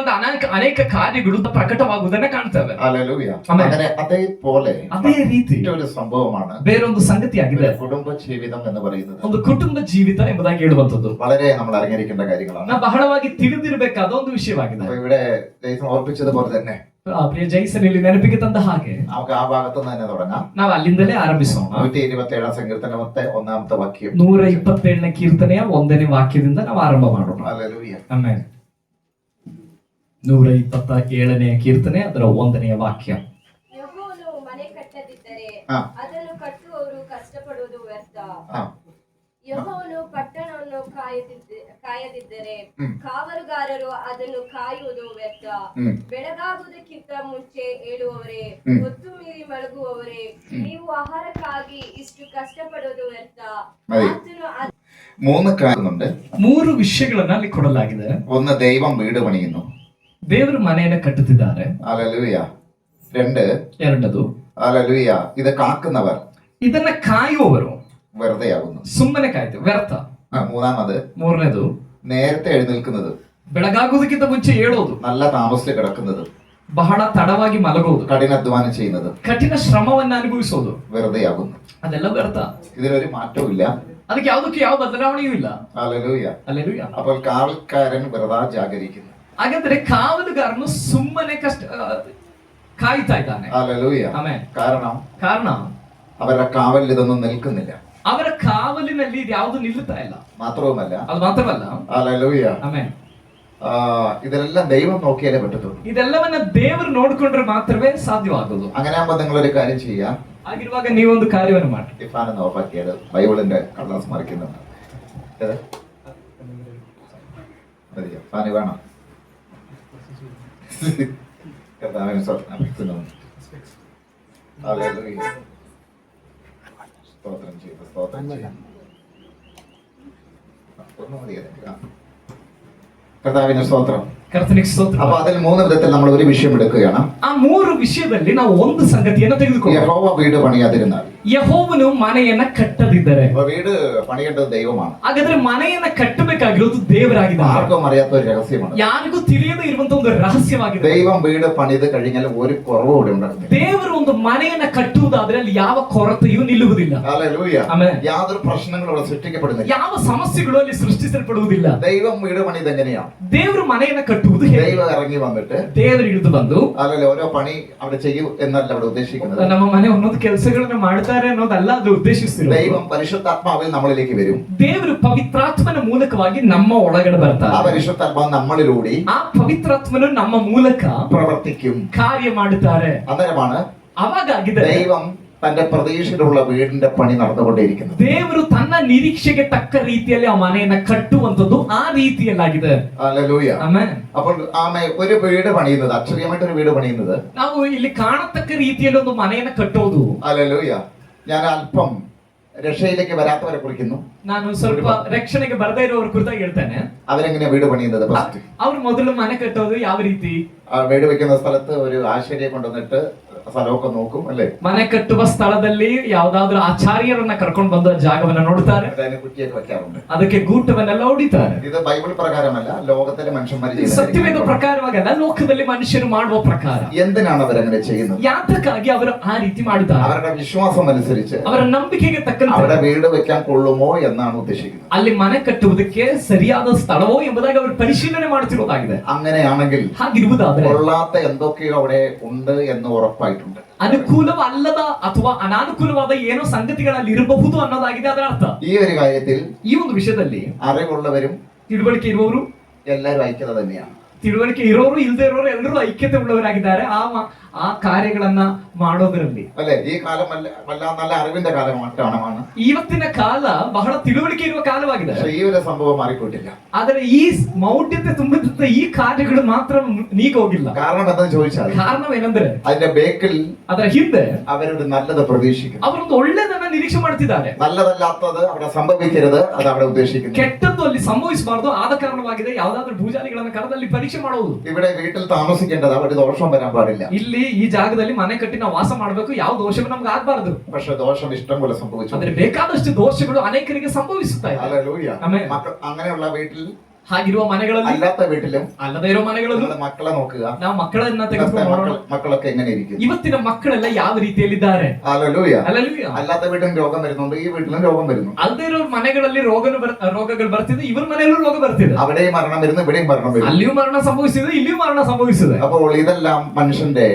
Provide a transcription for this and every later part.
ಇರುವಂತಹ ಅನೇಕ ಕಾರ್ಯಗಳು ಪ್ರಕಟವಾಗುವುದನ್ನ ಕಾಣ್ತೇವೆ. അങ്ങനെ അതേപോലെ ಅದೇ ರೀತಿ ഒരു സംഭവമാണ് ಬೇರೊಂದು ಸಂಗತಿಯಾಗಿದೆ കുടുംബ ജീവിതം എന്ന് പറയുന്നത്. ಒಂದು ಕುಟುಂಬ ಜೀವಿತ ಎಂಬುದಾಗಿ ಹೇಳುವಂತದ್ದು വളരെ നമ്മൾ അറിഞ്ഞിരിക്കേണ്ട കാര്യങ്ങളാണ്. ನಾವು ಬಹಳವಾಗಿ ತಿಳಿದಿರಬೇಕಾದ ಒಂದು ವಿಷಯವಾಗಿದೆ. ഇവിടെ ഓർപ്പിച്ചതുപോലെ തന്നെ ಪ್ರಿಯ ಜೈಸನ್ ಇಲ್ಲಿ ನೆನಪಿಗೆ ತಂದ ಹಾಗೆ നമുക്ക് ಆ ಭಾಗത്ത് തന്നെ തുടങ്ങാം. ನಾವು ಅಲ್ಲಿಂದಲೇ ಆರಂಭಿಸೋಣ. 127 സങ്കീർത്തനത്തെ 1ാമത്തെ വാക്യം. 127ನೇ ಕೀರ್ತನೆಯ 1ನೇ ವಾಕ್ಯದಿಂದ ನಾವು ಆರಂಭ ಮಾಡೋಣ. ಹಲ್ಲೆಲೂಯಾ. ಆಮೆನ್. 127ನೇ ಕೀರ್ತನೆ ಅದರ 1ನೇ ವಾಕ್ಯ. ಯೆಹೋವನು ಮನೆ ಕಟ್ಟದಿದ್ದರೆ ಅದನ್ನು ಕಟ್ಟುವವರು ಕಷ್ಟಪಡುವುದು ವ್ಯರ್ಥ. ಯೆಹೋವನು ಪಟ್ಟಣವನ್ನು ಕಾಯದಿದ್ದರೆ ಕಾವಲುಗಾರರು ಅದನ್ನು ಕಾಯುವುದು ವ್ಯರ್ಥ. ಬೆಳಗಾಗುವುದಕ್ಕಿಂತ ಮುಂಚೆ ಏಳುವವರೇ, ಹೊತ್ತು ಮೀರಿ ಮಲಗುವವರೇ, ನೀವು ಆಹಾರಕ್ಕಾಗಿ ಇಷ್ಟು ಕಷ್ಟಪಡುವುದು ವ್ಯರ್ಥ. ಮೂರು ವಿಷಯಗಳನ್ನ ಅಲ್ಲಿ ಕೊಡಲಾಗಿದೆ. ഒന്ന് ദൈവം വീട് പണിയുന്നു, ದೇವರು ಮನೆಯನ್ನ ಕಟ್ಟುತ್ತಿದ್ದಾರೆ. ഹല്ലേലൂയ. ಎರಡದು ഹല്ലേലൂയ, ഇത് കാക്കുന്നവർ, ಇದನ್ನ ಕಾಯುವವರು വെറുതെയാകുന്നു, ಸುಮ್ಮನೆ ಕಾಯ್ತು ವ್ಯರ್ಥ. മൂന്നാമത് നേരത്തെ എഴുന്നേൽക്കുന്നത്, ಬೆಳಗಾಗುವುದಕ್ಕಿಂತ ಮುಂಚೆ ಏಳೋದು, നല്ല താമസിച്ച് കിടക്കുന്നത്, ಬಹಳ ತಡವಾಗಿ ಮಲಗೋದು, കഠിനാധ്വാനം ചെയ്യുന്നത്, ಕಠಿಣ ಶ್ರಮವನ್ನ ಅನುಭವಿಸೋದು, വെറുതെയാകുന്നു. ಅದೆಲ್ಲ ವ್ಯರ್ಥ. ഇതിലൊരു മാറ്റവും ഇല്ല, ಅದಕ್ಕೆ ಯಾವುದಕ್ಕೆ ಯಾವ ಬದಲಾವಣೆಯೂ ಇಲ್ಲ. ഹല്ലേലൂയ. ಹಲ್ಲೆಲೂಯಾ. അപ്പോൾ കാവൽക്കാരൻ വെറുതെ ജാഗരിക്കുന്നു. ಹಾಗಾದ್ರೆ ಕಾವಲುಗಾರನು ಸುಮ್ಮನೆ ಕಾಯ್ತಾ ಇದ್ದಾನೆ. ഹല്ലേലൂയ. ಆಮೆನ್. ಕಾರಣ അവരുടെ കാവലിൽ ഇതൊന്നും നിൽക്കുന്നില്ല. ಅವರ ಕಾವಲಿನಲ್ಲಿ ಇದು ಯಾವುದು ನಿಲ್ಲುತ್ತಾ ಇಲ್ಲ. അത് ಮಾತ್ರವಲ್ಲ ഹല്ലേലൂയ. ಆಮೆನ್. ഇതെല്ലാം ദൈവം നോക്കിയാലേ പറ്റത്തുള്ളൂ. ಇದೆಲ್ಲವನ್ನ ದೇವರು ನೋಡಿಕೊಂಡ್ರೆ ಮಾತ್ರವೇ ಸಾಧ್ಯವಾಗುವುದು. അങ്ങനെ ആകുമ്പോൾ നിങ്ങളൊരു കാര്യം ചെയ്യാം. ಆಗಿರುವಾಗ ನೀವೊಂದು ಕಾರ್ಯವನ್ನು ಮಾಡಿ. ഇഫാനെന്ന് ഓഫാക്കിയത് ബൈബിളിന്റെ കടലാസ് മറിക്കുന്നുണ്ട്. ഫാന് വേണം. സ്തോത്രം ചെയ്തു, സ്തോത്രം ചെയ്തു. കർത്താവിന്റെ സ്തോത്രം. അപ്പൊ അതിൽ 3 വിധത്തിൽ നമ്മൾ ഒരു വിഷയം എടുക്കുകയാണ്. ಆ 3 ವಿಷಯದಲ್ಲಿ ನಾವು ಒಂದು ಸಂಗತಿಯನ್ನು ತೆಗೆದುಕೊಳ್ಳೋಣ. യഹോവ വീട് പണിയാതിരുന്നാൽ, ಯೆಹೋವನು ಮನೆಯನ್ನ ಕಟ್ಟದಿದ್ದರೆ. വീട് പണിയേണ്ടത് ദൈവമാണ്. ಹಾಗಾದ್ರೆ ಮನೆಯನ್ನ ಕಟ್ಟಬೇಕಾಗಿರೋದು ದೇವರಾಗಿದ್ದಾನೆ. ആർക്കും അറിയാത്ത ഒരു രഹസ്യമാണ്, ಯಾರಿಗೂ ತಿಳಿಯದೇ ಇರುವಂತ ಒಂದು ರಹಸ್ಯವಾಗಿದೆ. ദൈവം വീട് പണിത് കഴിഞ്ഞാൽ ഒരു കുറവും ഇവിടെ ഉണ്ടാകുന്നില്ല. ದೇವರು ಒಂದು ಮನೆಯನ್ನ ಕಟ್ಟುವುದಾದ್ರೆ ಅಲ್ಲಿ ಯಾವ ಕೊರತೆಯೂ ನಿಲ್ಲುವುದಿಲ್ಲ. ഹല്ലേലൂയ. ಆಮೆನ್. യാതൊരു പ്രശ്നങ്ങളും ഇവിടെ സൃഷ്ടിക്കപ്പെടുന്നില്ല. ಯಾವ ಸಮಸ್ಯೆಗಳು ಅಲ್ಲಿ ಸೃಷ್ಟಿಸಲ್ಪಡುವುದಿಲ್ಲ. ദൈവം വീട് പണിത് എങ്ങനെയാണ്? ದೇವರು ಮನೆಯನ್ನ ಕಟ್ಟುವುದು ദൈവം ഇറങ്ങി വന്നിട്ട്, ದೇವರು ಇಳಿದು ಬಂದು, അല്ലല്ല ഓരോ പണി അവിടെ ചെയ്യൂ എന്നല്ല അവിടെ ഉദ്ദേശിക്കുന്നത്. ನಮ್ಮ ಮನೆ ಒಂದೊಂದು ಕೆಲಸಗಳನ್ನು ಮಾಡ್ತಾರೆ ಅನ್ನೋದಲ್ಲ ಅದು ಉದ್ದೇಶಿಸಿರೋದು. ദൈവം പരിശുദ്ധാത്മാവിൽ നമ്മളിലേക്ക് വരും. ದೇವರು ಪವಿತ್ರಾತ್ಮನ ಮೂಲಕವಾಗಿ ನಮ್ಮ ಒಳಗಡೆ ಬರ್ತಾರೆ. ആ പരിശുദ്ധാത്മാവ് നമ്മളിലൂടെ, ಆ ಪವಿತ್ರಾತ್ಮನು ನಮ್ಮ ಮೂಲಕ പ്രവർത്തിക്കും, ಕಾರ್ಯ ಮಾಡುತ್ತಾರೆ. അന്നേരമാണ് ಅವಾಗಿದೆ ദൈവം തന്റെ പ്രതീക്ഷയിലുള്ള വീടിന്റെ പണി നടന്നുകൊണ്ടേയിരിക്കുന്നത്. ದೇವರು ತನ್ನ ನಿರೀಕ್ಷೆಗೆ ತಕ್ಕ ರೀತಿಯಲ್ಲಿ ಆ ಮನೆಯನ್ನ ಕಟ್ಟುವಂತದ್ದು ಆ ರೀತಿಯಲ್ಲಾಗಿದೆ. ഹല്ലേലൂയ. ಆಮೆನ್. അപ്പോൾ ഒരു വീട് പണിയുന്നത്, അക്ഷരീയമായിട്ട് ഒരു വീട് പണിയുന്നത്, ನಾವು ಇಲ್ಲಿ ಕಾಣತಕ್ಕ ರೀತಿಯಲ್ಲಿ ಒಂದು ಮನೆಯನ್ನ ಕಟ್ಟೋದು. ഹല്ലേലൂയ. ഞാൻ അല്പം രക്ഷയിലേക്ക് വരാത്തവരെ കുറിക്കുന്നു. ನಾನು ಸ್ವಲ್ಪ ರಕ್ಷಣೆಗೆ ಬರದೇ ಇರೋರ ಕುರಿತಾಗಿ ಹೇಳ್ತೇನೆ. അവരെങ്ങനെയാ വീട് പണിയുന്നത്? ಅವ್ರು ಮೊದಲು ಮನೆ ಕಟ್ಟೋದು ಯಾವ ರೀತಿ? വീട് വെക്കുന്ന സ്ഥലത്ത് ഒരു ആശാരിയെ കൊണ്ടുവന്നിട്ട് സ്ഥലമൊക്കെ നോക്കും, അല്ലേ? ಮನೆ ಕಟ್ಟುವ ಸ್ಥಳದಲ್ಲಿ ಯಾವ್ದಾದ್ರು ಆಚಾರ್ಯರನ್ನ ಕರ್ಕೊಂಡು ಬಂದ ಜಾಗವನ್ನ ನೋಡ್ತಾರೆ, കുറ്റിയൊക്കെ വെക്കാറുണ്ട്, ಅದಕ್ಕೆ ಗೂಟವನ್ನೆಲ್ಲ ಹೊಡಿತಾರೆ. ഇത് ബൈബിൾ പ്രകാരമല്ല, ലോകത്തിലെ മനുഷ്യന്മാർ ചെയ്യുന്നത്. ಸತ್ಯವೇದ ಪ್ರಕಾರವಾಗಲ್ಲ, ಲೋಕದಲ್ಲಿ ಮನುಷ್ಯರು ಮಾಡುವ ಪ್ರಕಾರ. എന്തിനാണ് അവരങ്ങനെ ചെയ്യുന്നത്? ಯಾತಕ್ಕಾಗಿ ಅವರು ಆ ರೀತಿ ಮಾಡುತ್ತಾರೆ? അവരുടെ വിശ്വാസം അനുസരിച്ച്, ಅವರ ನಂಬಿಕೆಗೆ ತಕ್ಕಂತೆ അവിടെ വീട് വെക്കാൻ കൊള്ളുമോ എന്നാണ് ഉദ്ദേശിക്കുന്നത്. ಅಲ್ಲಿ ಮನೆ ಕಟ್ಟುವುದಕ್ಕೆ ಸರಿಯಾದ ಸ್ಥಳವೋ ಎಂಬುದಾಗಿ ಅವರು ಪರಿಶೀಲನೆ ಮಾಡುತ್ತಿರುವುದಾಗಿದೆ. അങ്ങനെയാണെങ്കിൽ ಹಾಗಿರುವುದಾದ್ರೆ കൊള്ളാത്ത എന്തൊക്കെയോ അവിടെ ഉണ്ട് എന്ന് ഉറപ്പായിട്ടുണ്ട്. ಅನುಕೂಲವಲ್ಲದ ಅಥವಾ ಅನಾನುಕೂಲವಾದ ಏನೋ ಸಂಗತಿಗಳಲ್ಲಿ ಇರಬಹುದು ಅನ್ನೋದಾಗಿದೆ ಅದರ ಅರ್ಥ. ഈ ഒരു കാര്യത്തിൽ ಈ ಒಂದು ವಿಷಯದಲ್ಲಿ അറിവുള്ളവരും ತಿಳುವಳಿಕೆ ಇರುವವರು എല്ലാവരും ഐക്യത തന്നെയാണ്. ತಿಳುವಳಿಕೆ ಇರೋರು ಇಲ್ಲದೆ ಇರೋರು ಎಲ್ಲರೂ ಐಕ್ಯತೆ ಉಳ್ಳವರಾಗಿದ್ದಾರೆ ಆ ಕಾರ್ಯಗಳನ್ನ ಮಾಡೋದ್ರಲ್ಲಿ. ಅಲ್ಲೇ ಈ ಕಾಲ നല്ല അറിവിന്റെ കാലമാണ്. ಇವತ್ತಿನ ಕಾಲ ಬಹಳ ತಿಳುವಳಿಕೆ ಇರುವ ಕಾಲವಾಗಿದೆ. ಈ ഒരു സംഭവം മാറിപ്പോയിട്ടില്ല. ಆದರೆ ಈ ಮೌಢ್ಯತೆ ತುಂಬಿದಂತ ಈ ಕಾರ್ಯಗಳು ಮಾತ್ರ ನೀಗ ಹೋಗಿಲ್ಲ. കാരണം എന്താണെന്ന് ചോദിച്ചാൽ, ಕಾರಣವೇನೆಂದ್ರೆ അതിന്റെ ബേക്കിൽ ಅದರ ಹಿಂದೆ അവരുടെ നല്ലത് പ്രതീക്ഷിക്കുന്നു. ಅವರೊಂದು ಒಳ್ಳೆದನ್ನ ನಿರೀಕ್ಷೆ ಮಾಡ್ತಿದ್ದಾರೆ. നല്ലതല്ലാത്തത് അവിടെ സംഭവിക്കരുത്, അത് അവിടെ ഉദ്ദേശിക്കുന്നു. ಕೆಟ್ಟದ್ದು ಅಲ್ಲಿ ಸಂಭವಿಸಬಾರದು, ಆದ ಕಾರಣವಾಗಿದೆ ಯಾವ್ದಾದ್ರು ಭೂಜಾಲಿಗಳನ್ನ ಕರೆದಲ್ಲಿ ಪರೀಕ್ಷೆ ಮಾಡುವುದು. ഇവിടെ വീട്ടിൽ താമസിക്കേണ്ടത് അവിടെ ദോഷം വരാൻ പാടില്ല. ಇಲ್ಲಿ ಈ ಜಾಗದಲ್ಲಿ ಮನೆ ಕಟ್ಟಿ ನಾವು ವಾಸ ಮಾಡಬೇಕು, ಯಾವ ದೋಷವೂ ನಮ್ಗೆ ಆಗಬಾರದು. പക്ഷെ ദോഷം ഇഷ്ടം പോലെ സംഭവിച്ചു. ಆದ್ರೆ ಬೇಕಾದಷ್ಟು ದೋಷಗಳು ಅನೇಕರಿಗೆ ಸಂಭವಿಸುತ್ತಾ ಇದೆ. ഹല്ലേലൂയ. ಆಮೆನ್. അങ്ങനെയുള്ള വീട്ടിൽ ಹಾಗಿರುವ ಮನೆಗಳಲ್ಲಿ അല്ലാത്ത വീട്ടിലും ಅಲ್ಲದೇ ಇರೋ ಮನೆಗಳಲ್ಲೂ നിങ്ങളുടെ മക്കളെ ನೋക്കുക. ನಾವು ಮಕ್ಕಳನ್ನ ഇന്നത്തെ ತೆಗೆದುಕೊಂಡು ನೋಡೋಣ. മക്കളൊക്കെ എങ്ങനെ ഇരിക്കും? ಇವತ್ತಿನ ಮಕ್ಕಳೆಲ್ಲ ಯಾವ ರೀತಿಯಲ್ಲಿದ್ದಾರೆ? ഹല്ലേലൂയ. Hallelujah. അല്ലാത്ത വീട്ടിലും രോഗം വരുന്നുണ്ട്, ഈ വീട്ടിലും രോഗം വരുന്നു. ಅಲ್ಲದೇ ಇರೋ ಮನೆಗಳಲ್ಲಿ ರೋಗಗಳು ಬರ್ತಿದೆ, ಇವರ ಮನೆಯಲ್ಲೂ ರೋಗ ಬರ್ತಿದೆ. അവിടെയും മരണം വരുന്നു, ഇവിടെയും മരണം വരുന്നു. ಅಲ್ಲಿಯೂ ಮರಣ ಸಂಭವಿಸಿದೆ, ಇಲ್ಲಿಯೂ ಮರಣ ಸಂಭವಿಸಿದೆ. അപ്പോൾ ഇതെല്ലാം മനുഷ്യന്റെ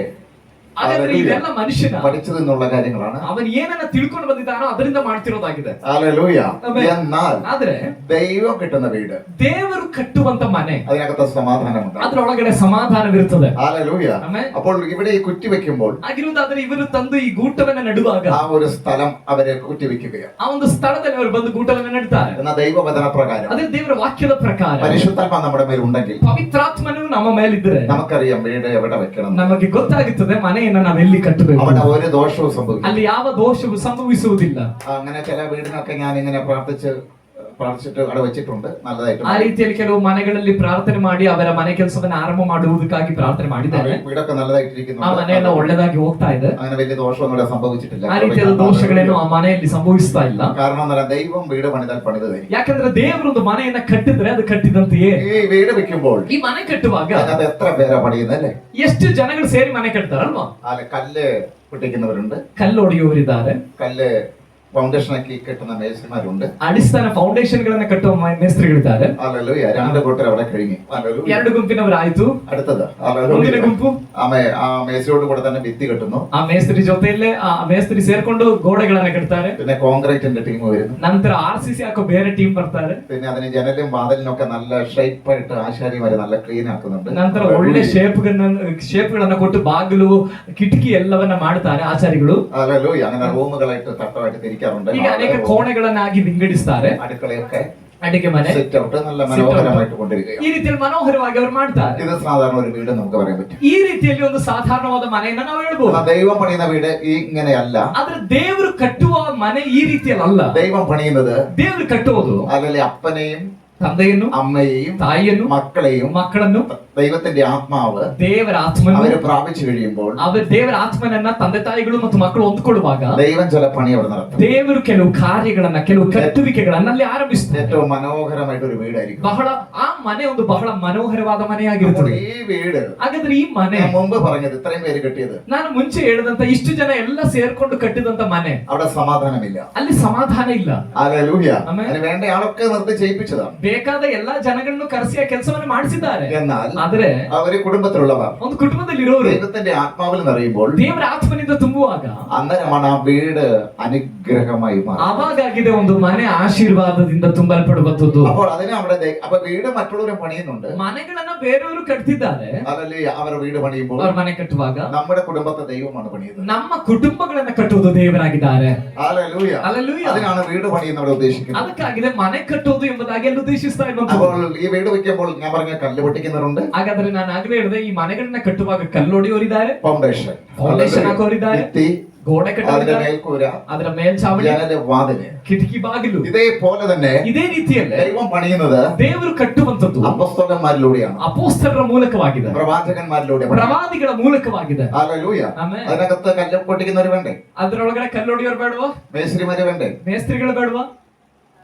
ಹಾಗಾದ್ರೆ ಇದೆಲ್ಲ ಮನುಷ್ಯನ പഠിച്ചത് എന്നുള്ള കാര്യങ്ങളാണ്. ಅವನು ಏನನ್ನ ತಿಳ್ಕೊಂಡು ಬಂದಿದ್ದಾನೋ ಅದರಿಂದ ಮಾಡ್ತಿರೋದಾಗಿದೆ. ഹല്ലേലൂയ. Amen. എന്നാൽ ಆದ್ರೆ ദൈവം കിട്ടുന്ന വീട്, ದೇವರು ಕಟ್ಟುವಂತ ಮನೆ, അതിനകത്ത് സമാധാനമുണ്ട്. ಅದರೊಳಗಡೆ ಸಮಾಧಾನವಿರುತ್ತದೆ. ഹല്ലേലൂയ. Amen. അപ്പോൾ ഇവിടെ ഈ കുറ്റി വെക്കുമ്പോൾ ಆಗಿರುವುದಾದ್ರೆ ಇವರು ತಂದು ಈ ಗೂಟವನ್ನ ನಡುವಾಗ ആ ഒരു സ്ഥലം അവരെ കുറ്റി വെക്കുകയാണ്. ಆ ಒಂದು ಸ್ಥಳದಲ್ಲಿ ಅವರು ಬಂದು ಗೂಟವನ್ನ ನೆಡ್ತಾರೆ. എന്നാൽ ദൈവവചന പ്രകാരം ಅದೇ ದೇವರ ವಾಕ್ಯದ ಪ್ರಕಾರ പരിശുദ്ധാത്മ നമ്മുടെ മേൽ ഉണ്ടെങ്കിൽ ಪವಿತ್ರಾತ್ಮನು ನಮ್ಮ ಮೇಲಿದ್ರೆ നമുക്കറിയാം വീട് എവിടെ വെക്കണം. ನಮಗೆ ಗೊತ್ತಾಗುತ್ತದೆ ಮನೆಯನ್ನ ನಾವೆಲ್ಲಿ ಕಟ್ಟಬೇಕು. അവിടെ ഒരു ദോഷവും സംഭവിക്കും. ಅಲ್ಲಿ ಯಾವ ದೋಷವು ಸಂಭವಿಸುವುದಿಲ್ಲ. അങ്ങനെ ചില വീടിനൊക്കെ ഞാൻ ഇങ്ങനെ പ്രാർത്ഥിച്ചിട്ട് അവിടെ വെച്ചിട്ടുണ്ട്. നല്ലതായിട്ട് ಆ ರೀತಿಯಲ್ಲಿ ಕೆಲವು ಮನೆಗಳಲ್ಲಿ ಪ್ರಾರ್ಥನೆ ಮಾಡಿ ಅವರ ಮನೆ ಕೆಲಸವನ್ನ ಆರಂಭ ಮಾಡುವುದಕ್ಕಾಗಿ ಪ್ರಾರ್ಥನೆ ಮಾಡಿದ್ದಾರೆ. വീടൊക്കെ നല്ലതായിട്ടിരിക്കുന്നു. ಆ ಮನೆಯೆಲ್ಲ ಒಳ್ಳೆದಾಗಿ ಹೋಗ್ತಾ ಇದೆ. അങ്ങനെ വലിയ ദോഷമൊന്നും ഇവിടെ സംഭവിച്ചിട്ടില്ല. ಆ ರೀತಿಯಾದ ದೋಷಗಳೇನು ಆ ಮನೆಯಲ್ಲಿ ಸಂಭವಿಸ್ತಾ ಇಲ್ಲ. കാരണം എന്താ, ദൈവം വീട് പണിതാൽ പണിതായിരിക്കും. ಯಾಕಂದ್ರೆ ದೇವರೊಂದು ಮನೆಯನ್ನ ಕಟ್ಟಿದ್ರೆ ಅದು ಕಟ್ಟಿದಂತೆಯೇ. ഈ വീട് വെക്കുമ്പോൾ ಈ ಮನೆ ಕಟ್ಟುವಾಗ അതിനകത്ത് എത്ര പേരാ പണിയുന്നല്ലേ? ಎಷ್ಟು ಜನಗಳು ಸೇರಿ ಮನೆ ಕಟ್ತಾರಲ್ವಾ? അല്ല, കല്ല് പൊട്ടിക്കുന്നവരുണ്ട്, ಕಲ್ಲೊಡೆಯುವವರಿದ್ದಾರೆ, കല്ല് ഫൗണ്ടേഷനാക്കി കെട്ടുന്ന മേസ്ത്രിമാരുണ്ട്, ಅಡಿസ്ഥാನ ಫೌಂಡೇಶನ್ ಗಳನ್ನ ಕಟ್ಟುವ ಮೇಸ್ತ್ರಿಗಳಿದ್ದಾರೆ. ഹല്ലേലൂയ. രണ്ട് കൂട്ടർ അവിടെ കഴിഞ്ഞു. ഹല്ലേലൂയ. ಎರಡು ಗುಂಪಿನವರಾಯ್ತು. അടുത്തത് ಮುಂದಿನ ಗುಂಪು ആ മേസ്ത്രിയോട് കൂടെ തന്നെ ഭിത്തി കെട്ടുന്നു. ಆ ಮೇಸ್ತ್ರಿ ಜೊತೆಯಲ್ಲೇ ಆ ಮೇಸ್ತ್ರಿ ಸೇರ್ಕೊಂಡು ಗೋಡೆಗಳನ್ನ ಕಟ್ತಾರೆ. പിന്നെ കോൺക്രീറ്റിന്റെ ടീം വരുന്നു. ನಂತರ RCC ಹಾಕೋ ಬೇರೆ ಟೀಮ್ ಬರ್ತಾರೆ. പിന്നെ അതിന് ജനലും വാതിലിനും ഒക്കെ നല്ല ഷേപ്പ് ആയിട്ട് ആശാരിമാര് നല്ല ക്ലീൻ ആക്കുന്നുണ്ട്. ನಂತರ ಒಳ್ಳೆ ಶೇಪ್ಗಳನ್ನ ಕೊಟ್ಟು ಬಾಗಿಲು ಕಿಟಕಿ ಎಲ್ಲವನ್ನ ಮಾಡ್ತಾರೆ ಆಚಾರಿಗಳು. ഹല്ലേലൂയ. അങ്ങനെ റൂമുകളായിട്ട് തട്ടമായിട്ട് തിരിക്കാറുണ്ട്. ಈಗ ಅನೇಕ ಕೋಣೆಗಳನ್ನಾಗಿ ವಿಂಗಡಿಸ್ತಾರೆ. അടുക്കളയൊക്കെ ಅಡಿಗೆ ಮನೆ സെറ്റ് ഔട്ട് നല്ല മനോഹരമായിട്ട് കൊണ്ടിരിക്കുകയാണ്. ಈ ರೀತಿಯಲ್ಲಿ ಮನೋಹರವಾಗಿ ಅವರು ಮಾಡ್ತಾರೆ. ഇത് സാധാരണ ഒരു വീട് നമുക്ക് പറയാൻ പറ്റും. ಈ ರೀತಿಯಲ್ಲಿ ಒಂದು ಸಾಧಾರಣವಾದ ಮನೆಯನ್ನ ನಾವು ಹೇಳ್ಬೋದು. ദൈവം പണിയുന്ന വീട് ഇങ്ങനെയല്ല. ಆದ್ರೆ ದೇವರು ಕಟ್ಟುವ ಮನೆ ಈ ರೀತಿಯಲ್ಲ. ദൈവം പണിയുന്നത്, ದೇವರು ಕಟ್ಟುವುದು അല്ലെങ്കിൽ അപ്പനെയും ತಂದೆಯನ್ನು, അമ്മയെയും ತಾಯಿಯನ್ನು, മക്കളെയും ദൈവത്തിന്റെ ആത്മാവ് ದೇವರ ಆತ್ಮನು അവര് പ്രാപിച്ചു കഴിയുമ്പോൾ ದೇವರ ಆತ್ಮನನ್ನ ತಂದೆ ತಾಯಿಗಳು ಮತ್ತು ಮಕ್ಕಳು ಹೊಂದಿಕೊಳ್ಳುವಾಗ ദൈവം ചില പണി അവിടെ നടത്തും. ದೇವರು ಕೆಲವು ಕಾರ್ಯಗಳನ್ನ, ಕೆಲವು ಕಟ್ಟುವಿಕೆಗಳನ್ನ ಅಲ್ಲಿ ಆರಂಭಿಸ್ತಾರೆ. ഏറ്റവും മനോഹരമായിട്ട് ഒരു വീടായിരിക്കും. ಆ ಮನೆ ಒಂದು ಬಹಳ ಮನೋಹರವಾದ ಮನೆಯಾಗಿರುತ್ತದೆ. ഈ വീട്, ಹಾಗಾದ್ರೆ ಈ ಮನೆ, ഞാൻ മുമ്പ് പറഞ്ഞത് ഇത്രയും പേര് കെട്ടിയത്, ನಾನು ಮುಂಚೆ ಹೇಳಿದಂತ ಇಷ್ಟು ಜನ ಎಲ್ಲ ಸೇರ್ಕೊಂಡು ಕಟ್ಟಿದಂತ ಮನೆ, അവിടെ സമാധാനമില്ല. ಅಲ್ಲಿ ಸಮಾಧಾನ ಇಲ್ಲ. ഹല്ലേലൂയ. ആമേൻ. അതിന് വേണ്ട ആളൊക്കെ നിർത്തി ചെയ്യിപ്പിച്ചതാണ്. ಬೇಕಾದ ಎಲ್ಲಾ ಜನಗಳನ್ನು ಕರೆಸಿ ಆ ಕೆಲಸವನ್ನು ಮಾಡಿಸಿದ್ದಾರೆ. എന്നാൽ ಆದ್ರೆ അവര് കുടുംബത്തിലുള്ളവർ ಒಂದು ಕುಟುಂಬದಲ್ಲಿರೋರು ദൈവത്തിന്റെ ആത്മാവിൽ നിറയുമ്പോൾ ದೇವರ ಆತ್ಮನಿಂದ ತುಂಬುವಾಗ അന്നേരമാണ് ആ വീട് അനുഗ്രഹമായി മാറുന്നത്. ಅವಾಗಾಗಿದೆ ಒಂದು ಮನೆ ಆಶೀರ್ವಾದದಿಂದ ತುಂಬಲ್ಪಡುವಂತದ್ದು. അപ്പോൾ അതിന് അവിടെ അപ്പൊ വീട് മറ്റുള്ളവരും പണിയുന്നുണ്ട്. ಮನೆಗಳನ್ನ ಬೇರೆಯವರು ಕಟ್ತಿದ್ದಾರೆ. അതല്ലേ അവർ വീട് പണിയുമ്പോൾ ಅವ್ರ ಮನೆ ಕಟ್ಟುವಾಗ നമ്മുടെ കുടുംബത്തെ ദൈവമാണ് പണിയുന്നത്. ನಮ್ಮ ಕುಟುಂಬಗಳನ್ನ ಕಟ್ಟುವುದು ದೇವರಾಗಿದ್ದಾರೆ. ഹല്ലേലൂയ. ಹಲ್ಲೆಲೂಯಾ. അതിനാണ് വീട് പണിയുന്നവരെ ഉദ്ദേശിക്കുന്നത്. ಅದಕ್ಕಾಗಿದೆ ಮನೆ ಕಟ್ಟುವುದು ಎಂಬುದಾಗಿ ಅಲ್ಲಿ ಉದ್ದೇಶಿಸ್ತಾ ಇರುವಂತದ್ದು. അപ്പോൾ ഈ വീട് വെക്കുമ്പോൾ ഞാൻ പറഞ്ഞ കല്ല് പൊട്ടിക്കുന്നവരുണ്ട്, ಹಾಗಾದ್ರೆ ನಾನು ಆಗ್ಲೇ ಹೇಳಿದೆ, ಈ ಮನೆಗಳನ್ನ ಕಟ್ಟುವಾಗ ಕಲ್ಲೊಡೆಯೋರಿದ್ದಾರೆ, ഫൗണ്ടേഷൻ ಹಾಕೋರಿದ್ದಾರೆ, ഭിത്തി, ಗೋಡೆ അതിന്റെ ಕಟ್ಟೋರಿದ್ದಾರೆ, മേൽക്കൂര, ಅದರ ಮೇಲ್ಚಾವಣಿ, ജനല്, വാതില്, ಕಿಟಕಿ ಬಾಗಿಲು. ഇതേപോലെ തന്നെ ಇದೇ ರೀತಿಯಲ್ಲೇ ദൈവം പണിയുന്നത് ದೇವರು ಕಟ್ಟುವಂತದ್ದು അപ്പോസ്തലന്മാരിലൂടെയാണ്, ಅಪೋಸ್ತಲರ ಮೂಲಕವಾಗಿದೆ, പ്രവാചകന്മാരിലൂടെ, ಪ್ರವಾದಿಗಳ ಮೂಲಕವಾಗಿದೆ. ഹല്ലേലൂയ. ಆಮೆನ್. അതിനകത്ത് കല്ല് പൊട്ടിക്കുന്നവര് വേണ്ടേ? ಅದರೊಳಗಡೆ ಕಲ್ಲೊಡೆಯೋರು ಬೇಡವಾ? മേസ്ത്രിമാര് വേണ്ടേ? ಮೇಸ್ತ್ರಿಗಳು ಬೇಡವಾ?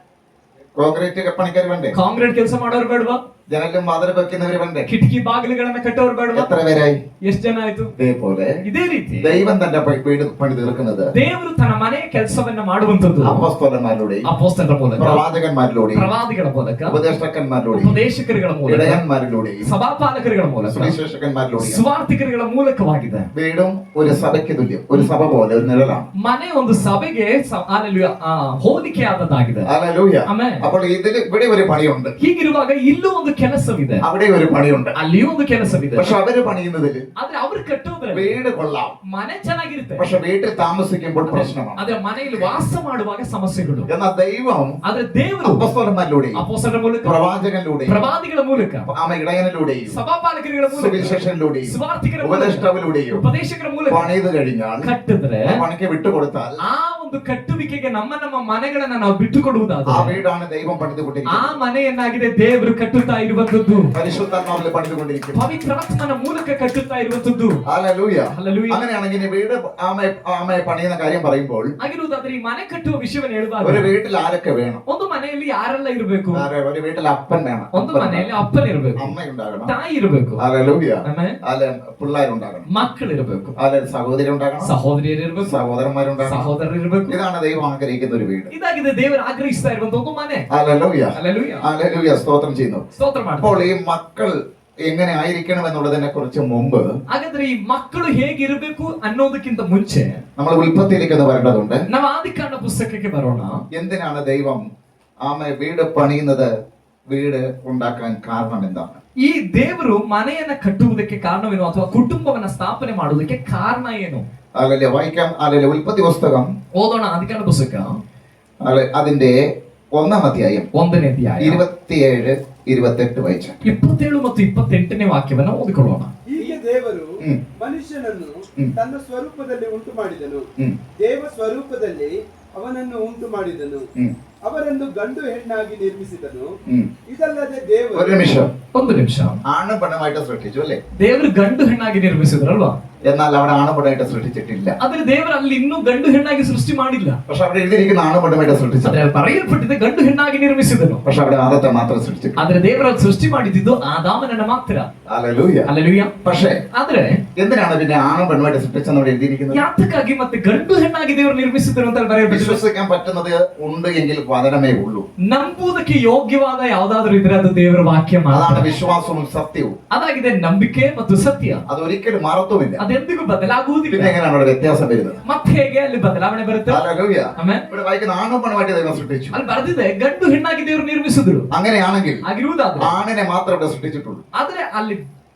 കോൺക്രീറ്റ് പണിക്കാർ വേണ്ടേ? ಕಾಂಕ್ರೀಟ್ ಕೆಲಸ ಮಾಡೋರು ಬೇಡವಾ? ജനലും വാതിലും വെക്കുന്നവര് വേണ്ടേ? ಕಿಟಕಿ ಬಾಗಿಲುಗಳನ್ನ ಕಟ್ಟೋರು ಬೇಡವಾ? എത്ര പേരായി? ಎಷ್ಟು ಜನ ಆಯ್ತು? ഇതേപോലെ ಇದೇ ರೀತಿ ദൈവം തന്റെ വീട് പണി തീർക്കുന്നത് ದೇವರು ತನ್ನ ಮನೆಯ ಕೆಲಸವನ್ನ ಮಾಡುವಂತದ್ದು അപ്പോസ്തലന്മാരിലൂടെയും ಅಪೊಸ್ತಲರ ಮೂಲಕ, പ്രവാചകന്മാരിലൂടെയും ಪ್ರವಾದಿಗಳ ಮೂಲಕ, ഉപദേഷ്ടാക്കന്മാരിലൂടെയും ಉಪದೇಶಕರುಗಳ ಮೂಲಕ, ഇടയന്മാരിലൂടെയും സഭാപാലಕರುಗಳ ಮೂಲಕ, സുവിശേഷകന്മാരിലൂടെയും ಸುವಾರ್ತಿಕರುಗಳ ಮೂಲಕವಾಗಿದೆ. വീടും ഒരു സഭയ്ക്ക് തുല്യം, ഒരു സഭ പോലെ ഒരു നിഴലാണ്. ಮನೆ ಒಂದು ಸಭೆಗೆ ಹೋಲಿಕೆ ಆದದ್ದಾಗಿದೆ. ഹല്ലേലൂയ. ಆಮೆನ್. അപ്പോൾ ഇതിൽ ഇവിടെ ഒരു പണിയുണ്ട്, ಹೀಗಿರುವಾಗ ಇಲ್ಲೂ ಒಂದು ಕೆಲಸವಿದೆ, അവിടെ ഒരു പണിയുണ്ട്. ಅಲ್ಲಿಯೂ ಒಂದು ಕೆಲಸವಿದೆ. പക്ഷെ അവര് പണിയുന്നതിൽ ಆದ್ರೆ ಅವರು ಕಟ್ಟುವುದ್ರಲ್ಲಿ വീട് കൊള്ളാം, ಮನೆ ಚೆನ್ನಾಗಿರುತ್ತೆ, പക്ഷെ വീട്ടിൽ താമസിക്കുമ്പോൾ പ്രശ്നമാണ്. ಆದ್ರೆ ಮನೆಯಲ್ಲಿ ವಾಸ ಮಾಡುವಾಗ ಸಮಸ್ಯೆಗಳು. എന്നാൽ ദൈവം ಆದ್ರೆ ದೇವರು അപ്പോസ്തലന്മാരിലൂടെയും ಅಪೊಸ್ತಲರ ಮೂಲಕ, പ്രവാചകനിലൂടെയും ಪ್ರವಾದಿಗಳ ಮೂಲಕ, ഇടയനിലൂടെയും ಸಭಾಪಾಲಕರುಗಳ ಮೂಲಕ, സുവിശേഷനിലൂടെയും ಸುವಾರ್ತಿಕರ ಮೂಲಕ, ഉപദേഷ്ടാവിലൂടെയും ಉಪದೇಶಕರ ಮೂಲಕ പണിത് കഴിഞ്ഞാൽ, ಕಟ್ಟಿದ್ರೆ ആ പണിക്ക് വിട്ടുകൊടുത്താൽ ಆ ಒಂದು ಒಂದು ಕಟ್ಟುವಿಕೆಗೆ ನಮ್ಮ ಮನೆಗಳನ್ನ ನಾವು ಬಿಟ್ಟುಕೊಡುವುದಾದ್ರೆ ആ വീടാണ് ദൈവം ಆ പണിതുകൊണ്ടിരിക്കുന്നത്. ಮನೆಯನ್ನಾಗಿದೆ ದೇವರು ಕಟ್ಟುತ್ತಾ ಇರುವಂತದ್ದು. പരിശുദ്ധാത്മാവിൽ പണിതുകൊണ്ടിരിക്കുന്നത്. ಪವಿತ್ರಾತ್ಮನ ಮೂಲಕ ಕಟ್ಟುತ್ತಾ ಇರುವಂತದ್ದು. ഹല്ലേലൂയ. ಹಲ್ಲೆಲೂಯ. അങ്ങനെയാണെങ്കിൽ ഇനി വീട് ആമയെ പണിയുന്ന കാര്യം പറയുമ്പോൾ ಆಗಿರುವುದಾದ್ರೆ ಈ ಮನೆ ಕಟ್ಟುವ ವಿಷಯವನ್ನು ಹೇಳುವಾಗ ഒരു വീട്ടിൽ ആരൊക്കെ വേണം? ಒಂದು ಮನೆಯಲ್ಲಿ ಯಾರೆಲ್ಲ ಇರಬೇಕು? ഒരു വീട്ടിൽ അപ്പൻ വേണം, ಒಂದು ಮನೆಯಲ್ಲಿ ಅಪ್ಪನ ಇರಬೇಕು, അമ്മ ഉണ്ടാകണം, ತಾಯಿ ಇರಬೇಕು, ഹല്ലേലൂയ, ಆಮೇಲೆ പിള്ളേരുണ്ടാകണം, മക്കളിರಬೇಕು, സഹോദരി ഉണ്ടാകണം, ಸಹೋದರಿಯರಿರಬೇಕು, സഹോദരന്മാരുണ്ടാകണം. ಸಹೋದರರಿರಬೇಕು. ഇതാണ് ദൈവം ആഗ്രഹിക്കുന്ന ഒരു വീട്. ಇದಾಗಿದೆ ದೇವರು ಆಗ್ರಹಿಸ್ತಾ ಇರುವಂತ ಒಂದು ಮನೆ. ഹല്ലേലൂയ. ಹಲ್ಲೆಲೂಯ. ഹല്ലേലൂയ. സ്തോത്രം ചെയ്യുന്നു. ಸ್ತೋತ್ರ ಮಾಡ್ತಾರೆ. അപ്പോൾ ഈ മക്കൾ എങ്ങനെ ആയിരിക്കണം എന്നുള്ളതിനെ കുറിച്ച് മുമ്പ് ಹಾಗಾದ್ರೆ ಈ ಮಕ್ಕಳು ಹೇಗಿರಬೇಕು ಅನ್ನೋದಕ್ಕಿಂತ ಮುಂಚೆ നമ്മൾ ഉൽപ്പത്തിയിലേക്ക് ഒന്ന് വരേണ്ടതുണ്ട്. ನಾವು ಆದಿಕಾಂಡ ಪುಸ್ತಕಕ್ಕೆ ಬರೋಣ. എന്തിനാണ് ദൈവം വീട് പണിയുന്നത്, വീട് ഉണ്ടാക്കാൻ കാരണം എന്താണ്? ಈ ದೇವರು ಮನೆಯನ್ನ ಕಟ್ಟುವುದಕ್ಕೆ ಕಾರಣವೇನು ಅಥವಾ ಕುಟುಂಬವನ್ನ ಸ್ಥಾಪನೆ ಮಾಡುವುದಕ್ಕೆ ಕಾರಣ ಏನು? അല്ലല്ലേ വായിക്കാം. അല്ലല്ലേ ഉൽപ്പത്തി പുസ്തകം ಓದೋಣ ಆದಿಕಾಂಡ ಪುಸ್ತಕ അതിന്റെ 1-ാം അധ്യായം 1ನೇ ಅಧ್ಯಾಯ 27-28 വായിച്ച 27 ಮತ್ತು 28ನೇ ವಾಕ್ಯವನ್ನ ಓದಿಕೊಳ್ಳೋಣ. ಹೀಗೆ ದೇವರು ಮನುಷ್ಯನನ್ನು ತನ್ನ ಸ್ವರೂಪದಲ್ಲಿ ಉಂಟು ಮಾಡಿದನು, ದೇವ ಸ್ವರೂಪದಲ್ಲಿ ಅವನನ್ನು ಉಂಟು ಮಾಡಿದನು, ಅವರನ್ನು ಗಂಡು ಹೆಣ್ಣಾಗಿ ನಿರ್ಮಿಸಿದನು. ಇದಲ್ಲದೆ ದೇವರು ಒಂದು ನಿಮಿಷ ആണും പെണ്ണുമായിട്ട് സൃഷ്ടിച്ചു അല്ലേ? ದೇವರು ಗಂಡು ಹೆಣ್ಣಾಗಿ ನಿರ್ಮಿಸಿದ್ರಲ್ವಾ? എന്നാൽ അവിടെ ആണും പെണ്ണായിട്ട് സൃഷ്ടിച്ചിട്ടില്ല. ಆದ್ರೆ ದೇವರು ಅಲ್ಲಿ ಇನ್ನೂ ಗಂಡು ಹೆಣ್ಣಾಗಿ ಸೃಷ್ಟಿ ಮಾಡಿಲ್ಲ. പക്ഷെ അവിടെ എഴുതിയിരിക്കുന്ന ആണും പെണ്ണുമായിട്ട് സൃഷ്ടിച്ചു. ಆದ್ರೆ പറയಲ್ಪಟ್ಟಿದೆ ಗಂಡು ಹೆಣ್ಣಾಗಿ ನಿರ್ಮಿಸಿದನು. പക്ഷെ അവിടെ ആദത്തെ മാത്രം സൃഷ്ടിച്ചു. ಆದ್ರೆ ದೇವರು ಸೃಷ್ಟಿ ಮಾಡಿದ್ದು ಆದಾಮನನ್ನ ಮಾತ್ರ. ഹല്ലേലൂയ. ಹಲ್ಲೆಲೂಯ. പക്ഷേ ಆದ್ರೆ എന്തിനാണ് പിന്നെ ആണും പെണ്ണുമായിട്ട് സൃഷ്ടിച്ചെന്ന് അവിടെ എഴുതിയിരിക്കുന്നത്? ಯಾತಕ್ಕಾಗಿ ಮತ್ತೆ ಗಂಡು ಹೆಣ್ಣಾಗಿ ದೇವರು ನಿರ್ಮಿಸಿದ್ರು ಅಂತ ಬರೆಯಲ್ಪಟ್ಟಿದೆ. വിശ്വസിക്കാൻ പറ്റുന്നത് ഉണ്ട് എങ്കിൽ വചനമേ ഉള്ളൂ. ನಂಬುವುದಕ್ಕೆ ಯೋಗ್ಯವಾದ ಯಾವ್ದಾದ್ರು ಇದ್ರೆ ಅದು ದೇವರ ವಾಕ್ಯ ಮಾತ್ರ. അതാണ് വിശ്വാസവും സത്യവും. ಅದಾಗಿದೆ ನಂಬಿಕೆ ಮತ್ತು ಸತ್ಯ. അത് ഒരിക്കലും മാറത്തുമില്ല. ಅದೆಂದಿಗೂ ಬದಲಾಗುವುದಿಲ್ಲ. പിന്നെ എങ്ങനെയാണ് അവിടെ വ്യത്യാസം വരുന്നത്? ಮತ್ತೆ ಹೇಗೆ ಅಲ್ಲಿ ಬದಲಾವಣೆ ಬರುತ್ತೆ? ഹല്ലേലൂയ. ಆಮೆನ್. ഇവിടെ വായിക്കുന്ന ആണും പെണ്ണുമായിട്ട് ദൈവം സൃഷ്ടിച്ചു. ಅಲ್ಲಿ ಬರೆದಿದೆ ಗಂಡು ಹೆಣ್ಣಾಗಿ ದೇವರು ನಿರ್ಮಿಸಿದ್ರು. അങ്ങനെയാണെങ്കിൽ ಆಗಿರುವುದಾದ್ರೆ ആണിനെ മാത്രം ഇവിടെ സൃഷ്ടിച്ചിട്ടുള്ളൂ. ಆದ್ರೆ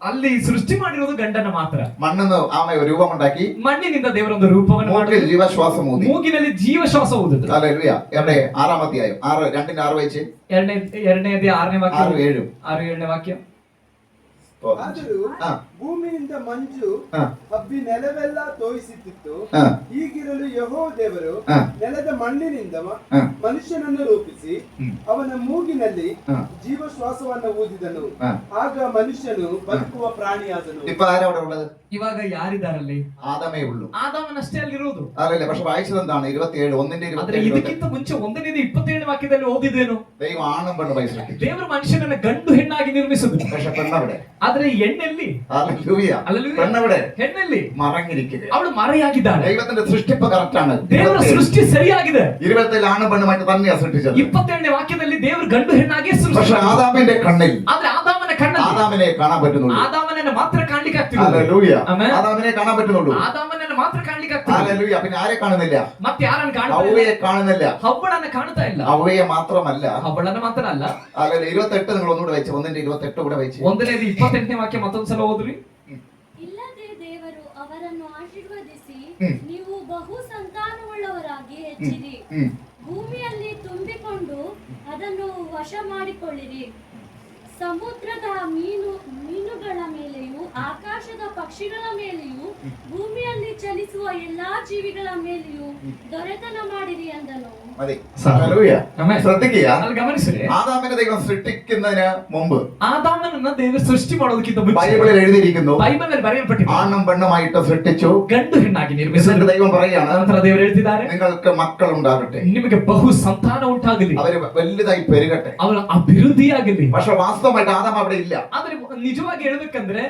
ಅಲ್ಲಿ ಸೃಷ್ಟಿ ಮಾಡಿರೋದು ಗಂಡನ ಮಾತ್ರ. മണ്ണെന്ന് രൂപമുണ്ടാക്കി ಮಣ್ಣಿನಿಂದ ದೇವರೊಂದು ರೂಪವನ್ನು ಮಾಡಿ മൂക്കിൽ ജീവശ്വാസം ഊതി. ಮೂಗಿನಲ್ಲಿ ಜೀವಶ್ವಾಸ ಊದಿದ್ರು. ഹല്ലേലൂയ. എവിടെ 6-ാം അധ്യായം 2:6 വായിച്ചേ. 2ನೇ 6ನೇ ವಾಕ್ಯ 6-7 6-7ನೇ ವಾಕ್ಯ. ಆದರೂ ಭೂಮಿಯಿಂದ ಮಂಜು ಹಬ್ಬಿ ನೆಲವೆಲ್ಲ ತೋಯಿಸುತ್ತಿತ್ತು. ಹೀಗಿರಲು ಯೆಹೋವ ದೇವರು ನೆಲದ ಮಣ್ಣಿನಿಂದ ಮನುಷ್ಯನನ್ನು ರೂಪಿಸಿ ಅವನ ಮೂಗಿನಲ್ಲಿ ಜೀವಶ್ವಾಸವನ್ನು ಊದಿದನು. ಆಗ ಮನುಷ್ಯನು ಬದುಕುವ ಪ್ರಾಣಿಯಾದನು. ഇപ്പൊ ആരാ അവിടെ ഉള്ളത്? ಇವಾಗ ಯಾರಿದಾರಲ್ಲಿ? ആദമേ ഉള്ളൂ. ಆದಾಮನಷ್ಟೇ ಅಲ್ಲಿರೋದು. അല്ലല്ലേ? പക്ഷെ വായിച്ചത് എന്താണ്? 27 ಆದ್ರೆ ಇದಕ್ಕಿಂತ ಮುಂಚೆ 1ನೇ 27ನೇ ವಾಕ್ಯದಲ್ಲಿ ಓದಿದ್ದೇನು? ദൈവം ആണും പെണ്ണുമായി സൃഷ്ടിച്ചു. ದೇವರು ಮನುಷ್ಯನನ್ನ ಗಂಡು ಹೆಣ್ಣಾಗಿ ನಿರ್ಮಿಸಿದ್ರು. പക്ഷെ പെണ്ണവിടെ. ಆದ್ರೆ ಹೆಣ್ಣೆಲ್ಲಿ? ഹല്ലേലൂയ. ಹಲ್ಲೆಲೂಯ. പെണ്ണവിടെ ಹೆಣ್ಣೆಲ್ಲಿ? മറഞ്ഞിരിക്കുക. ಅವಳು ಮರೆಯಾಗಿದ್ದಾಳೆ. ദൈവത്തിന്റെ സൃഷ്ടിപ്പ് കറക്റ്റ് ആണ്. ದೇವರ ಸೃಷ್ಟಿ ಸರಿಯಾಗಿದೆ. 27 ആണും പെണ്ണുമായിട്ട് തന്നെയാ സൃഷ്ടിച്ചത്. 27ನೇ ವಾಕ್ಯದಲ್ಲಿ ದೇವರು ಗಂಡು ಹೆಣ್ಣಾಗಿ പക്ഷെ ಸೃಷ್ಟಿ. ആദാമിന്റെ കണ്ണിൽ ಆದ್ರೆ ಆದಾಮನ ಕಣ್ಣಲ್ಲಿ ആദാമിനെ കാണാൻ പറ്റുന്നുള്ളൂ. ಆದಾಮನನ್ನ ಮಾತ್ರ ಕಾಣ್ಲಿಕ್ಕೆ ಆಗ್ತಿಲ್ಲ. ഹല്ലേലൂയ. ಆಮೆನ್. ആദാമിനെ കാണാൻ പറ്റുന്നുള്ളൂ. ಆದಾಮನನ್ನ ಮಾತ್ರ ಕಾಣ್ಲಿಕ್ಕೆ ಆಗ್ತಿಲ್ಲ. ഹല്ലേലൂയ. പിന്നെ ആരെ കാണുന്നില്ല? ಮತ್ತೆ ಯಾರನ್ನ ಕಾಣ್ತಾ ಇಲ್ಲ? ഹവ്വയെ കാണുന്നില്ല. ಹವ್ವಳನ್ನ ಕಾಣ್ತಾ ಇಲ್ಲ. ഹവ്വയെ മാത്രമല്ല, ಹವ್ವಳನ್ನ ಮಾತ್ರ ಅಲ್ಲ. അല്ലെങ്കിൽ 28 നിങ്ങൾ ഒന്നുകൂടെ വായിച്ചു. 1:28 കൂടെ വായിച്ചു. 1ನೇ 28ನೇ ವಾಕ್ಯ ಮತ್ತೊಂದ್ಸಲ ಓದ್ರಿ. ಇಲ್ಲದೆ ದೇವರು ಅವರನ್ನು ಆಶೀರ್ವದಿಸಿ ನೀವು ಬಹು ಸಂತಾನವುಳ್ಳವರಾಗಿ ಹೆಚ್ಚಿರಿ, ಭೂಮಿಯಲ್ಲಿ ತುಂಬಿಕೊಂಡು ಅದನ್ನು ವಶ ಮಾಡಿಕೊಳ್ಳಿರಿ, ಸಮುದ್ರದ ಮೀನುಗಳ ಮೇಲೆಯೂ ಆಕಾಶದ ಪಕ್ಷಿಗಳ ಮೇಲೆಯೂ ಭೂಮಿಯಲ್ಲಿ ಚಲಿಸುವ ಎಲ್ಲಾ ಜೀವಿಗಳ ಮೇಲೆಯೂ ದೊರೆತನ ಮಾಡಿರಿ ಅಂದನು. മതി. ഹല്ലേലൂയ. ಆಮೆನ್. ശ്രദ്ധിക്കുക. ಅಲ್ಲಿ ಗಮನಿಸಿರಿ. ആദാമിനെ ദൈവം സൃഷ്ടിക്കുന്നതിന് മുമ്പ് ಆದಾಮನನ್ನ ದೇವರು ಸೃಷ್ಟಿ ಮಾಡೋದಕ್ಕಿಂತ ಮುಂಚೆ ബൈബിളിൽ എഴുതിയിരിക്കുന്നു, ಬೈಬಲ್ ಬರೆಯಲ್ಪಟ್ಟಿದೆ ആണും പെണ്ണുമായിട്ട് സൃഷ്ടിച്ചു. ಗಂಡು ಹೆಣ್ಣಾಗಿ എന്നിട്ട് ನಿರ್ಮಿಸಿದ್ರು. ദൈവം പറയാണ്, ನಂತರ ದೇವರು ಹೇಳ್ತಿದ್ದಾರೆ, നിങ്ങൾക്ക് മക്കൾ ഉണ്ടാകട്ടെ, ನಿಮಗೆ ಬಹು ಸಂತಾನ ಉಂಟಾಗಲಿ, അവര് വലുതായി പെരുകട്ടെ. ಅವರ ಅಭಿವೃದ್ಧಿಯಾಗಲಿ. പക്ഷെ വാസ്തവമായിട്ട് ആദാം അവിടെ ഇല്ല. ಆದ್ರೆ ನಿಜವಾಗಿ ಹೇಳ್ಬೇಕಂದ್ರೆ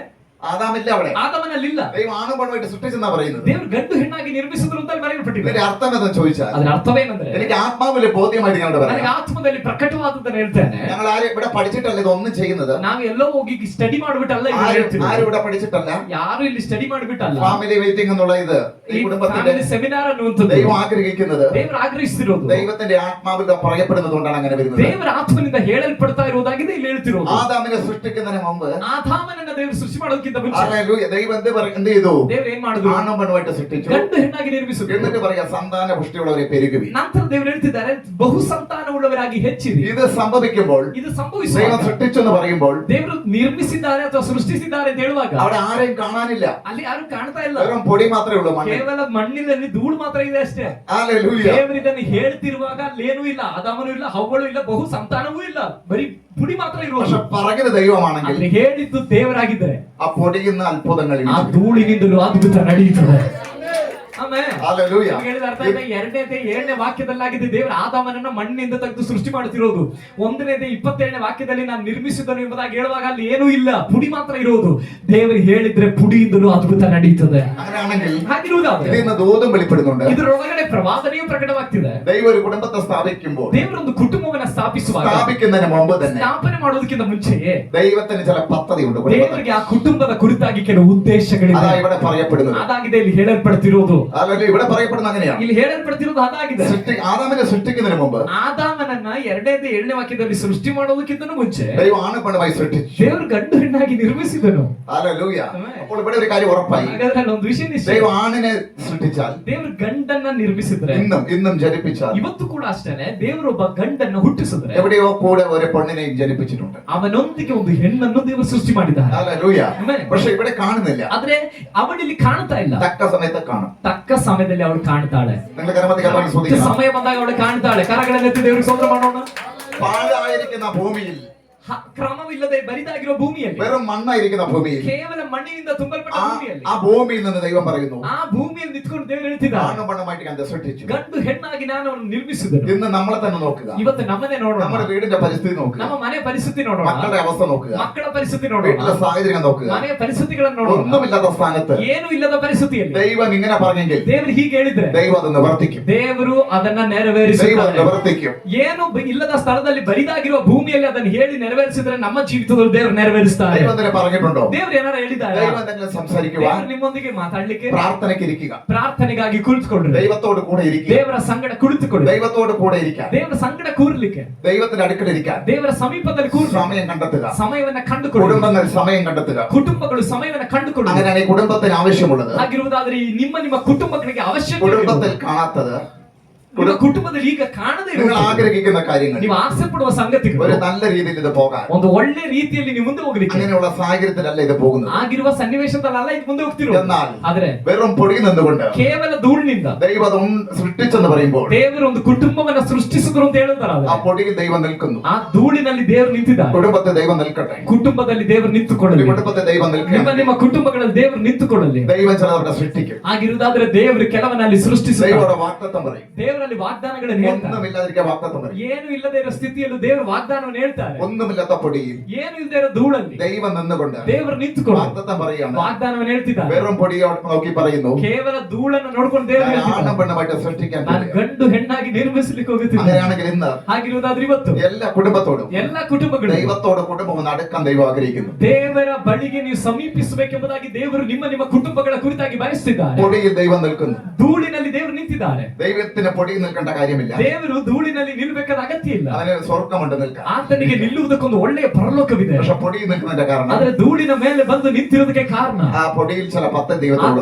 ആദാമില്ല അവിടെ. ಆದಾಮನಲ್ಲಿಲ್ಲ. ദൈവം ആണും പെണ്ണുമായിട്ട് സൃഷ്ടിച്ചെന്നാ പറയുന്നത്. ದೇವರು ಗಂಡು ಹೆಣ್ಣಾಗಿ ನಿರ್ಮಿಸಿದ್ರು ಅಂತ ಬರೆಯಲ್ಪಟ್ಟಿದೆ. ഇതിന്റെ അർത്ഥം എന്താ ചോദിച്ചാൽ, ಅದರ ಅರ್ಥವೇನೆಂದ್ರೆ, എനിക്ക് ആത്മാവില് ബോധ്യമായിട്ട് ഞങ്ങളുടെ ನನಗೆ പറയാം. ಆತ್ಮದಲ್ಲಿ ಪ್ರಕಟವಾದದ್ದನ್ನು ಹೇಳ್ತೇನೆ. ഞങ്ങൾ ആരും ഇവിടെ പഠിച്ചിട്ടല്ല ഇതൊന്നും ചെയ്യുന്നത്. ನಾವು ಎಲ್ಲೋ ಹೋಗಿ ಸ್ಟಡಿ ಮಾಡ್ಬಿಟ್ಟಲ್ಲ ಇದು ആരും ಹೇಳ್ತೀವಿ. ഇവിടെ പഠിച്ചിട്ടല്ല. ಯಾರು ಇಲ್ಲಿ ಸ್ಟಡಿ ಮಾಡ್ಬಿಟ್ಟಲ್ಲ. ഫാമിലി മീറ്റിംഗ് എന്നുള്ള ഇത് ഈ കുടുംബത്തിന്റെ ಸೆಮಿನಾರ್ ಅನ್ನುವಂಥದ್ದು ദൈവം ആഗ്രഹിക്കുന്നത്, ದೇವರು ಆಗ್ರಹಿಸ್ತಿರೋದು, ദൈവത്തിന്റെ ആത്മാവിൽ പറയപ്പെടുന്നത് കൊണ്ടാണ് അങ്ങനെ വരുന്നത്. ದೇವರ ಆತ್ಮನಿಂದ ಹೇಳಲ್ಪಡ್ತಾ ಇರುವುದಾಗಿದೆ ಇಲ್ಲಿ ಹೇಳ್ತಿರೋದು. ആദാമിനെ സൃഷ്ടിക്കുന്നതിന് മുമ്പ് ಆದಾಮನನ್ನ ದೇವರು ಸೃಷ್ಟಿ ಮಾಡೋದಕ್ಕಿಂತ ಸೃಷ್ಟಿಗಿಂತ ಮುಂಚೆ ഹല്ലേലൂയ. ദൈവം എന്ത് ചെയ്തു? ದೇವರು ಏನ್ ಮಾಡಿದ್ರು? ആണും പെണ്ണുമായിട്ട് സൃഷ്ടിച്ചു. ಗಂಡು ಹೆಣ್ಣಾಗಿ ನಿರ್ಮಿಸಿದ್ರು. എന്നിട്ട് പറയാ സന്താന പുഷ്ടിയുള്ളവരെ പെരുകുവി. ನಂತರ ದೇವರು ಹೇಳ್ತಿದ್ದಾರೆ ಬಹು ಸಂತಾನವುಳ್ಳವರಾಗಿ ಹೆಚ್ಚಿರಿ. ഇത് സംഭവിക്കുമ്പോൾ, ಇದು ദൈവം ಸಂಭವಿಸುವಾಗ, സൃഷ്ടിച്ചു എന്ന് പറയുമ്പോൾ ದೇವರು ನಿರ್ಮಿಸಿದ್ದಾರೆ ಅಥವಾ ಸೃಷ್ಟಿಸಿದ್ದಾರೆ ಅಂತ ಹೇಳುವಾಗ അവിടെ ಆരെയും കാണാനില്ല. ಅಲ್ಲಿ ಯಾರು ಕಾಣ್ತಾ ಇಲ್ಲ, വെറും പൊടി മാത്രമേ ഉള്ളൂ മണ്ണിൽ. ಕೇವಲ ಮಣ್ಣಿನಲ್ಲಿ ಧೂಳು ಮಾತ್ರ ಇದೆ ಅಷ್ಟೇ. ഹല്ലേലൂയ. ದೇವರು ಇದನ್ನು ಹೇಳ್ತಿರುವಾಗ ಅಲ್ಲೇನೂ ಇಲ್ಲ, ಆದಾಮನೂ ಇಲ್ಲ, ಹವ್ವಳು ಇಲ್ಲ, ಬಹು ಸಂತಾನವೂ ಇಲ್ಲ, ಬರೀ ಪುಡಿ ಮಾತ್ರ പക്ഷെ ಇರುವುದು. പറഞ്ഞത് ദൈവമാണെങ്കിൽ ಅಲ್ಲಿ ಹೇಳಿದ್ದು ದೇವರಾಗಿದ್ದರೆ ആ പൊടിയുന്ന അത്ഭുതങ്ങൾ ಆ ಧೂಳಿನಿಂದಲೂ ಅದ್ಭುತ ನಡೆಯುತ್ತದೆ. ಆಮೆನ್. ഹല്ലേലൂയ. ಹೇಳಿದ ಅರ್ಥ ಇದೆ. ಏಳನೇ ವಾಕ್ಯದಲ್ಲಾಗಿದೆ ದೇವರು ಆದಾಮನನ್ನ ಮಣ್ಣಿನಿಂದ ತೆಗೆದು ಸೃಷ್ಟಿ ಮಾಡುತ್ತಿರೋದು. 1ನೇ 27ನೇ ವಾಕ್ಯದಲ್ಲಿ ನಾನು ನಿರ್ಮಿಸಿದನು ಎಂಬುದಾಗಿ ಹೇಳುವಾಗ ಅಲ್ಲಿ ಏನೂ ಇಲ್ಲ, ಪುಡಿ ಮಾತ್ರ ಇರೋದು. ದೇವರು ಹೇಳಿದ್ರೆ ಪುಡಿಯಿಂದಲೂ ಅದ್ಭುತ ನಡೆಯುತ್ತದೆ. അങ്ങനെയാണെങ്കിൽ ಹಾಗಿರುವುದಾದ್ರೆ ഇതിൽ നിന്ന് ദൂതും വെളിപ്പെടുന്നുണ്ട്. ಇದರೊಳಗಡೆ ಪ್ರವಾದನೆಯೂ ಪ್ರಕಟವಾಗ್ತಿದೆ. ദൈവം ഒരു കുടുംബത്തെ സ്ഥാപിക്കുമ്പോൾ, ದೇವರೊಂದು ಕುಟುಂಬವನ್ನ ಸ್ಥಾಪಿಸುವಾಗ, സ്ഥാപിക്കുന്നതിന് മുമ്പ് തന്നെ ಸ್ಥಾಪನೆ ಮಾಡೋದಕ್ಕಿಂತ ಮುಂಚೆಯೇ ദൈവത്തിന് ചില പദ്ധതി ഉണ്ട്. ದೇವರಿಗೆ ಆ ಕುಟುಂಬದ ಕುರಿತಾಗಿ ಕೆಲವು ಉದ್ದೇಶಗಳಿವೆ. അതാ ഇവിടെ പറയപ്പെടുന്നത്. ಅದಾಗಿದೆ ಇಲ್ಲಿ ಹೇಳಲ್ಪಡ್ತಿರೋದು. അല്ലെങ്കിൽ ഇവിടെ പറയപ്പെടുന്ന അങ്ങനെയാണ്. ಇಲ್ಲಿ ಹೇಳಲ್ಪಡ್ತಿರೋದು ಅದಾಗಿದೆ. ആദാമിനെ സൃഷ്ടിക്കുന്നതിന് മുമ്പ് ಆದಾಮನನ್ನ 2ನೇ ವಾಕ್ಯದಲ್ಲಿ ಸೃಷ್ಟಿ ಮಾಡೋದಕ್ಕಿಂತ ಮುಂಚೆ ദൈവം ആണ് പെണ്ണുമായി സൃഷ്ടിച്ചു. ದೇವರು ಗಂಡು ಹೆಣ್ಣಾಗಿ ನಿರ್ಮಿಸಿದನು. ഹല്ലേലൂയ. അപ്പോൾ ഇവിടെ ഒരു കാര്യം ഉറപ്പായി. ಹಾಗಾದ್ರೆ ಅಲ್ಲೊಂದು ವಿಷಯ ನಿಶ್ಚಯ. ദൈവം ആണിനെ സൃഷ്ടിച്ചാൽ, ದೇವರು ಗಂಡನ್ನ ನಿರ್ಮಿಸಿದ್ರೆ, ഇന്നും ജനിപ്പിച്ചാൽ, ಇವತ್ತು ಕೂಡ ಅಷ್ಟೇನೆ ದೇವರೊಬ್ಬ ಗಂಡನ್ನ ಹುಟ್ಟಿಸಿದ್ರೆ എവിടെയോ കൂടെ ഒരു പെണ്ണിനെയും ജനിപ്പിച്ചിട്ടുണ്ട്. ಅವನೊಂದಿಗೆ ಒಂದು ಹೆಣ್ಣನ್ನು ದೇವರು ಸೃಷ್ಟಿ ಮಾಡಿದ್ದಾರೆ. ഹല്ലേലൂയ. Amen. പക്ഷെ ഇവിടെ കാണുന്നില്ല. ಆದ್ರೆ ಅವಳಿಲ್ಲಿ ಕಾಣ್ತಾ ಇಲ್ಲ. തക്ക സമയത്ത് കാണും. ತಕ್ಕ ಸಮಯದಲ್ಲಿ ಅವಳು ಕಾಣ್ತಾಳೆ. നിങ്ങൾ കരമതിക്കാൻ ಸಮಯ ಬಂದಾಗ ಅವಳು ಕಾಣ್ತಾಳೆ. ಕರಗಳನ್ನೆತ್ತಿ ದೇವರಿಗೆ ಸ್ತೋತ್ರ ಮಾಡೋಣ. പാഴായിരിക്കുന്ന ഭൂമിയിൽ, ಕ್ರಮವಿಲ್ಲದೆ ಬರಿದಾಗಿರೋ ಭೂಮಿಯಲ್ಲಿ, വെറും മണ്ണായിരിക്കുന്ന ഭൂമിയിൽ, ಕೇವಲ ಮಣ್ಣಿನಿಂದ ತುಂಬಲ್ಪಟ್ಟ ಭೂಮಿಯಲ್ಲಿ, ആ ഭൂമിയിൽ നിന്ന് ദൈവം പറയുന്നു, ಆ ಭೂಮಿಯಲ್ಲಿ ನಿಂತ್ಕೊಂಡು ದೇವರು ಹೇಳ್ತಿದ್ದಾರೆ, ആണും പെണ്ണുമായിട്ട് ഞാൻ സൃഷ്ടിച്ചു. ಗಂಡು ಹೆಣ್ಣಾಗಿ ನಾನು ಅವನು ನಿರ್ಮಿಸಿದನು. ഇന്ന് നമ്മളെ തന്നെ നോക്കുക. ಇವತ್ತು ನಮ್ಮನ್ನೇ ನೋಡೋಣ. നമ്മുടെ വീടിന്റെ പരിസ്ഥിതി നോക്കുക. ನಮ್ಮ ಮನೆ ಪರಿಸ್ಥಿತಿ ನೋಡೋಣ. മക്കളുടെ അവസ്ഥ നോക്കുക. ಮಕ್ಕಳ ಪರಿಸ್ಥಿತಿ ನೋಡೋಣ. വീട്ടിലെ സാഹചര്യം നോക്കുക. ಮನೆಯ ಪರಿಸ್ಥಿತಿಗಳನ್ನು ನೋಡೋಣ. ഒന്നുമില്ലാത്ത സ്ഥാനത്ത് ಏನು ಇಲ್ಲದ ಪರಿಸ್ಥಿತಿಯಲ್ಲಿ ദൈവം ഇങ്ങനെ പറഞ്ഞെങ്കിൽ ದೇವರು ಹೀಗೆ ಹೇಳಿದ್ರೆ ദൈവം അത് നിവർത്തിക്കും. ದೇವರು ಅದನ್ನ ദൈവം ನೆರವೇರಿಸುತ್ತಾರೆ. നിവർത്തിക്കും. ಏನು ಇಲ್ಲದ ಸ್ಥಳದಲ್ಲಿ ಬರಿದಾಗಿರುವ ಭೂಮಿಯಲ್ಲಿ ಅದನ್ನು ಹೇಳಿ ನೆರವೇರಿಸಿದ್ರೆ ನಮ್ಮ ಜೀವಿತದಲ್ಲಿ ದೇವರು ನೆರವೇರಿಸ್ತಾರೆ. ദൈവം തന്നെ പറഞ്ഞിട്ടുണ്ടോ? ದೇವರು ಏನಾರ ಹೇಳಿದ್ದಾರೆ? ദൈവം എന്തെങ്കിലും സംസാരിക്കുക, ದೇವರು ನಿಮ್ಮೊಂದಿಗೆ ಮಾತಾಡ್ಲಿಕ್ಕೆ, പ്രാർത്ഥനയ്ക്ക് ഇരിക്കുക, ಪ್ರಾರ್ಥನೆಗಾಗಿ ಕುಳಿತುಕೊಳ್ಳಿ, ദൈവത്തോട് കൂടെ ഇരിക്കുക, ದೇವರ ಸಂಗಡ ಕುಳಿತುಕೊಳ್ಳಿ, ദൈവത്തോട് കൂടെ ഇരിക്കാൻ, ದೇವರ ಸಂಗಡ ಕೂರ್ಲಿಕ್ಕೆ, ദൈവത്തിന്റെ അടുക്കലിരിക്കാൻ ದೇವರ ಸಮೀಪದಲ್ಲಿ ಕೂರ್ಲಿ, സമയം കണ്ടെത്തുക, ಸಮಯವನ್ನ ಕಂಡುಕೊಳ್ಳಿ, കുടുംബങ്ങൾ സമയം കണ്ടെത്തുക. ಕುಟುಂಬಗಳು ಸಮಯವನ್ನ ಕಂಡುಕೊಳ್ಳಿ. അങ്ങനെയാണ് ഈ കുടുംബത്തിന് ആവശ്യമുള്ളത്. ಹಾಗಿರುವುದಾದ್ರೆ ಈ ನಿಮ್ಮ ಕುಟುಂಬಗಳಿಗೆ ಅವಶ್ಯಕತೆ കുടുംബത്തിൽ കാണാത്തത്, ನಿಮ್ಮ ಕುಟುಂಬದಲ್ಲಿ ಈಗ ಕಾಣದೇ നിങ്ങൾ ಇರುವ, ആഗ്രഹിക്കുന്ന കാര്യങ്ങൾ ನೀವು ಆಸೆ ಪಡುವ ಸಂಗತಿಗಳು ഒരു നല്ല രീതിയിൽ ഇത് പോകാൻ, ಒಂದು ಒಳ್ಳೆ ರೀತಿಯಲ್ಲಿ ನೀವು ಮುಂದೆ ಹೋಗ್ಲಿಕ್ಕೆ, അങ്ങനെയുള്ള സാഹചര്യത്തിലല്ല ഇത് പോകുന്നത്. ಆಗಿರುವ ಸನ್ನಿವೇಶದಲ್ಲ ಇದು ಮುಂದೆ ಹೋಗ್ತಿರೋ. എന്നാൽ ಆದ್ರೆ വെറും പൊടി നിന്നുകൊണ്ട് ಕೇವಲ ಧೂಳಿನಿಂದ ദൈവം അത് സൃഷ്ടിച്ചെന്ന് പറയുമ്പോൾ ದೇವರು ಒಂದು ಕುಟುಂಬವನ್ನ ಸೃಷ್ಟಿಸಿದ್ರು ಅಂತ ಹೇಳ್ತಾರ. ആ പൊടിയിൽ ദൈവം നിൽക്കുന്നു. ಆ ಧೂಳಿನಲ್ಲಿ ದೇವರು ನಿಂತಿದ್ದಾರೆ. കുടുംബത്തെ ദൈവം നിൽക്കട്ടെ. ಕುಟುಂಬದಲ್ಲಿ ದೇವರು ನಿಂತುಕೊಳ್ಳಲಿ. കുടുംബത്തെ ദൈവം നിൽക്കട്ടെ. ನಿಮ್ಮ ಕುಟುಂಬಗಳಲ್ಲಿ ದೇವರು ನಿಂತುಕೊಳ್ಳಲಿ. ദൈവം ചിലവരുടെ സൃഷ്ടിക്കും. ಆಗಿರುವುದಾದ್ರೆ ದೇವರು ಕೆಲವನ್ನಲ್ಲಿ ಸೃಷ್ಟಿಸುತ್ತಾರೆ. ദൈവയുടെ വാഗ്ദത്തം പറയും. ದೇವರಲ್ಲಿ ವಾಗ್ದಾನಗಳನ್ನು ಹೇಳ್ತಾರೆ. ഒന്നുമില്ലാതിരിക്കാൻ വാഗ്ദത്തം പറയും. ಏನು ಇಲ್ಲದೆ ಇರೋ ಸ್ಥಿತಿಯಲ್ಲೂ ದೇವರು ವಾಗ್ದಾನವನ್ನು ಹೇಳ್ತಾರೆ. ഒന്നുമില്ലാത്ത പൊടിയിൽ ಏನು ಇಲ್ಲದೆ ಇರೋ ಧೂಳಲ್ಲಿ ദൈവം നിന്നുകൊണ്ട് ದೇವರು ನಿಂತುಕೊಂಡು വാഗ്ദത്തം പറയാണ്. ವಾಗ್ದಾನವನ್ನು ಹೇಳ್ತಿದ್ದಾರೆ. വെറും പൊടിയോട് നോക്കി പറയുന്നു, ಕೇವಲ ಧೂಳನ್ನು ನೋಡ್ಕೊಂಡು ದೇವರು ഞാൻ ಹೇಳ್ತಿದ್ದಾರೆ, ആണും പെണ്ണുമായിട്ട് സൃഷ്ടിക്കാൻ ನಾನು പോകുകയാണ്. ಗಂಡು ಹೆಣ್ಣಾಗಿ ನಿರ್ಮಿಸಲಿಕ್ಕೆ ಹೋಗುತ್ತಿದ್ದೆ. അങ്ങനെയാണെങ്കിൽ ഇന്ന് ಹಾಗಿರುವುದಾದ್ರೆ ಇವತ್ತು എല്ലാ കുടുംബത്തോടും ಎಲ್ಲ ಕುಟುಂಬಗಳು ദൈവത്തോട് കുടുംബം ഒന്ന് അടുക്കാൻ ദൈവം ആഗ്രഹിക്കുന്നു. ದೇವರ ಬಳಿಗೆ ನೀವು ಸಮೀಪಿಸಬೇಕೆಂಬುದಾಗಿ ದೇವರು ನಿಮ್ಮ ಕುಟುಂಬಗಳ ಕುರಿತಾಗಿ ಬಯಸುತ್ತಿದ್ದಾರೆ. പൊടിയിൽ ദൈവം നിൽക്കുന്നു. ಧೂಳಿನಲ್ಲಿ ದೇವರು ನಿಂತಿದ್ದಾರೆ. ദൈവത്തിന് പൊടിയിൽ നിൽക്കേണ്ട കാര്യമില്ല. ದೇವರು ಧೂಳಿನಲ್ಲಿ ನಿಲ್ಲಬೇಕಾದ ಅಗತ್ಯ ಇಲ್ಲ. അതിന് സ്വർഗമുണ്ട് നിൽക്കാൻ. ಆತನಿಗೆ ನಿಲ್ಲುವುದಕ್ಕೊಂದು ಒಳ್ಳೆಯ ಪರಲೋಕವಿದೆ. പക്ഷെ പൊടിയിൽ നിൽക്കുന്നതിന്റെ കാരണം, ಆದ್ರೆ ಧೂಳಿನ ಮೇಲೆ ಬಂದು ನಿಂತಿರೋದಕ್ಕೆ ಕಾರಣ, ആ പൊടിയിൽ ചില പത്ത് ಆ ദൈവത്തോട്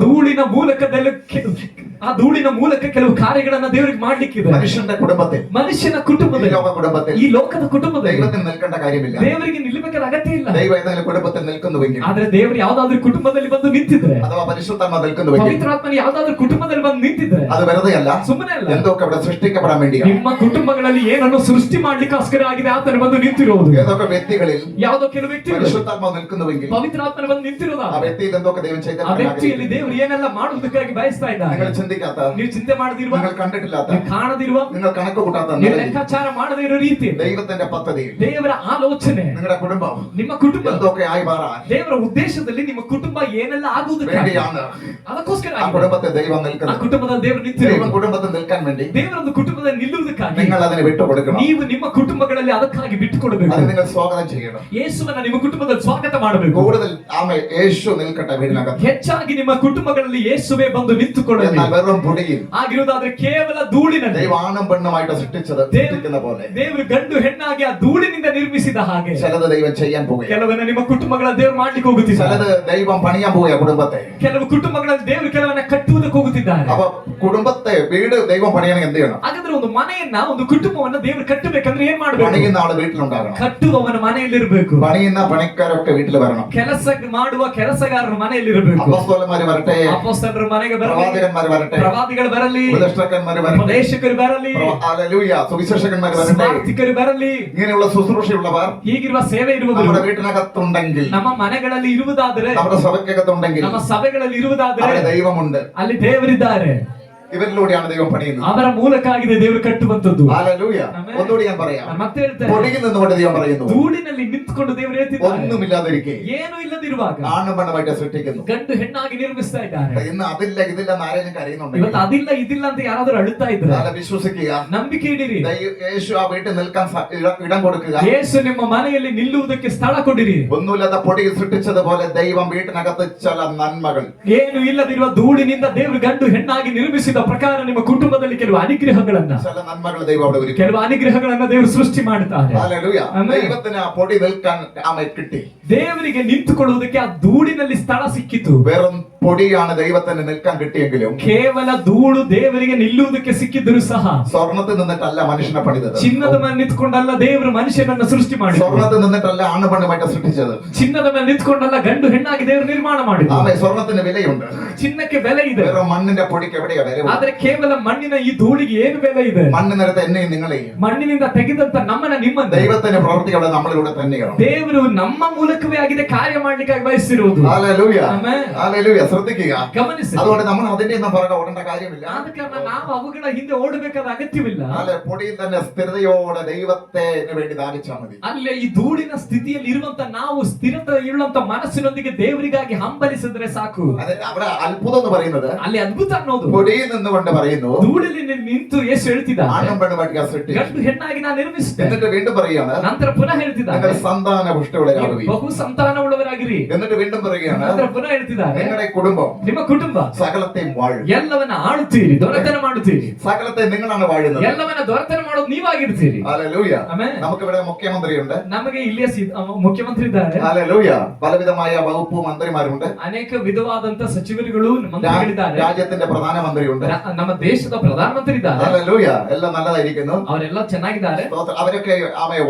ಧೂಳಿನ ಮೂಲಕ ಕೆಲವು ಕಾರ್ಯಗಳನ್ನ ದೇವರಿಗೆ ಮಾಡ್ಲಿಕ್ಕಿದೆ. മനുഷ്യന്റെ കുടുംബത്തിൽ, ಮನುಷ್ಯನ ഈ ಕುಟುಂಬದಲ್ಲಿ, ലോക കുടുംബത്തിൽ ಈ ಲೋಕದ ಕುಟುಂಬದಲ್ಲಿ ദൈവത്തിന് നിൽക്കേണ്ട കാര്യമില്ല. ದೇವರಿಗೆ ನಿಲ್ಲಬೇಕಾದ ಅಗತ್ಯ ಇಲ್ಲ. ദൈവം ഏതെങ്കിലും കുടുംബത്തിൽ നിൽക്കുന്നുവെങ്കിൽ, ಆದ್ರೆ ದೇವರು ಯಾವ್ದಾದ್ರು ಕುಟುಂಬದಲ್ಲಿ ಬಂದು ನಿಂತಿದ್ರೆ, അഥവാ പരിശുദ്ധാത്മ നിൽക്കുന്നുവെങ്കിൽ, ಪವಿತ್ರಾತ್ಮನ ಯಾವ್ದಾದ್ರು ಕುಟುಂಬದಲ್ಲಿ ಬಂದು ನಿಂತಿದ್ರೆ, അത് വെറുതെയല്ല, ಸುಮ್ಮನೆ ಅಲ್ಲ. എന്തൊക്കെ ഇവിടെ സൃഷ്ടിക്കപ്പെടാൻ വേണ്ടിയാണ്. ನಿಮ್ಮ ಕುಟುಂಬಗಳಲ್ಲಿ ಏನನ್ನು ಸೃಷ್ಟಿ ಮಾಡ್ಲಿಕ್ಕೋಸ್ಕರ ಆಗಿದೆ ಆತನ ಬಂದು ನಿಂತಿರುವುದು. ഏതൊക്കെ വ്യക്തികളിൽ ಯಾವುದೋ ಕೆಲವು ವ್ಯಕ್ತಿಗಳು പരിശുദ്ധാത്മ ನಿൽക്കുന്നുവെങ്കിൽ, ಪವಿತ್ರಾತ್ಮನ ಬಂದು ನಿಂತಿರೋದ, ആ വ്യക്തിയിൽ എന്തൊക്കെ ദൈവം ಆ ചെയ്ത ವ್ಯಕ್ತಿಯಲ್ಲಿ ದೇವರು ಏನೆಲ್ಲ ಮಾಡುವುದಕ್ಕಾಗಿ ಬಯಸ್ತಾ ಇದ್ದಾರೆ. നിങ്ങൾ ചിന്തിക്കാത്ത, ನೀವು ಚಿಂತೆ ಮಾಡದಿರುವ, നിങ്ങൾ കണ്ടിട്ടില്ലാത്ത, ನೀವು ಕಾಣದಿರುವ, നിങ്ങൾ കണക്ക് കൂട്ടാത്ത ನೀವು ಲೆಕ್ಕಾಚಾರ ಮಾಡದೇ ಇರೋ ರೀತಿ ദൈവത്തിന്റെ പദ്ധതിയിൽ ದೇವರ ಆಲೋಚನೆ, നിങ്ങളുടെ കുടുംബം ನಿಮ್ಮ ಕುಟುಂಬ എന്തൊക്കെ ആയി മാറാൻ ದೇವರ ಉದ್ದೇಶದಲ್ಲಿ ನಿಮ್ಮ ಕುಟುಂಬ ಏನೆಲ್ಲ ಆಗುವುದಕ್ಕೆ വേണ്ടിയാണ് ಅದಕ್ಕೋಸ್ಕರ ആ കുടുംബത്തെ ദൈവം ಆ നിൽക്കുന്നത്. ಕುಟುಂಬದಲ್ಲಿ ದೇವರು ദൈവം ನಿಂತಿರುವ, കുടുംബത്തിൽ നിൽക്കാൻ വേണ്ടി വേണ്ടി ದೇವರೊಂದು ಕುಟುಂಬದಲ್ಲಿ ನಿಲ್ಲುವುದಕ್ಕಾಗಿ നിങ്ങൾ അതിനെ വിട്ടുകൊടുക്കണം. ನೀವು ನಿಮ್ಮ ಕುಟುಂಬಗಳಲ್ಲಿ ಅದಕ್ಕಾಗಿ ಬಿಟ್ಟುಕೊಡಬೇಕು. അത് നിങ്ങൾ സ്വാഗതം ചെയ്യണം. ಯೇಸುವನ್ನ ನಿಮ್ಮ ಕುಟುಂಬದಲ್ಲಿ ಸ್ವಾಗತ ಮಾಡಬೇಕು. കൂടുതൽ ആമേ യേശു നിൽക്കട്ടെ വീടിനകത്ത്. ಹೆಚ್ಚಾಗಿ ನಿಮ್ಮ ಕುಟುಂಬಗಳಲ್ಲಿ ಯೇಸುವೇ ಬಂದು ನಿಂತುಕೊಳ್ಳಲಿ. എന്നാൽ വെറും പൊടിയിൽ ಆಗಿರುವುದಾದ್ರೆ ಕೇವಲ ಧೂಳಿನಲ್ಲಿ ദൈവം ആണും പെണ്ണുമായിട്ട് സൃഷ്ടിക്കുന്ന പോലെ ದೇವರು ಗಂಡು ಹೆಣ್ಣಾಗಿ ಆ ಧೂಳಿನಿಂದ ನಿರ್ಮಿಸಿದ ಹಾಗೆ ചിലത് ദൈവം ചെയ്യാൻ പോകുക. ಕೆಲವನ್ನ ನಿಮ್ಮ ಕುಟುಂಬಗಳ ದೇವರು ಮಾಡ್ಲಿಕ್ಕೆ ಹೋಗುತ್ತಿದ್ದಾರೆ. ചിലത് ദൈവം പണിയാൻ പോകുക കുടുംബത്തെ. ಕೆಲವು ಕುಟುಂಬಗಳಲ್ಲಿ ದೇವರು ಕೆಲವನ್ನ ಕಟ್ಟುವುದಕ್ಕೆ ಹೋಗುತ್ತಿದ್ದಾರೆ. അപ്പൊ കുടുംബത്തെ വീട് ദൈവം പണിയണമെങ്കിൽ എന്ത് ചെയ്യണം? ಹಾಗಾದ್ರೆ ಒಂದು ಮನೆಯನ್ನ ಒಂದು ಕುಟುಂಬವನ್ನ ದೇವರು ಕಟ್ಟಬೇಕಂದ್ರೆ ಏನ್ ಮಾಡಬೇಕು? പണിയുന്ന ആള് വീട്ടിലുണ്ടാകണം. ಕಟ್ಟುವವನ ಮನೆಯಲ್ಲಿರಬೇಕು. പണിയുന്ന പണിക്കാരൊക്കെ വീട്ടിൽ വരണം. ಕೆಲಸ ಮಾಡುವ ಕೆಲಸಗಾರರ ಮನೆಯಲ್ಲಿರಬೇಕು. അപ്പോസ്തലന്മാര് വരട്ടെ, ಅಪೊಸ್ತಲರ ಮನೆಗೆ ಬರಲಿ, പ്രവാചകന്മാര് വരട്ടെ, ಪ್ರವಾದಿಗಳು ಬರಲಿ, ഉപദേഷ്ടാക്കന്മാര് വരട്ടെ, ಉಪದೇಶಕರು ಬರಲಿ, ഹല്ലേലൂയ, സുവിശേഷകന്മാര് വരട്ടെ. ಸ್ವಾರ್ಥಿಕರು ಬರಲಿ. ഇങ്ങനെയുള്ള ശുശ്രൂഷയുള്ളവർ ಹೀಗಿರುವ ಸೇವೆ ಇರುವವರು നമ്മുടെ വീട്ടിനകത്തുണ്ടെങ്കിൽ, ನಮ್ಮ ಮನೆಗಳಲ್ಲಿ ಇರುವುದಾದರೆ, നമ്മുടെ സഭയ്ക്കകത്തുണ്ടെങ്കിൽ ನಮ್ಮ ಸಭೆಗಳಲ್ಲಿ ಇರುವುದಾದರೆ അവിടെ ദൈവമുണ്ട്. ಅಲ್ಲಿ ದೇವರಿದ್ದಾರೆ. ഇവരിലൂടെയാണ് ദൈവം പണിയുന്നത്. ಅವರ ಮೂಲಕ ಆಗಿದೆ ದೇವರು ಕಟ್ಟುವಂತದ್ದು. ഹല്ലേലൂയ. ഒന്നുകൂടി ഞാൻ പറയാം. ಮತ್ತೆ ಹೇಳ್ತಾರೆ, പൊടിയിൽ നിന്നുകൊണ്ട് ദൈവം പറയുന്നു, ಧೂಳಿನಲ್ಲಿ ನಿಂತುಕೊಂಡು ದೇವರು ಹೇಳ್ತಿದ್ದಾರೆ, ഒന്നുമില്ലാതിരിക്കെ ಏನು ಇಲ್ಲದಿರುವಾಗ ആണും പെണ്ണുമായിട്ട് സൃഷ്ടിക്കുന്നു. ಗಂಡು ಹೆಣ್ಣಾಗಿ ನಿರ್ಮಿಸ್ತಾ ಇದ್ದಾರೆ. ഇന്ന് അതില്ല ഇതില്ല ആരെങ്കിലും കരയുന്നുണ്ടെങ്കിൽ ಇವತ್ತು ಅದಿಲ್ಲ ಇದಿಲ್ಲ ಅಂತ ಯಾರಾದ್ರೂ ಅಳುತ್ತಾ ಇದ್ರೆ വിശ്വസിക്കുക, ನಂಬಿಕೆ ಇಡಿರಿ. യേശു ആ വീട്ടിൽ നിൽക്കാൻ ഇടം കൊടുക്കുക. ಯೇಸು ನಿಮ್ಮ ಮನೆಯಲ್ಲಿ ನಿಲ್ಲುವುದಕ್ಕೆ ಸ್ಥಳ ಕೊಡಿರಿ. ഒന്നുമില്ലാത്ത പൊടിയിൽ സൃഷ്ടിച്ചതുപോലെ ദൈവം വീട്ടിനകത്ത് ചില നന്മകൾ, ಏನು ಇಲ್ಲದಿರುವ ಧೂಳಿನಿಂದ ದೇವರು ಗಂಡು ಹೆಣ್ಣಾಗಿ ನಿರ್ಮಿಸಿದ ಪ್ರಕಾರ ನಿಮ್ಮ ಕುಟುಂಬದಲ್ಲಿ ಕೆಲವು ಅನುಗ್ರಹಗಳನ್ನ ചില നന്മകൾ ദൈവം അവിടെ ഒരുക്കി. ಕೆಲವು ಅನುಗ್ರಹಗಳನ್ನ ದೇವರು ಸೃಷ್ಟಿ ಮಾಡುತ್ತಾರೆ. ഹല്ലേലൂയ. ആമേൻ. ദൈവത്തിന് ആ പൊടി നിൽക്കാൻ കിട്ടി. ದೇವರಿಗೆ ನಿಂತುಕೊಳ್ಳುವುದಕ್ಕೆ ಆ ಧೂಳಿನಲ್ಲಿ ಸ್ಥಳ ಸಿಕ್ಕಿತು. വെറും പൊടിയാണ് ദൈവത്തിന് നിൽക്കാൻ കിട്ടിയെങ്കിലും ಕೇವಲ ಧೂಳು ದೇವರಿಗೆ ನಿಲ್ಲುವುದಕ್ಕೆ ಸಿಕ್ಕಿದ್ರು ಸಹ സ്വർണത്തിൽ നിന്നിട്ടല്ല മനുഷ്യനെ പണിതത്. ಚಿನ್ನದ ಮೇಲೆ ನಿಂತ್ಕೊಂಡಲ್ಲ ದೇವರು ಮನುಷ್ಯನನ್ನ ಸೃಷ್ಟಿ ಮಾಡಿದ್ರು. സ്വർണത്തിൽ നിന്നിട്ടല്ല ആണ് പെണ്ണുമായിട്ട് സൃഷ്ടിച്ചത്. ಚಿನ್ನದ ಮೇಲೆ ನಿಂತ್ಕೊಂಡಲ್ಲ ಗಂಡು ಹೆಣ್ಣಾಗಿ ದೇವರು ನಿರ್ಮಾಣ ಮಾಡಿದ್ರು. ആമേൻ. സ്വർണത്തിന് വിലയുണ്ട്. ಚಿನ್ನಕ್ಕೆ ಬೆಲೆ ಇದೆ. വെറും മണ്ണിന്റെ പൊടിക്ക് എവിടെയാ വില? ಆದ್ರೆ ಕೇವಲ ಮಣ್ಣಿನ ಈ ಧೂಳಿಗೆ ಏನು ಬೆಲೆ ಇದೆ? മണ്ണ് നിരത്ത് എന്നെയും നിങ്ങളെയും ಮಣ್ಣಿನಿಂದ ತೆಗೆದಂತ ನಮ್ಮನ್ನ ನಿಮ್ಮನ್ನ ദൈവത്തിന്റെ പ്രവൃത്തികളെ നമ്മളിലൂടെ തന്നെയാണ്. ದೇವರು ನಮ್ಮ ಮೂಲಕವೇ ಆಗಿದೆ ಕಾರ್ಯ ಮಾಡ್ಲಿಕ್ಕಾಗಿ ಬಯಸಿರುವುದು. ഹല്ലേലൂയ. ಆಮೆನ್. ഹല്ലേലൂയ. ശ്രദ്ധിക്കുക. ಗಮನಿಸಿ. അതുകൊണ്ട് നമ്മൾ അതിന്റെ ഒന്നും പുറകെ ഓടേണ്ട കാര്യമില്ല. ಆದ ಕಾರಣ ನಾವು ಅವುಗಳ ಹಿಂದೆ ಓಡಬೇಕಾದ ಅಗತ್ಯವಿಲ್ಲ. അല്ലെ, പൊടിയിൽ തന്നെ സ്ഥിരതയോടെ ദൈവത്തെ വേണ്ടി ദാഹിച്ചാൽ മതി. ಅಲ್ಲೇ ಈ ಧೂಳಿನ ಸ್ಥಿತಿಯಲ್ಲಿ ಇರುವಂತ ನಾವು ಸ್ಥಿರತೆ ಇರುವಂತ ಮನಸ್ಸಿನೊಂದಿಗೆ ದೇವರಿಗಾಗಿ ಹಂಬಲಿಸಿದ್ರೆ ಸಾಕು. അവിടെ അത്ഭുതം എന്ന് പറയുന്നത്, ಅಲ್ಲಿ ಅದ್ಭುತ ಅನ್ನೋದು പൊടിയിൽ നിന്നുകൊണ്ട് പറയുന്നു, ಧೂಳಿನಲ್ಲಿ ನಿಂತು ಯೇಸು ಹೇಳ್ತಿದ್ದ, ആണും പെണ്ണുമായിട്ട് സൃഷ്ടി. ಗಂಡು ಹೆಣ್ಣಾಗಿ ನಾನು ನಿರ್ಮಿಸಿದೆ. എന്നിട്ട് വീണ്ടും പറയുകയാണ്, ನಂತರ ಪುನಃ ಹೇಳ್ತಿದ್ದಾರೆ, നിങ്ങൾ സന്താന പുഷ്ടിയുള്ളവരാകുവിൻ. ಬಹು ಸಂತಾನವುಳ್ಳವರಾಗಿರಿ. എന്നിട്ട് വീണ്ടും പറയുകയാണ്, ನಂತರ ಪುನಃ ಹೇಳ್ತಿದ್ದಾರೆ, നിങ്ങളുടെ കുടുംബം ನಿಮ್ಮ ಕುಟುಂಬ സകലത്തെയും വാഴും. ಎಲ್ಲವನ್ನ ಆಳುತ್ತೀರಿ, ದೊರೆತನ ಮಾಡುತ್ತೀರಿ. സകലത്തെ നിങ്ങളാണ് വാഴുന്നത്. ಎಲ್ಲವನ್ನ ದೊರೆತನ ಮಾಡೋದು ನೀವಾಗಿರ್ತೀರಿ. ഹല്ലേലൂയ. ಆಮೆನ್. നമുക്കിവിടെ മുഖ്യമന്ത്രിയുണ്ട്. ನಮಗೆ ಇಲ್ಲಿಯ ಮುಖ್ಯಮಂತ್ರಿ ಇದ್ದಾರೆ. ഹല്ലേലൂയ. പലവിധമായ വകുപ്പ് മന്ത്രിമാരുണ്ട്. ಅನೇಕ ವಿಧವಾದಂತ ಸಚಿವರುಗಳು ಮಂತ್ರಿಗಳಿದ್ದಾರೆ. രാജ്യത്തിന്റെ പ്രധാനമന്ത്രിയുണ്ട്. ನಮ್ಮ ದೇಶದ ಪ್ರಧಾನಮಂತ್ರಿ ಇದ್ದಾರೆ. ഹല്ലേലൂയ. എല്ലാം നല്ലതായിരിക്കുന്നു. ಅವರೆಲ್ಲ ಚೆನ್ನಾಗಿದ್ದಾರೆ. അവരൊക്കെ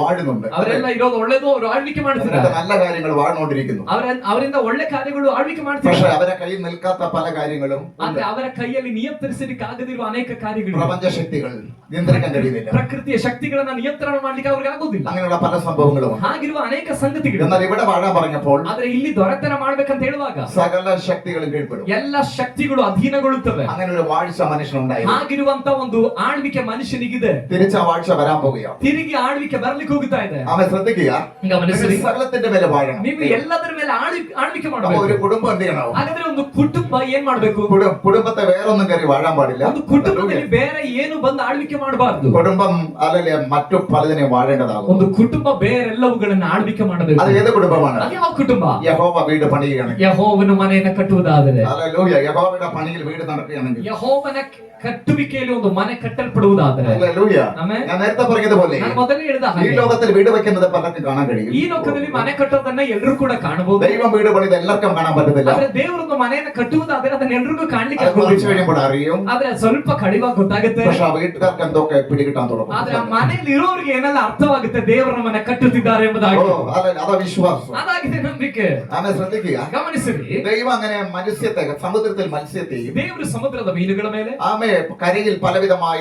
വാഴുന്നുണ്ട്. ಅವರೆಲ್ಲ ಇರೋದು ಒಳ್ಳೇದು, ಅವರು ಆಳ್ವಿಕೆ ಮಾಡ್ತಿದ್ದಾರೆ. നല്ല കാര്യങ്ങൾ വാഴ്ന്നുകൊണ്ടിരിക്കുന്നു. ಅವರಿಂದ ಒಳ್ಳೆ ಕಾರ್ಯಗಳು ಆಳ್ವಿಕೆ പക്ഷെ ಮಾಡ್ತಿದ್ದಾರೆ. അവരെ കയ്യിൽ നിൽക്കാത്ത പല കാര്യങ്ങളും ಆದ್ರೆ ಅವರ ಕೈಯಲ್ಲಿ ನಿಯಂತ್ರಿಸಲಿಕ್ಕೆ ಆಗದಿರುವ ಅನೇಕ ಕಾರ್ಯಗಳು, പ്രപഞ്ച ശക്തികൾ നിയന്ത്രിക്കാൻ കഴിയുന്നില്ല. ಪ್ರಕೃತಿಯ ಶಕ್ತಿಗಳನ್ನ ನಿಯಂತ್ರಣ ಮಾಡ್ಲಿಕ್ಕೆ ಅವ್ರಿಗೆ ಆಗೋದಿಲ್ಲ. അങ്ങനെയുള്ള പല സംഭവങ്ങളും ಹಾಗಿರುವ ಅನೇಕ ಸಂಗತಿಗಳು. എന്നാൽ ഇവിടെ വാഴാൻ പറഞ്ഞപ്പോൾ ಆದ್ರೆ ಇಲ್ಲಿ ದೊರೆತನ ಮಾಡ್ಬೇಕಂತ ಹೇಳುವಾಗ സകല ശക്തികളും കീഴ്പ്പെടും. ಎಲ್ಲ ಶಕ್ತಿಗಳು ಅಧೀನಗೊಳ್ಳುತ್ತವೆ. അങ്ങനെ ഒരു വാഴ്ച മനുഷ്യനുണ്ടായി. ಹಾಗಿರುವಂತ ಒಂದು ಆಳ್ವಿಕೆ ಮನುಷ್ಯನಿಗಿದೆ. തിരിച്ച വാഴ്ച വരാൻ പോകുകയാണ്. ತಿರುಗಿ ಆಳ್ವಿಕೆ ಬರ್ಲಿಕ್ಕೆ ಹೋಗುತ್ತಾ ಇದೆ. അവൻ ശ്രദ്ധിക്കുക, ಗಮನಿಸಿ. സകലത്തിന്റെ മേലെ വാഴണം. ನೀವು ಎಲ್ಲದರ ಮೇಲೆ ಆಳ್ವಿಕೆ അപ്പൊ ಮಾಡಬೇಕು. ഒരു കുടുംബം എന്ത് ചെയ്യണം? ಹಾಗಾದ್ರೆ ಒಂದು ಕುಟುಂಬ ಏನ್ ಮಾಡ್ಬೇಕು? കുടുംബത്തെ വേറൊന്നും കയറി വാഴാൻ പാടില്ല. ಒಂದು ಕುಟುಂಬದಲ್ಲಿ ಬೇರೆ ಏನು ಬಂದು ಆಳ್ವಿಕೆ ಮಾಡಬಾರದು. കുടുംബം അല്ലെങ്കിൽ മറ്റു പലതിനെ വാഴേണ്ടതാകും. ಒಂದು ಕುಟುಂಬ ಬೇರೆಲ್ಲವುಗಳನ್ನ ಆಳ್ವಿಕೆ ಮಾಡಬೇಕು. അത് ഏത് കുടുംബമാണ്? ಅದು ಯಾವ ಕುಟುಂಬ? യഹോവ വീട് പണിയുകയാണെങ്കിൽ, ಯೆಹೋವನ ಮನೆಯನ್ನ ಕಟ್ಟುವುದಾದರೆ, ഹല്ലേലൂയ, യഹോവയുടെ പണിയിൽ വീട് നടക്കുകയാണെങ്കിൽ, ಯೆಹೋವನ ಕಟ್ಟುವಿಕೆಯಲ್ಲಿ ಒಂದು ಮನೆ ಕಟ್ಟಲ್ಪಡುವುದಾದರೆ, ഹല്ലേലൂയ. ಆಮೆನ್. ഞാൻ നേരത്തെ പറഞ്ഞതുപോലെ ನಾನು ಮೊದಲೇ ಹೇಳಿದ ഈ ಹಾಗೆ ലോകത്തിൽ വീട് വെക്കുന്നത് പലർക്കും കാണാൻ കഴിയും. ಈ ಲೋಕದಲ್ಲಿ ಮನೆ ಕಟ್ಟೋದನ್ನ ಎಲ್ಲರೂ ಕೂಡ ಕಾಣಬಹುದು. ദൈവം വീട് പണിത് എല്ലാവർക്കും കാണാൻ പറ്റത്തില്ല. ಆದ್ರೆ ದೇವರೊಂದು ಮನೆಯನ್ನ കಟ್ಟುವುದಾದರೆ ಅದನ್ನ ಎಲ್ರಿಗೂ ಕಾಣ್ಲಿಕ್ಕೆ അത് കുറച്ച് ಆಗೋದಿಲ್ಲ. കഴിയുമ്പോൾ അറിയും. ಆದ್ರೆ ಸ್ವಲ್ಪ ಕಡಿವಾಗ ಗೊತ್ತಾಗುತ್ತೆ. പക്ഷെ ആ വീട്ടുകാർക്ക് എന്തൊക്കെ പിടികിട്ടാൻ തുടങ്ങും. ಆದ್ರೆ ಆ ಮನೆಯಲ್ಲಿ ಇರೋರಿಗೆ ಏನೆಲ್ಲ ಅರ್ಥವಾಗುತ್ತೆ, ದೇವರ ಮನೆ ಕಟ್ಟುತ್ತಿದ್ದಾರೆ ಎಂಬುದಾಗಿ. അതാ വിശ്വാസം. ಅದಾಗಿದೆ ನಂಬಿಕೆ. ആമേ, ശ്രദ്ധിക്കുക. ಗಮನಿಸಿರಿ, ദൈവം അങ്ങനെ മത്സ്യത്തെ, സമുദ്രത്തിൽ മത്സ്യത്തെയും, ದೇವರು ಸಮುದ್ರದ ಮೀನುಗಳ ಮೇಲೆ, ആമേ കരയിൽ പലവിധമായ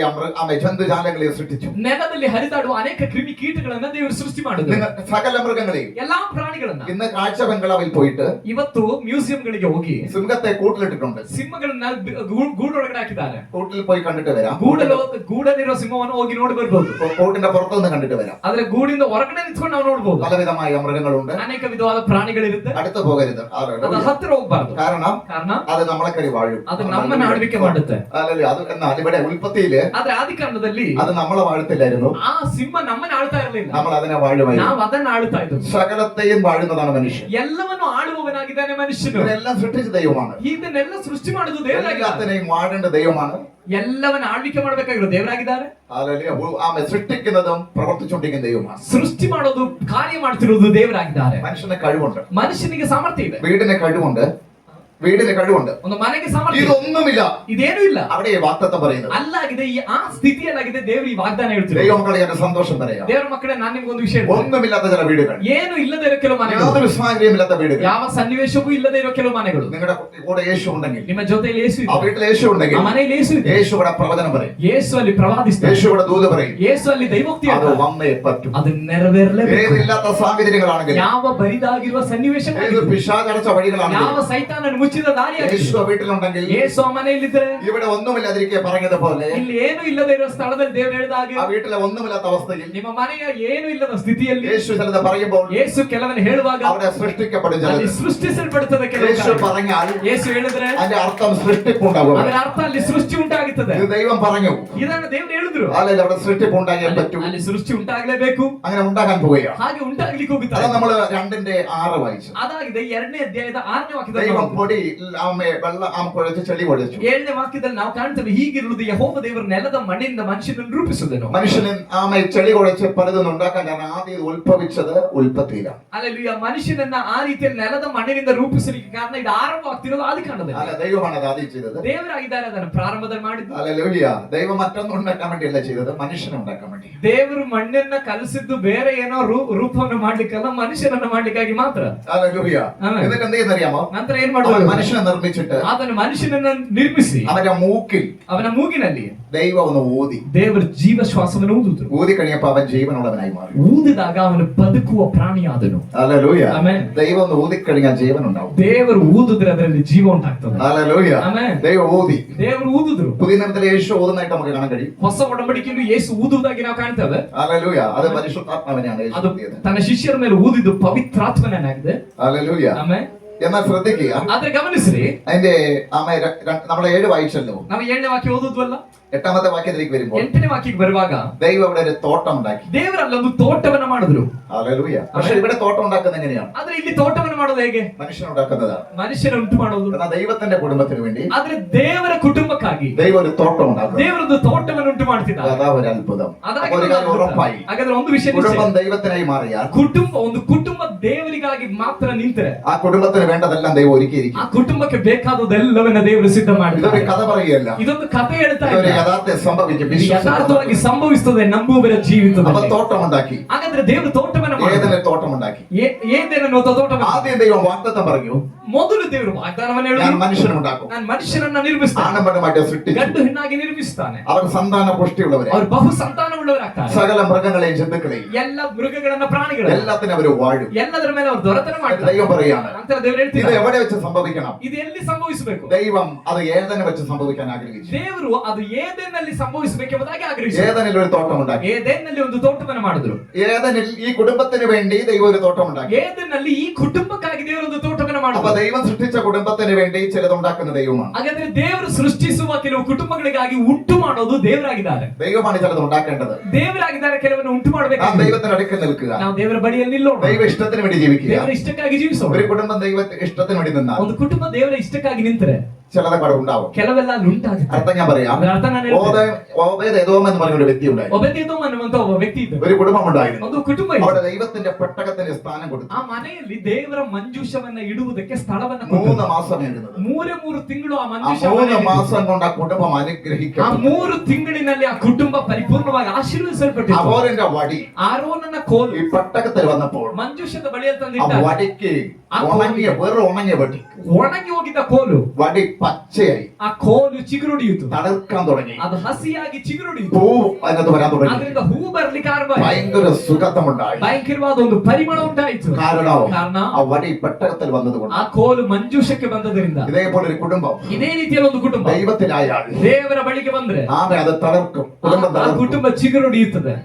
ജന്തുജാലങ്ങളെ സൃഷ്ടിച്ചു. ನೆಲದಲ್ಲಿ ಹರಿದಾಡುವ ಅನೇಕ ಕ್ರಿಮಿ ಕೀಟಗಳನ್ನ ದೇವರು ಸೃಷ್ಟಿ ಮಾಡಿದ್ರು. നിങ്ങൾ സകല മൃഗങ്ങളെയും, ಎಲ್ಲಾ ಪ್ರಾಣಿಗಳನ್ನ. ഇന്ന് കാഴ്ച ബംഗ്ലാവിൽ പോയിട്ട് ಇವತ್ತು ಮ್ಯೂಸಿಯಂಗಳಿಗೆ ಹೋಗಿ സിംഹത്തെ കൂട്ടിലിട്ടിട്ടുണ്ട്. ಸಿಂಹಗಳನ್ನ ಗೂಡೊಳಗಡೆ ಹಾಕಿದ್ದಾರೆ. കൂട്ടിൽ പോയി കണ്ടിട്ട് വരാം. ಗೂಡಲು ಒಳಗಿರುವ ಸಿಂಹವನ್ನು ಹೋಗಿ ನೋಡಿ ಬರ್ಬೋದು. കൂട്ടിന്റെ പുറത്തുനിന്ന് കണ്ടിട്ട് വരാം. ಆದ್ರೆ ಗೂಡಿಂದ ಹೊರಗಡೆ ನಿಂತ್ಕೊಂಡು ನಾವು ನೋಡ್ಬೋದು. പലവിധമായ മൃഗങ്ങളുണ്ട്, ಅನೇಕ ವಿಧವಾದ ಪ್ರಾಣಿಗಳಿರುತ್ತೆ. അടുത്ത് പോകരുത്. ಅದು ಹತ್ತಿರ ಹೋಗ್ಬಾರ್ದು. കാരണം അത് നമ്മളെ കരി വാഴും, ಅದು ನಮ್ಮನ್ನ ಆಳ್ವಿಕೆ ಮಾಡುತ್ತೆ. അല്ലല്ലോ. അത് എന്നാൽ ഇവിടെ ഉൽപ്പത്തിയില് ಆದ್ರೆ ಆದಿಕಾಂಡದಲ್ಲಿ അത് നമ്മളെ വാഴത്തില്ലായിരുന്നു. ಆ ಸಿಂಹ ನಮ್ಮನ್ನ ಆಳ್ತಾ ಇರಲಿಲ್ಲ, നമ്മൾ അതിനെ വാഴുമായിരുന്നു. ನಾವು ಅದನ್ನ ಆಳ್ತಾ ಇದ್ವು. സകലത്തെയും വാഴുന്നതാണ് മനുഷ്യൻ. ಎಲ್ಲವನ್ನು ಆಳುವವನಾಗಿದ್ದಾನೆ ಮನುಷ್ಯನು. ഇതിനെല്ലാം സൃഷ്ടിച്ച ദൈവമാണ്. ಇದನ್ನೆಲ್ಲ ಸೃಷ್ಟಿ ಮಾಡುದು ದೇವರಾಗಿದ್ದಾನೆ. എല്ലാത്തിനെയും വാഴേണ്ട ദൈവമാണ്. ಎಲ್ಲವನ್ನ ಆಳ್ವಿಕೆ ಮಾಡಬೇಕಾಗಿರೋ ದೇವರಾಗಿದ್ದಾರೆ. ആമേൻ. സൃഷ്ടിക്കുന്നതും പ്രവർത്തിച്ചുകൊണ്ടിരിക്കുന്ന ദൈവമാണ്. ಸೃಷ್ಟಿ ಮಾಡೋದು, ಕಾರ್ಯ ಮಾಡ್ತಿರೋದು ದೇವರಾಗಿದ್ದಾರೆ. മനുഷ്യന് കഴിവുണ്ട്, ಮನುಷ್ಯನಿಗೆ ಸಾಮರ್ಥ್ಯ ಇದೆ. വീടിന് കഴിവുണ്ട്, വീടിന് കഴിവുണ്ട്. ಒಂದು ಮನೆಗೆ ಸಾಮರ್ಥ್ಯ, ഇതൊന്നുമില്ല. ಇದೇನು ಇಲ್ಲ. അവിടെ ഈ വാഗ്ദത്തം പറയുന്നത് ಅಲ್ಲಾಗಿದೆ, ಆ ಸ್ಥಿತಿಯಲ್ಲಾಗಿದೆ ದೇವರು ಈ ವಾಗ್ದಾನ ಹೇಳ್ತಿರೋದು. ദൈവമക്കളെ ഞാൻ സന്തോഷം പറയാം. ದೇವರ ಮಕ್ಕಳೇ, ನಾನು ನಿಮ್ಗೊಂದು ವಿಷಯ ಹೇಳ್ತೀನಿ. ഒന്നുമില്ലാത്ത ചില വീടുകൾ, ಏನು ಇಲ್ಲದೆ ಇರೋ ಕೆಲವು ಮನೆಗಳು, യാതൊരു സാഹചര്യമില്ലാത്ത വീടുകൾ, ಯಾವ ಸನ್ನಿವೇಶವೂ ಇಲ್ಲದೆ ಇರೋ ಕೆಲವು ಮನೆಗಳು. നിങ്ങളുടെ കൂടെ യേശു ഉണ്ടെങ്കിൽ, ನಿಮ್ಮ ಜೊತೆಯಲ್ಲಿ ಯೇಸು ആ ಇದ್ದಾನೆ, വീട്ടിൽ യേശു ഉണ്ടെങ്കിൽ, ಆ ಮನೆಯಲ್ಲಿ ಯೇಸು ಇದೆ. യേശു ഇവിടെ പ്രവചനം പറയും, ಯೇಸು ಅಲ್ಲಿ ಪ್ರವಾದಿಸ್ತಾನೆ, യേശു ഇവിടെ ദൂത് പറയും, ಯೇಸು ಅಲ್ಲಿ ದೈವೋಕ್ತಿ അത് ಹೇಳ್ತಾನೆ. വന്നേ പറ്റും. ಅದು ನೆರವೇರಲೇಬೇಕು. ഏതില്ലാത്ത സാഹചര്യങ്ങളാണെങ്കിൽ, ಯಾವ ಬರಿದಾಗಿರುವ ಸನ್ನಿವೇಶ, ഏത് പിശാചടച്ച വഴികളാണെങ്കിൽ, ಯಾವ ಸೈತಾನನು ಮುಚ್ಚಿದ ದಾರಿಯಾಗಿದೆ, യേശു വീട്ടിലുണ്ടെങ്കിൽ, ಯೇಸು ಆ ಮನೆಯಲ್ಲಿದ್ದರೆ, ഇവിടെ ഒന്നുമില്ലാതിരിക്കെ പറഞ്ഞതുപോലെ, ಇಲ್ಲಿ ಏನು ಇಲ್ಲದೆ ಇರುವ ಸ್ಥಳದಲ್ಲಿ ದೇವರು ಹೇಳಿದಾಗ, ആ വീട്ടിലെ ഒന്നുമില്ലാത്ത അവസ്ഥയിൽ ನಿಮ್ಮ ಮನೆಯ ಏನು ಇಲ್ಲದ ಸ್ಥಿತಿಯಲ್ಲಿ യേശു ചിലത് പറയുമ്പോൾ, ಯೇಸು ಕೆಲವನ್ನ ಹೇಳುವಾಗ അവിടെ ಸೃഷ്ಟಿക്കപ്പെടും ಅಲ್ಲಿ ചിലത്. ಸೃಷ್ಟಿಸಲ್ಪಡುತ್ತದೆ ಕೆಲವು യേശു ಕಾರ್ಯಗಳು. പറഞ്ഞാൽ ಯೇಸು ಹೇಳಿದ್ರೆ അതിന്റെ അർത്ഥം സൃഷ്ടിപ്പുണ്ടാകും. ಅದರ ಅರ್ಥ ಅಲ್ಲಿ ಸೃಷ್ಟಿ ಉಂಟಾಗುತ್ತದೆ. ഇത് ദൈവം പറഞ്ഞു, ಇದನ್ನು ದೇವರು ಹೇಳಿದ್ರು. അല്ലെങ്കിൽ അവിടെ സൃഷ്ടിപ്പുണ്ടാകിയേ പറ്റൂ. ಅಲ್ಲಿ ಸೃಷ್ಟಿ ಉಂಟಾಗಲೇಬೇಕು, അങ്ങനെ ഉണ്ടാകാൻ പോവുകയാണ്. ಹಾಗೆ ಉಂಟಾಗ್ಲಿಕ್ಕೆ അത് ಹೋಗುತ್ತಾರೆ. നമ്മൾ 2:6 വായിച്ചു. ಅದಾಗಿದೆ 2ನೇ ಅಧ್ಯಾಯದ 6ನೇ ವಾಕ್ಯದಲ್ಲಿ ദൈവം ನಾವು പൊടി വെള്ളം കുഴച്ച് ചെളി കുഴച്ചു. 7ನೇ ವಾಕ್ಯದಲ್ಲಿ ನಾವು ಕಾಣ್ತೇವೆ, ಹೀಗಿರುವುದು ಯೆಹೋವ ದೇವರು ನೆಲದ ಮಣ್ಣಿನಿಂದ ಮನುಷ್ಯನನ್ನು ರೂಪಿಸುವುದನು. മനുഷ്യന് ചെളി കുഴച്ച് പലതൊന്നും ഉണ്ടാക്കാൻ ഞാൻ ആദ്യം ഉത്ഭവിച്ചത് ഉൽപ്പത്തിയിലാണ്. ಅಲ್ಲೆಲ್ಲೂಯ. ಮನುಷ್ಯನನ್ನ ಆ ರೀತಿಯಲ್ಲಿ ನೆಲದ ಮಣ್ಣಿನಿಂದ ರೂಪಿಸಲಿಕ್ಕೆ ಕಾರಣ ಇದು ಆರಂಭವಾಗ್ತಿರೋದು ಆದಿಕಾಂಡದಲ್ಲಿ. അല്ല, ദൈവമാണ് അത് ആദ്യം ചെയ്തത്. ದೇವರಾಗಿದ್ದಾರೆ ಅದನ್ನು ಪ್ರಾರಂಭದಲ್ಲಿ ಮಾಡಿದ್ದು. ഹല്ലേലൂയ. ദൈവം മറ്റൊന്നും ഉണ്ടാക്കാൻ വേണ്ടിയല്ല ചെയ്തത്, മനുഷ്യനെ ഉണ്ടാക്കാൻ വേണ്ടി. ದೇವರು ಮಣ್ಣನ್ನ ಕಲಸಿದ್ದು ಬೇರೆ ಏನೋ ರೂಪವನ್ನು ಮಾಡ್ಲಿಕ್ಕಲ್ಲ, ಮನುಷ್ಯನನ್ನ ಮಾಡ್ಲಿಕ್ಕಾಗಿ ಮಾತ್ರ. ഹല്ലേലൂയ. ആമേൻ. എന്നിട്ട് എന്ത് ചെയ്യുന്നറിയാമോ? ನಂತರ ಏನ್ അവൻ ಮಾಡುವುದು? മനുഷ്യനെ നിർമ്മിച്ചിട്ട് ಅದನ್ನು ಮನುಷ್ಯನನ್ನ ನಿರ್ಮಿಸಿ അവന്റെ മൂക്കിൽ ಅವನ ಮೂಗಿನಲ್ಲಿ ദൈവം ഒന്ന് ഊതി. ದೇವರ ಜೀವ ಶ್ವಾಸವನ್ನು ಊದಿದ್ರು. ഊതി കഴിഞ്ഞപ്പോ അവൻ ജീവനുള്ളവനായി മാറി. ಊದಿದಾಗ ಅವನು ಬದುಕುವ ಪ್ರಾಣಿಯಾದನು. ഹല്ലേലൂയ. ಆಮೆನ್. ദൈവം ഒന്ന് ഊതിക്കഴിഞ്ഞാൽ ജീവൻ ഉണ്ടാവും. ದೇವರು ಊದಿದ್ರೆ ಅದರಲ್ಲಿ ಜೀವ ಉಂಟಾಗ್ತದೆ. ഹല്ലേലൂയ. ಆಮೆನ್. ദൈവം ഊതി. ದೇವರು ಊದಿದ್ರು. പുതിയ നിയമത്തിലെ യേശു ഊതുന്നതായിട്ട് നമുക്ക് കാണാൻ കഴിയും. ಹೊಸ ಒಡಂಬಡಿಕೆಯಲ್ಲಿ ಯೇಸು ಊದುವುದಾಗಿ ನಾವು ಕಾಣ್ತೇವೆ. ഹല്ലേലൂയ. അത് പരിശുദ്ധാത്മാവിനെയാണ് യേശു ಅದು ഊതിയത്. ತನ್ನ ಶಿಷ್ಯರ ಮೇಲೆ ಊದಿದ್ದು ಪವಿತ್ರಾತ್ಮನಾಗಿದೆ. ഹല്ലേലൂയ. ಆಮೆನ್. എന്നാൽ ശ്രദ്ധിക്കുക, ಆದ್ರೆ ಗಮನಿಸ್ರಿ, അതിന്റെ നമ്മളെ 7 വായിച്ചല്ലോ. ನಾವು 7ನೇ ವಾಕ್ಯ ಓದುದ್ವಲ್ಲ, 8ാമത്തെ വാക്യത്തിലേക്ക് വരുമ്പോൾ 8ನೇ ವಾಕ್ಯಕ್ಕೆ ಬರುವಾಗ ദൈവം അവിടെ ഒരു തോട്ടം ഉണ്ടാക്കി. ದೇವರಲ್ಲೊಂದು ತೋಟವನ್ನ ಮಾಡಿದ್ರು. ഹല്ലേലൂയ. പക്ഷെ ഇവിടെ തോട്ടം ഉണ്ടാക്കുന്നത് എങ്ങനെയാണ്? ಆದ್ರೆ ಇಲ್ಲಿ ತೋಟವನ್ನು ಮಾಡೋದು ಹೇಗೆ? മനുഷ്യൻ ഉണ്ടാക്കുന്നതാണ്. ಮನುಷ್ಯನ ಉಂಟು ಮಾಡೋದು. എന്നാൽ ദൈവത്തിന്റെ കുടുംബത്തിന് വേണ്ടി ಆದ್ರೆ ದೇವರ ಕುಟುಂಬಕ್ಕಾಗಿ ദൈവം ഒരു തോട്ടം ഉണ്ടാക്കും. ದೇವರೊಂದು ತೋಟವನ್ನು ಉಂಟು ಮಾಡ್ತಿದ್ದಾರೆ. അതാ ഒരു അത്ഭുതം. ಅದಾಗಿ ഒരു കാര്യം ഉറപ്പായി, ಹಾಗಾದ್ರೆ ಒಂದು ವಿಷಯ കുടുംബം ನಿಶ್ಚಯ. ദൈവത്തിനായി മാറിയാൽ ಒಂದು ಕುಟುಂಬ ದೇವರಿಗಾಗಿ ಮಾತ್ರ ನಿಂತರೆ ആ കുടുംബത്തിന് വേണ്ടതെല്ലാം ദൈവം ഒരുക്കിയിരിക്കും. ಆ ಕುಟುಂಬಕ್ಕೆ ಬೇಕಾದದೆಲ್ಲವನ್ನ ದೇವರು ಸಿದ್ಧ ഇതൊരു ಮಾಡಿದ್ದಾರೆ. കഥ പറയുകയല്ല, ಇದೊಂದು ಕಥೆ ಹೇಳ್ತಾ ഇതൊരു ಇಲ್ಲ, യഥാർത്ഥ സംഭവിക്കും. ಇದು ಯಥಾರ್ಥವಾಗಿ ಸಂಭವಿಸುತ್ತದೆ ನಂಬುವವರ അവൻ ಜೀವಿತದಲ್ಲಿ. തോട്ടം ഉണ്ടാക്കി. ಹಾಗಾದ್ರೆ ದೇವರು ತೋಟವನ್ನ ಮಾಡಿದ್ರು. ഏതിനെ തോട്ടം ഉണ്ടാക്കി? ಏದೇನನ್ನು ತೋಟವನ್ನು ആദ്യം ദൈവം വാഗ്ദത്തം പറഞ്ഞു, ಮೊದಲು ದೇವರು ವಾಗ್ದಾನವನ್ನು ഞാൻ ಹೇಳಿದ್ರು, മനുഷ്യനെ ഉണ്ടാക്കും, ನಾನು ಮನುಷ್ಯನನ್ನ ನಿರ್ಮಿಸ್ತಾನೆ, ആണുപെണ്ണുമായിട്ട് സൃഷ്ടിച്ചു. ಗಂಡು ಹೆಣ್ಣಾಗಿ ನಿರ್ಮಿಸ್ತಾನೆ, അവർ സന്താന പുഷ്ടിയുള്ളവരെ, ಅವರು ಬಹು ಸಂತಾನವುಳ್ಳವರಾಗ್ತಾರೆ, സകല മൃഗങ്ങളെയും ജന്തുക്കളെയും ಎಲ್ಲ ಮೃಗಗಳನ್ನ ಪ್ರಾಣಿಗಳ എല്ലാത്തിനും അവർ വാഴും. ಎಲ್ಲದರ ಮೇಲೆ ಅವರು ದೊರೆತನ ಮಾಡ್ತಾರೆ. ദൈവം പറയാണ്, ನಂತರ ದೇವರು ഇത് ಹೇಳ್ತಿದ್ದಾರೆ, എവിടെ വെച്ച് സംഭവിക്കണം? ಇದು ಎಲ್ಲಿ ಸಂಭವಿಸಬೇಕು? ദൈവം അത് ഏതനെ വെച്ച് സംഭവിക്കാൻ ആഗ്രഹിച്ചു. ದೇವರು ಅದು ಏದೇನಲ್ಲಿ ಸಂಭವಿಸಬೇಕೆಂಬುದಾಗಿ ಆಗ್ರಹಿಸಿದರು. ഏതനിൽ ഒരു തോട്ടം ഉണ്ടാക്കി. ಏದೇನಲ್ಲಿ ಒಂದು ತೋಟವನ್ನು ಮಾಡಿದ್ರು. ഏതനിൽ ഈ കുടുംബത്തിന് വേണ്ടി ദൈവം ഒരു തോട്ടം ഉണ്ടാക്കി. ಏದೇನಲ್ಲಿ ಈ ಕುಟುಂಬಕ್ಕಾಗಿ ದೇವರು ಒಂದು ತೋಟವನ್ನು അപ്പൊ ಮಾಡಿದ್ರು. ദൈവം സൃഷ്ടിച്ച കുടുംബത്തിന് വേണ്ടി ചിലതുണ്ടാക്കുന്ന ദൈവമാണ്. ಹಾಗಾದ್ರೆ ದೇವರು ಸೃಷ್ಟಿಸುವ ಕೆಲವು ಕುಟುಂಬಗಳಿಗಾಗಿ ಉಂಟು ಮಾಡೋದು ದೇವರಾಗಿದ್ದಾರೆ. ദൈവമാണ് ചിലത് ഉണ്ടാക്കേണ്ടത്. ದೇವರಾಗಿದ್ದಾರೆ ಕೆಲವನ್ನು ಉಂಟು നാം ಮಾಡಬೇಕು. ദൈവത്തിന് അടുക്കൽ നിൽക്കുക, ನಾವು ದೇವರ ಬಳಿಯಲ್ಲಿ ನಿಲ್ಲೋಣ, ദൈവ ഇഷ്ടത്തിന് വേണ്ടി ജീവിക്കുക. ದೇವರ ಇಷ್ಟಕ್ಕಾಗಿ ಜೀವಿಸೋಣ. ഒരു കുടുംബം ദൈവ ഇഷ്ടത്തിന് വേണ്ടി നിന്നാൽ ಒಂದು ಕುಟುಂಬ ದೇವರ ಇಷ್ಟಕ್ಕಾಗಿ ನಿಂತರೆ ചിലതൊക്കെ അവിടെ ഉണ്ടാവും. ಕೆಲವೆಲ್ಲ ಅಲ್ಲಿ ಉಂಟಾಗುತ್ತೆ. അർത്ഥം ഞാൻ പറയാം. ಅದರ ಅರ್ಥ ನಾನು ಹೇಳ್ತೇನೆ. ഓബേദ്-ഏദോം എന്ന് പറഞ്ഞ ഒരു വ്യക്തി ഉണ്ടായി. ಒಬೆದೆದೋಮ್ ಅನ್ನುವಂತ ಒಬ್ಬ ವ್ಯಕ್ತಿ ಇದ್ದ, ഒരു കുടുംബം ഉണ്ടായിരുന്നു. ಒಂದು ಕುಟುಂಬ ಇತ್ತು. അവിടെ ദൈവത്തിന്റെ പെട്ടകത്തിന് സ്ഥാനം കൊടുത്തു. ಆ ಮನೆಯಲ್ಲಿ ದೇವರ ಮಂಜೂಷವನ್ನ ಇಡುವುದಕ್ಕೆ ಸ್ಥಳವನ್ನ 3 ಕೊಟ್ಟರು. മാസം ഇരുന്നത്. 3 ತಿಂಗಳು ಆ ആ ಮಂಜೂಷ 3 ಮನೆಯಲ್ಲಿ മാസം കൊണ്ട് ആ കുടുംബം ಆ അനുഗ്രഹിക്കപ്പെട്ടു. 3 ತಿಂಗಳಿನಲ್ಲಿ ಆ ಕುಟುಂಬ ಪರಿಪೂರ್ಣವಾಗಿ ಆಶೀರ್ವದಿಸಲ್ಪಟ್ಟಿತು. അഹോരന്റെ വടി ಆರೋನನ ಕೋಲು ഈ പെട്ടകത്തിൽ വന്നപ്പോൾ ಮಂಜೂಷದ ಬಳಿಯಲ್ಲಿ ആ ತಂದಿಟ್ಟ. വടിക്ക് ഉണങ്ങിയ വെറും ഉണങ്ങിയ വടി, ಒಣಗಿ ಹೋಗಿದ್ದ ಕೋಲು, വടി പച്ചയായി ಆ ಕೋಲು ಚಿಗುರೊಡೆಯಿತು, തളിർക്കാൻ തുടങ്ങി. ಅದು ಹಸಿಯಾಗಿ ಚಿಗುರೊಡೆಯಿತು, പൂ അതിനകത്ത് വരാൻ തുടങ്ങി. ಅದರಿಂದ ಹೂ ಬರ್ಲಿಕ್ಕೆ ಆರಂಭ ಆಯ್ತು. ഭയങ്കര സുഗന്ധമുണ്ടായി. ಭಯಂಕರವಾದ ಒಂದು ಪರಿಮಳ ಉಂಟಾಯಿತು. കാരണ ಕಾರಣ ആ വടി പെട്ടകത്തിൽ വന്നതുകൊണ്ട്. ಆ ಕೋಲು ಮಂಜೂಷಕ್ಕೆ ಬಂದದರಿಂದ. ഇതേപോലെ ഒരു കുടുംബം ಇದೇ ರೀತಿಯಲ್ಲಿ ಒಂದು ಕುಟುಂಬ ദൈവത്തിനായാൽ ದೇವರ ಬಳಿಗೆ ಬಂದ್ರೆ ആമേ അത് തളർക്കും. കുടുംബം ಆ തളർക്കും. ಕುಟುಂಬ ಚಿಗುರೊಡೆಯುತ್ತದೆ.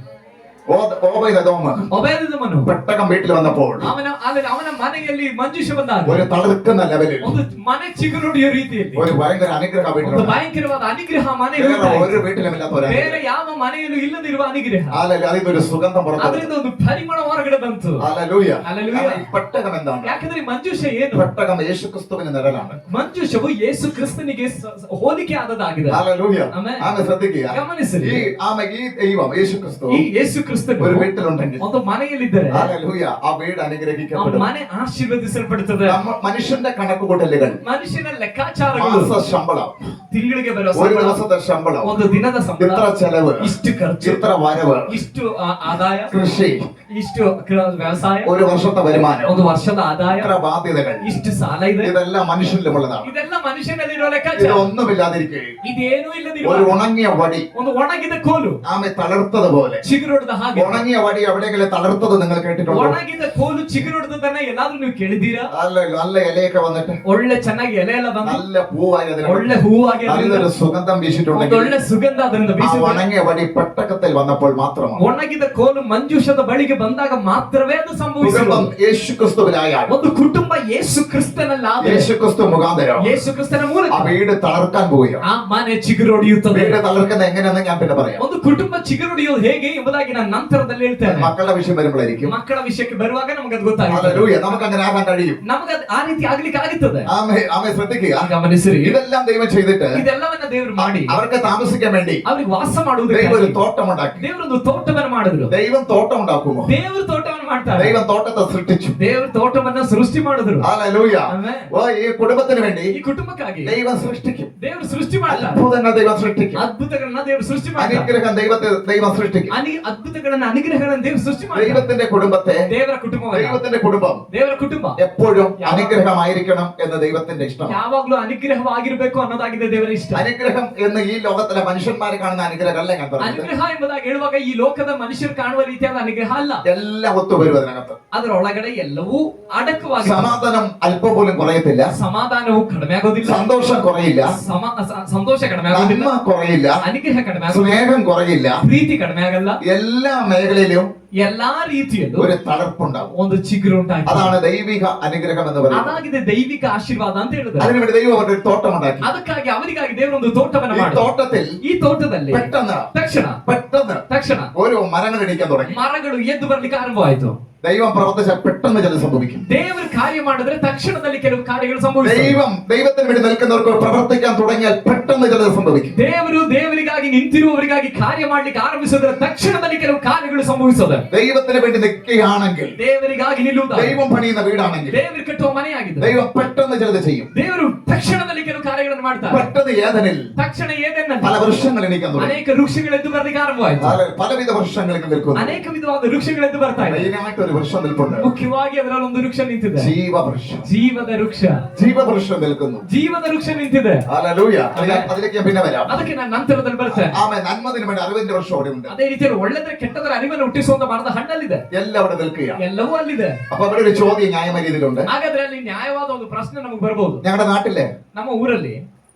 ಒಬೇದೆದೋಮನು പെട്ടകം വീട്ടിൽ വന്നപ്പോൾ ಅವನ ಮನೆಯಲ್ಲಿ ಮಂಜೂಷ ಬಂದಾಗ ഒരു തളർക്കുന്ന ലെവലിൽ ಒಂದು ಮನೆ ಚಿಗುರೊಡೆಯುವ ರೀತಿಯಲ್ಲಿ ഒരു ഭയങ്കര അനുഗ്രഹ ಒಂದು വീട്ടിലുണ്ട്. ಭಯಂಕರವಾದ ಅನುಗ್ರಹ ಮನೆ ഒരു വീട്ടിലുമില്ലാത്ത ഒരു ಬೇರೆ ಯಾವ ಮನೆಯಲ್ಲೂ ಇಲ್ಲದಿರುವ ಅನುಗ್ರಹ. അതിനൊരു സുഗന്ധം പുറത്തു. ಅದರಿಂದ ಒಂದು ಪರಿಮಳ ಹೊರಗಡೆ ಬಂತು. ഹല്ലേലൂയ. ಹಲ್ಲೆಲೂಯ. ഈ പെട്ടകം എന്താണ്? ಯಾಕಂದ್ರೆ ಈ ಮಂಜೂಷ ಏನು? പെട്ടകം യേശുക്രിസ്തുവിന്റെ നിഴലാണ്. ಮಂಜೂಷವು ಯೇಸು ಕ್ರಿಸ್ತನಿಗೆ ಹೋಲಿಕೆ ಆದದಾಗಿದೆ. ഹല്ലേലൂയ. ಆಮೆನ್. ആമേ ശ്രദ്ധിക്കുക. ಗಮನಿಸಿರಿ. ഈ ദൈവം യേശുക്രിസ്തു ಈ ಯೇಸು ಕ್ರಿಸ್ತನು ഒരു വീട്ടിലുണ്ടെങ്കിൽ ಒಂದು ಮನೆಯಲ್ಲಿದ್ದರೆ ഹല്ലേലൂയ ആ വീട് ಆ അനുഗ്രഹിക്കപ്പെടും. ಮನೆ ಆಶೀರ್ವದಿಸಲ್ಪಡುತ್ತದೆ. മനുഷ്യന്റെ കണക്കുകൂട്ടലുകൾ, ಮನುಷ್ಯನ ಲೆಕ್ಕಾಚಾರಗಳು, മാസ ശമ്പളം, ತಿಂಗಳಿಗೆ ಬರುವ ഒരു ಸಂಬಳ, ദിവസത്തെ ശമ്പളം, ಒಂದು ದಿನದ ಸಂಬಳ, ഇത്ര ചെലവ്, ಇಷ್ಟು ಖರ್ಚು, ഇത്ര വരവ്, ಇಷ್ಟು ಆದಾಯ, കൃഷി, ಇಷ್ಟು ವ್ಯವಸಾಯ, ഒരു വർഷത്തെ വരുമാനം, ಒಂದು ವರ್ಷದ ಆದಾಯ, ഇത്ര ബാധ്യതകൾ, ಇಷ್ಟು ಸಾಲ ಇದೆ. ഇതെല്ലാം മനുഷ്യനിലുമുള്ളതാണ്. ಇದೆಲ್ಲ ಮನುಷ್ಯನಲ್ಲಿರೋ ಲೆಕ್ಕಾಚಾರ. ഇതൊന്നുമില്ലാതിരിക്കുകയും ಇದೇನೂ ಇಲ್ಲದಿರುವ ഒരു ഉണങ്ങിയ വടി ಒಂದು ಒಣಗಿದ ಕೋಲು ആമെ തളർത്തതുപോലെ. ಚಿಗುರೊಡೆದ ಹಾಗೆ. ഉണങ്ങിയ വടി എവിടെയെങ്കിലും തളർത്തത് നിങ്ങൾ കേട്ടിട്ടുണ്ടോ? ಒಣಗಿದ ಕೋಲು ಚಿಗುರೊಡೆದನ್ನ ಎಲ್ಲಾದ್ರೂ ನೀವು ಕೇಳಿದ್ದೀರಾ? നല്ല ഇലയൊക്കെ വന്നിട്ട് ಒಳ್ಳೆ ಚೆನ್ನಾಗಿ ಎಲೆ ಎಲ್ಲ ಬಂದು നല്ല പൂവായി അതിന് ಒಳ್ಳೆ ಹೂವಾಗಿ ಅದರಿಂದ നല്ലൊരു സുഗന്ധം ಒಂದು വീശിട്ടുണ്ടെങ്കിൽ ಒಳ್ಳೆ ಸುಗಂಧ ಅದರಿಂದ ആ ಬೀಸಿದ್ರೆ, ഉണങ്ങിയ വടി പെട്ടകത്തിൽ വന്നപ്പോൾ മാത്രമാണ്. ಒಣಗಿದ ಕೋಲು ಮಂಜೂಷದ ಬಳಿಗೆ ಬಂದಾಗ ಮಾತ್ರವೇ ಅದು കുടുംബം ಸಂಭವಿಸುವುದು. യേശുക്രിസ്തുവിലായാൽ, ಒಂದು ಕುಟುಂಬ ಯೇಸು ಕ್ರಿಸ್ತನಲ್ಲಾದರೆ, യേശുക്രിസ്തു മുഖാന്തരം ಯೇಸು ಕ್ರಿಸ್ತನ ಮೂಲಕ ആ വീട് തളർക്കാൻ പോവുകയാണ്. ಆ ಮನೆ ಚಿಗುರೊಡೆಯುತ್ತದೆ. വീട് തളർക്കുന്ന എങ്ങനെയാണെന്ന് ഞാൻ പിന്നെ പറയാം. ಒಂದು ಕುಟುಂಬ ಚಿಗುರೊಡೆಯೋದು ಹೇಗೆ ಎಂಬುದಾಗಿ ನಾನು ನಂತರದಲ್ಲಿ ಹೇಳ್ತೇನೆ. മക്കളുടെ വിഷയം വരുമ്പോഴായിരിക്കും. ಮಕ್ಕಳ ವಿಷಯಕ್ಕೆ ಬರುವಾಗ ನಮಗೆ ಅದು ಗೊತ್ತಾಗುತ್ತೆ. ഹല്ലേലൂയ. നമുക്ക് അങ്ങനെ ആകാൻ കഴിയും. ನಮಗೆ ಆ ರೀತಿ ಆಗ್ಲಿಕ್ಕೆ ಆಗುತ್ತದೆ. ആമേ ശ്രദ്ധിക്കുക. ಗಮನಿಸಿರಿ. ഇതെല്ലാം ദൈവം ചെയ്തിട്ട് ಇದೆಲ್ಲವನ್ನ ದೇವರು ಮಾಡಿ അവർക്ക് താമസിക്കാൻ വേണ്ടി ಅವ್ರಿಗೆ ವಾಸ ദൈവം ಮಾಡುವುದಕ್ಕೆ ഒരു തോട്ടമുണ്ടാക്കി. ದೇವರೊಂದು ತೋಟವನ್ನು ಮಾಡಿದ್ರು. ദൈവം തോട്ടം ഉണ്ടാക്കുമോ? ದೇವರು ತೋಟವನ್ನು ಮಾಡ್ತಾರೆ. ദൈവം തോട്ടത്തെ സൃഷ്ടിച്ചു. ದೇವರು ತೋಟವನ್ನ ಸೃಷ್ಟಿ ಮಾಡಿದ್ರು. ഹല്ലേലൂയ. ಆಮೆನ್. ഈ കുടുംബത്തിന് വേണ്ടി ಈ ಕುಟುಂಬಕ್ಕಾಗಿ ദൈവം സൃഷ്ടിക്കും. ದೇವರು ಸೃಷ್ಟಿ ಮಾಡ್ತಾರೆ. അത്ഭുതങ്ങൾ ദൈവം സൃഷ്ടിക്കും. ಅದ್ಭುತಗಳನ್ನ ದೇವರು ಸೃಷ್ಟಿ ಮಾಡ್ತಾರೆ. അനുഗ്രഹം ദൈവം സൃഷ്ടിക്കും. ಅದ್ಭುತಗಳನ್ನ ಅನುಗ್ರಹಗಳನ್ನ ದೇವರು ಸೃಷ್ಟಿ ಮಾಡ್ತಾರೆ. ദൈവത്തിന്റെ കുടുംബത്തെ, ದೇವರ ಕುಟುಂಬವನ್ನ, ദൈവത്തിന്റെ കുടുംബം ದೇವರ ಕುಟುಂಬ എപ്പോഴും അനുഗ്രഹമായിരിക്കണം എന്ന് ദൈവത്തിന്റെ ഇഷ്ടം. ಯಾವಾಗ್ಲೂ ಅನುಗ್ರಹವಾಗಿರ್ಬೇಕು ಅನ್ನೋದಾಗಿದೆ ದೇವರ ಇಷ್ಟ. അനുഗ്രഹം എന്ന് ഈ ലോകത്തിലെ മനുഷ്യന്മാര് കാണുന്ന അനുഗ്രഹമല്ല ഞാൻ പറഞ്ഞത്. ಅನುಗ್ರಹ ಎಂಬುದಾಗಿ ಹೇಳುವಾಗ ಈ ಲೋಕದ ಮನುಷ್ಯರು ಕಾಣುವ ರೀತಿಯಾದ ಅನುಗ್ರಹ ಅಲ್ಲ. എല്ലാം ഒത്തുവരും അതിനകത്ത്. ಅದರೊಳಗಡೆ ಎಲ್ಲವೂ ಅಡಕವಾಗಿ, സമാധാനം അല്പം പോലും കുറയത്തില്ല. ಸಮಾಧಾನವು ಕಡಿಮೆ ಆಗೋದಿಲ್ಲ, സന്തോഷം കുറയില്ല. ಸಂತೋಷ ಕಡಿಮೆ ಆಗೋದಿಲ್ಲ, നന്മ കുറയില്ല. ಅನುಗ್ರಹ ಕಡಿಮೆ ಆಗೋದಿಲ್ಲ, സ്നേഹം കുറയില്ല. ಪ್ರೀತಿ ಕಡಿಮೆ ಆಗಲ್ಲ. എല്ലാ മേഖലയിലും ಎಲ್ಲಾ ರೀತಿಯಲ್ಲೂ ഒരു തളർപ്പുണ്ടാവും. ಒಂದು ಚಿಗುರು ಉಂಟಾಗಿ, അതാണ് ദൈവിക അനുഗ്രഹം എന്ന് പറയുന്നത്. ಅದಾಗಿದೆ ದೈವಿಕ ಆಶೀರ್ವಾದ ಅಂತ ಹೇಳಿದ್ರೆ. അതിനുവേണ്ടി ദൈവം അവരുടെ ഒരു തോട്ടമുണ്ടാക്കി. ಅದಕ್ಕಾಗಿ ಅವರಿಗಾಗಿ ದೇವರೊಂದು ತೋಟವನ್ನು ഈ ಮಾಡಿ, തോട്ടത്തിൽ ಈ ತೋಟದಲ್ಲಿ ತಕ್ಷಣ ഓരോ മരങ്ങൾ എണീക്കാൻ തുടങ്ങി. ಮರಗಳು ಎದ್ದು ಬರ್ಲಿಕ್ಕೆ ಆರಂಭವಾಯಿತು. ദൈവം പ്രവർത്തിച്ചാൽ പെട്ടെന്ന് ചിലത് സംഭവിക്കും. ದೇವರು ಕಾರ್ಯ ಮಾಡಿದ್ರೆ ತಕ್ಷಣದಲ್ಲಿ ಕೆಲವು ಕಾರ್ಯಗಳು ಸಂಭವಿಸುತ್ತವೆ. ദൈവത്തിന് വേണ്ടി നിൽക്കുന്നവർക്ക് പ്രവർത്തിക്കാൻ തുടങ്ങിയാൽ പെട്ടെന്ന് ചിലത് സംഭവിക്കും. ದೇವರು ದೇವರಿಗಾಗಿ ನಿಂತಿರುವವರಿಗಾಗಿ ಕಾರ್ಯ ಮಾಡ್ಲಿಕ್ಕೆ ಆರಂಭಿಸಿದ್ರೆ ತಕ್ಷಣದಲ್ಲಿ ಕೆಲವು ಕಾರ್ಯಗಳು ಸಂಭವಿಸುತ್ತದೆ. ദൈവത്തിന് വേണ്ടി നിൽക്കുകയാണെങ്കിൽ, ದೇವರಿಗಾಗಿ ನಿಲ್ಲುವುದು, ദൈവം പണിയുന്ന വീടാണെങ്കിൽ, ದೇವರು ಕಟ್ಟುವ ಮನೆಯಾಗಿದೆ, ദൈവം പെട്ടെന്ന് ചിലത് ചെയ്യും. ದೇವರು ತಕ್ಷಣದಲ್ಲಿ ಕೆಲವು ಕಾರ್ಯಗಳನ್ನು ಮಾಡ್ತಾರೆ. പെട്ടെന്ന് ഏതനിൽ ತಕ್ಷಣ ಏನೇನಲ್ಲಿ പല വൃക്ഷങ്ങൾ എണീക്കാൻ തുടങ്ങി. ಅನೇಕ ವೃಕ್ಷಗಳೆದ್ದು ಬರ್ಲಿಕ್ಕೆ ಆರಂಭವಾಯಿತು. പലവിധ വൃക്ഷങ്ങൾക്ക് നിൽക്കുന്നു. ಅನೇಕ ವಿಧವಾದ ವೃಕ್ಷಗಳೆದ್ದು ಬರ್ತಾ ಇದೆ. മെയിനായിട്ട് ഒരു വൃക്ഷം നിൽപ്പുണ്ട്. ಮುಖ್ಯವಾಗಿ ಅದರಲ್ಲಿ ಒಂದು ವೃಕ್ಷ ನಿಂತಿದೆ, ജീവവൃക്ഷം. ಜೀವದ ವೃಕ್ಷ. ജീവവൃക്ഷം നിൽക്കുന്നു. ಜೀವದ ವೃಕ್ಷ ನಿಂತಿದೆ. ഹല്ലേലൂയ. അതിലേക്ക് ഞാൻ പിന്നെ വരാം. ಅದಕ್ಕೆ ನಾನು ನಂತರದಲ್ಲಿ ಬರ್ತೇನೆ. ആമേൻ. നന്മതിന് വേണ്ടി അറിവിന്റെ വൃക്ഷം അവിടെ ഉണ്ട്. ಅದೇ ರೀತಿಯಲ್ಲಿ ಒಳ್ಳೆದ್ರೆ ಕೆಟ್ಟದರ ಅರಿವನ್ನು ಹುಟ್ಟಿಸುವಂತ ಮರದ ಹಣ್ಣಲ್ಲಿದೆ. എല്ലാം അവിടെ നിൽക്കുകയാണ്. ಎಲ್ಲವೂ ಅಲ್ಲಿದೆ. അപ്പൊ അവിടെ ഒരു ചോദ്യം ന്യായമായ രീതിയിലുണ്ട്. ಹಾಗಾದ್ರೆ ಅಲ್ಲಿ ನ್ಯಾಯವಾದ ಒಂದು ಪ್ರಶ್ನೆ ನಮಗೆ ಬರಬಹುದು. ഞങ്ങളുടെ നാട്ടിലെ ನಮ್ಮ ಊರಲ್ಲಿ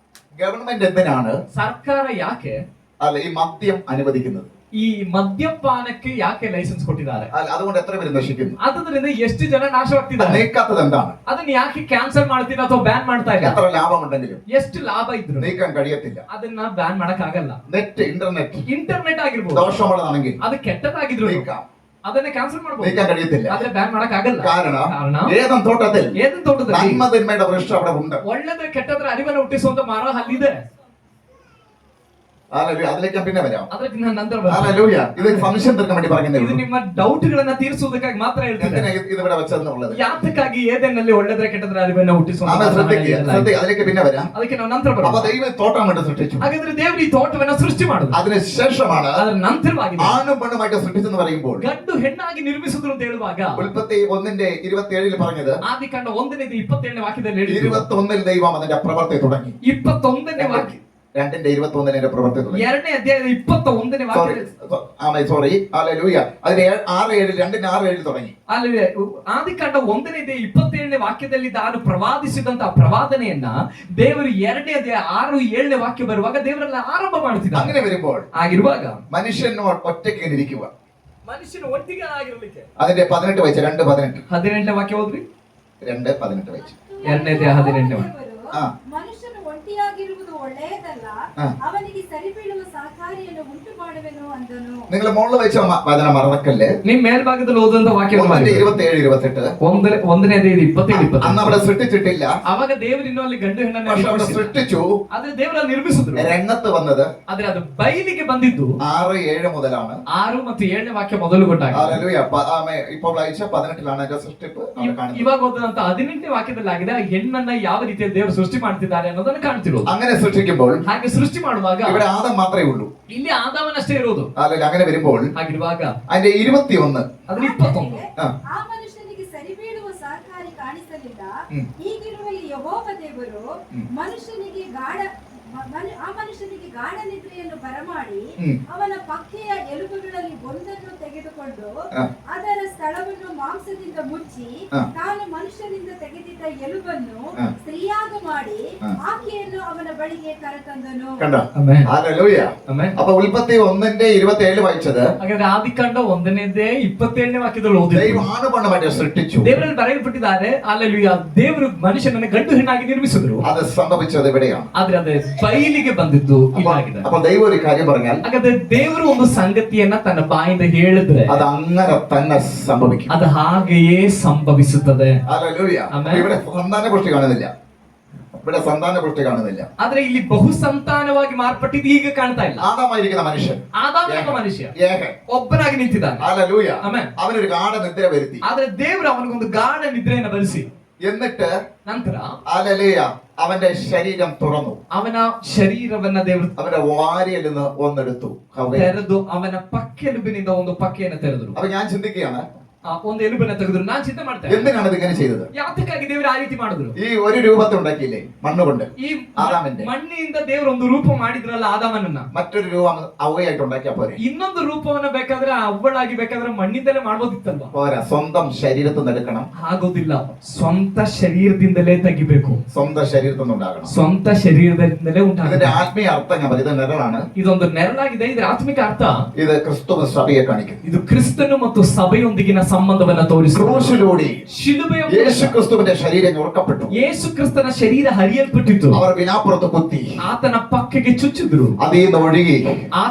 ഗവൺമെന്റ് എന്തിനാണ് ಸರ್ಕಾರ ಯಾಕೆ അല്ല ഈ മദ്യം അനുവദിക്കുന്നത്? ಈ ಮದ್ಯಪಾನಕ್ಕೆ ಯಾಕೆ ಲೈಸೆನ್ಸ್ ಕೊಟ್ಟಿದ್ದಾರೆ? അല്ല അതുകൊണ്ട് എത്ര പേര് നശിക്കുന്നു? ಅದರಿಂದ ಎಷ್ಟು ಜನ ನಾಶವಾಗ್ತಿದ್ದಾರೆ? നീക്കാത്തത് എന്താണ്? ಅದನ್ನ ಯಾಕೆ ಕ್ಯಾನ್ಸಲ್ ಮಾಡ್ತೀರಾ ಅಥವಾ ಬ್ಯಾನ್ ಮಾಡ್ತಾ ಇಲ್ಲ? എത്ര ലാഭമുണ്ടെങ്കിലും ಎಷ್ಟು ಲಾಭ ಇದ್ರು നീക്കാൻ കഴിയത്തില്ല. ಅದನ್ನ ಬ್ಯಾನ್ ಮಾಡಕ್ ಆಗಲ್ಲ. നെറ്റ്, ഇന്റർനെറ്റ് ಇಂಟರ್ನೆಟ್ ಆಗಿರ್ಬೋದು, ദോഷമുള്ളതാണെങ്കിൽ ಅದು ಕೆಟ್ಟದಾಗಿದ್ರು നീക്കാം. ಅದನ್ನ ಕ್ಯಾನ್ಸಲ್ ಮಾಡಬಹುದು, നീക്കാൻ കഴിയത്തില്ല. ಆದ್ರೆ ಬ್ಯಾನ್ ಮಾಡಕ್ ಆಗಲ್ಲ. കാരണം ഏതൻ തോട്ടത്തിൽ ಏನ್ ತೋಟದಲ್ಲಿ നന്മതിന്മയുടെ വൃക്ഷം അവിടെ ഉണ്ട്. ಒಳ್ಳೆದ್ರ ಕೆಟ್ಟದ್ರ ಅರಿವನ್ನು ಹುಟ್ಟಿಸುವಂತ ಮರ ಅಲ್ಲಿದೆ. ഹല്ലേലൂയ. അതിലേക്ക് ഞാൻ പിന്നെ വരാം. ಅದಕ್ಕೆ ನಾನು ನಂತರ ಬರ್ತೀನಿ. ഹല്ലേലൂയ. ഇത് സംശയം തീർക്കാൻ വേണ്ടി പറയുന്നേ ಇದು ഉള്ളൂ. ನಿಮ್ಮ ಡೌಟ್ಗಳನ್ನ ತೀರಿಸುವುದಕ್ಕಾಗಿ ಮಾತ್ರ ಹೇಳ್ತೇನೆ. എന്തിനാ ഇത് ഇവിടെ വെച്ചതെന്നുള്ളത്. ಯಾತಕ್ಕಾಗಿ ಏದೇನಲ್ಲಿ ಒಳ್ಳೆದರ ಕೆಟ್ಟದರ ಅರಿವನ್ನ ಹುಟ್ಟಿಸುವ അതിലേക്ക് പിന്നെ വരാം. ಅದಕ್ಕೆ ನಾವು ನಂತರ അപ്പൊ ಬರೋಣ. ദൈവം തോട്ടം അങ്ങോട്ട് സൃഷ്ടിച്ചു. ಹಾಗಾದ್ರೆ ದೇವರು ಈ ತೋಟವನ್ನ ಸೃಷ್ಟಿ ಮಾಡುದು. അതിനുശേഷമാണ് ಅದರ ನಂತರವಾಗಿ ആണും പെണ്ണുമായിട്ട് സൃഷ്ടിച്ചെന്ന് പറയുമ്പോൾ ಗಂಡು ಹೆಣ್ಣಾಗಿ ನಿರ್ಮಿಸಿದ್ರು ಅಂತ ಹೇಳುವಾಗ ഉൽപ്പത്തി 1:27 പറഞ്ഞത് ಆದಿಕಾಂಡ 1:27 ವಾಕ್ಯದಲ್ಲಿ ಹೇಳಿದ್ರು. 21 ദൈവം അതിന്റെ പ്രവൃത്തി തുടങ്ങി. 21 ವಾಕ್ಯ 2:21 പ്രവൃത്തി തുടങ്ങി. 2ನೇ ಅಧ್ಯಾಯದ 21 ವಾಕ್ಯ. Sorry hallelujah. അതിന് 6:7 2:6:7 തുടങ്ങಿ. ಅಲ್ಲಿ ಆದಿಕಾಂಡ 1:27 ವಾಕ್ಯದಲ್ಲಿ ತಾನು ಪ್ರವಾದಿಸಿದಂತಹ ಪ್ರವಾದನೆಯನ್ನ ದೇವರು 2ನೇ ಅಧ್ಯಾಯ 6-7 ವಾಕ್ಯ ಬರುವಾಗ ದೇವರೆಲ್ಲ ಆರಂಭ ಮಾಡ್ತಿದ್ದಾರೆ. അങ്ങനെ വരുമ്പോൾ ಆಗಿರುವಾಗ മനുഷ്യൻ ഒറ്റയ്ക്ക് ഇരിക്കുക. ಮನುಷ್ಯನು ಒಟ್ಟಿಗೆ ಆಗಿರ್ಲಿಕ್ಕೆ അതിന്റെ 18 വായിച്ച 2:18 18ನೇ ವಾಕ್ಯ ಹೋದ್ರಿ. 2:18 വായിച്ചു. 2ನೇ ಅಧ್ಯಾಯ 18ನೇ ವಾಕ್ಯ. ആ. ಮನುಷ್ಯನು ಒಂಟಿಯಾಗಿರುವುದು ಒಳ್ಳೆಯದಲ್ಲ, ആ. ಅವನಿಗೆ ಸರಿಬೀಳುವ ಸಹಕಾರಿಯನ್ನು ಉಂಟು ಮಾಡುವೆನು ಅಂದನು. നിങ്ങൾ മുകളിൽ വെച്ച വചനം മറക്കല്ലേ. ನಿಮ್ ಮೇಲ್ಭಾಗದಲ್ಲಿ ಓದುವಂತ ವಾಕ್ಯ 1:27-28 1ನೇ ಅಧ್ಯಾಯ 27 അന്ന് അവിടെ സൃഷ്ടിച്ചിട്ടില്ല. ಅವಾಗ ದೇವರು ಇನ್ನೂ ಅಲ್ಲಿ ಗಂಡು ಹೆಣ್ಣನ್ನ പക്ഷെ അവിടെ ನಿರ್ಮಿಸಿದ್ರು. സൃഷ്ടിച്ചു. ಆದ್ರೆ ದೇವರಲ್ಲಿ ನಿರ್ಮಿಸಿದ್ರು. രംഗത്ത് വന്നത് ಆದ್ರೆ ಅದು ಬಯಲಿಗೆ ಬಂದಿದ್ದು 6-7 മുതലാണ്. 6 ಮತ್ತು 7ನೇ ವಾಕ್ಯ ಮೊದಲು ಕೊಟ್ಟಾಗ ഹല്ലേലൂയ. ഇപ്പോൾ വായിച്ച 18 അതിന്റെ സൃഷ്ടിപ്പ് അവിടെ കാണുന്നത്. ಇವಾಗ ಓದುವಂತ 18ನೇ ವಾಕ್ಯದಲ್ಲಿ ಆಗಿದೆ ಆ ಹೆಣ್ಣನ್ನ ಯಾವ ರೀತಿಯಲ್ಲಿ ದೇವರು ಸೃಷ್ಟಿ ಮಾಡ್ತಿದ್ದಾರೆ ಅನ್ನೋದನ್ನ ಕಾಣ್ತಿರೋದು. അങ്ങനെ സൃഷ്ടിക്കുമ്പോൾ ಹಾಗೆ ಸೃಷ್ಟಿ ಮಾಡುವಾಗ ഇവിടെ ആദം മാത്രമേ ഉള്ളൂ. ಇಲ್ಲಿ ಆದಾಮನಷ್ಟೇ ಇರೋದು. അല്ലെങ്കിൽ അങ്ങനെ വരുമ്പോൾ ಹಾಗಿರುವಾಗ അതിന്റെ 21 ಅದ್ರ 21 ആ. ಆ ಮನುಷ್ಯನಿಗೆ ಸರಿಬೀಳುವ ಸಹಕಾರಿ ಕಾಣಿಸಲಿಲ್ಲ. ಹ್ಮ್. ಹೀಗಿರುವಲ್ಲಿ ಯೆಹೋವ ದೇವರು ಮನುಷ್ಯನಿಗೆ ಆ ಮನುಷ್ಯನಿಗೆ ಗಾಢ ನಿದ್ರೆಯನ್ನು ಬರಮಾಡಿ ಹ್ಮ್. ಅವನ ಪಕ್ಕೆಯ ಎಲುಬುಗಳಲ್ಲಿ ಒಂದನ್ನು ತೆಗೆದುಕೊಂಡು ಆ. ಅದರ ಸ್ಥಳವನ್ನು ಮಾಂಸದಿಂದ ಮುಚ್ಚಿ ಆ. ತಾನು ಮನುಷ್ಯನಿಂದ ತೆಗೆದಿದ್ದ ಎಲುಬನ್ನು ಆ. ಸ್ತ್ರೀಯಾಗ ಮಾಡಿ ಆ. ಆಕೆಯನ್ನು ಅವನ ಬಳಿಗೆ ಕರೆತಂದನು. കണ്ടോ. ಆಮೆನ್. ഹല്ലേലൂയ. ಆಮೆನ್. അപ്പൊ ഉൽപ്പത്തി 1:27 വായിച്ചത് ಹಾಗಾದ್ರೆ ಆದಿಕಾಂಡ 1ನೇ 27ನೇ ವಾಕ್ಯದಲ್ಲಿ ಓದಿದ್ರು. ദൈവം ആണ് പെണ്ണുമായിട്ട് സൃഷ്ടിച്ചു. ದೇವರಲ್ಲಿ ಬರೆಯಲ್ಪಟ್ಟಿದ್ದಾರೆ. ಅಲ್ಲೆಲೂಯ. ದೇವರು ಮನುಷ್ಯನನ್ನು ಗಂಡು ಹೆಣ್ಣಾಗಿ ನಿರ್ಮಿಸಿದ್ರು. അത് സംഭവിച്ചത് ഇവിടെയാണ്. ಆದ್ರೆ ಅದೇ ಬಯಲಿಗೆ ಬಂದಿದ್ದು ಇದಾಗಿದೆ. അപ്പൊ ദൈവം ഒരു കാര്യം പറഞ്ഞാൽ ಹಾಗಾದ್ರೆ ದೇವರು ಒಂದು ಸಂಗತಿಯನ್ನ ತನ್ನ ಬಾಯಿಂದ ಹೇಳಿದ್ರೆ അത് അങ്ങനെ തന്നെ സംഭവിക്കും. ಅದು ಹಾಗೆಯೇ ಸಂಭವಿಸುತ್ತದೆ. ഹല്ലേലൂയ. ആമേൻ. ഇവിടെ സന്താന പുഷ്ടി കാണുന്നില്ല. ഇവിടെ സന്താന പുഷ്ടി കാണുന്നില്ല. ಆದ್ರೆ ಇಲ್ಲಿ ಬಹುಸಂತಾನವಾಗಿ ಮಾರ್ಪಟ್ಟಿದ್ದು ಈಗ ಕಾಣ್ತಾ ಇಲ್ಲ. ആദാമായിരിക്കുന്ന മനുഷ്യൻ ಆದಾಮನೆಂಬ ಮನುಷ್ಯ ഏകൻ ಒಬ್ಬನಾಗಿ ನಿಂತಿದ್ದಾನೆ. ഹല്ലേലൂയ. ಆಮೆನ್. അവനൊരു ഗാഢ നിദ്ര വരുത്തി. ಆದ್ರೆ ದೇವರು ಅವನಿಗೊಂದು ಗಾಢ ನಿದ್ರೆಯನ್ನು ಬರೆಸಿ എന്നിട്ട് ನಂತರ ഹല്ലേലൂയ അവന്റെ ശരീരം തുറന്നു. ಅವನ ಶರೀರವನ್ನ ದೇವರು അവന്റെ വാരിയിൽ നിന്ന് ഒന്നെടുത്തു. ತೆರೆದು ಅವನ ಪಕ್ಕೆಲುಬಿನಿಂದ ಒಂದು ಪಕ್ಕೆಯನ್ನು ತೆರೆದರು. അപ്പൊ ഞാൻ ചിന്തിക്കുകയാണ് ಒಂದು ಎಲುಬನ್ನ ತೆಗೆದ್ರು. ನಾನು ಚಿಂತೆ ಮಾಡ್ತೇನೆ എന്തിനാണ് ഇത് ഇങ്ങനെ ചെയ്തത്. ಯಾತಕ್ಕಾಗಿ ದೇವರು ಆ ರೀತಿ ಮಾಡಿದ್ರು. ഈ ഒരു രൂപത്തെ ഉണ്ടാക്കിയില്ലേ മണ്ണുകൊണ്ട് ಈ ആദാമിന്റെ ಮಣ್ಣಿನಿಂದ ದೇವರು ಒಂದು ರೂಪ ಮಾಡಿದ್ರಲ್ಲ ಆದಾಮನನ್ನ, മറ്റൊരു രൂപം അവയായിട്ട് ഉണ്ടാക്കിയാ പോരെ. ಇನ್ನೊಂದು ರೂಪವನ್ನ ಬೇಕಾದ್ರೆ ಅವ್ವಳಾಗಿ ಬೇಕಾದ್ರೆ ಮಣ್ಣಿಂದಲೇ ಮಾಡ್ಬೋದಿತ್ತಲ್ವಾ. പോരാ, സ്വന്തം ശരീരത്തിൽ നിന്ന് എടുക്കണം. ಆಗೋದಿಲ್ಲ. ಸ್ವಂತ ಶರೀರದಿಂದಲೇ ತೆಗಿಬೇಕು. സ്വന്തം ശരീരത്തിൽ നിന്ന് ഉണ്ടാകണം. ಸ್ವಂತ ಶರೀರದಿಂದಲೇ ഇതിന്റെ ಉಂಟಾಗುತ್ತೆ. ആത്മീയ അർത്ഥം ഞാൻ പറയും. ഇത് നിഴലാണ്. ಇದೊಂದು ನೆರಳಾಗಿದೆ. ಇದರ ಆತ್ಮಿಕ ಅರ್ಥ ഇത് ക്രിസ്തു സഭയെ കാണിക്കുന്നു. ಇದು ಕ್ರಿಸ್ತನು ಮತ್ತು ಸಭೆಯೊಂದಿಗಿನ ಸಂಬಂಧವನ್ನ ತೋರಿಸುತ್ತದೆ. ക്രൂശിലൂടെ ಶಿಲುಬೆಯ യേശു ಕ್ರಿಸ್ತುവിന്റെ ശരീരം ഞൊറുക്കപ്പെട്ടു. ಯೇಸು ಕ್ರಿಸ್ತನ ಶರೀರ ಹರಿಯಲ್ಪಟ್ಟಿತು. അവർ വിനാപ്പുറത്ത് കുത്തി ಆತನ ಪಕ್ಕೆಗೆ ಚುಚ್ಚಿದ್ರು. അതിൽ നിന്ന് ഒഴുകി ಆ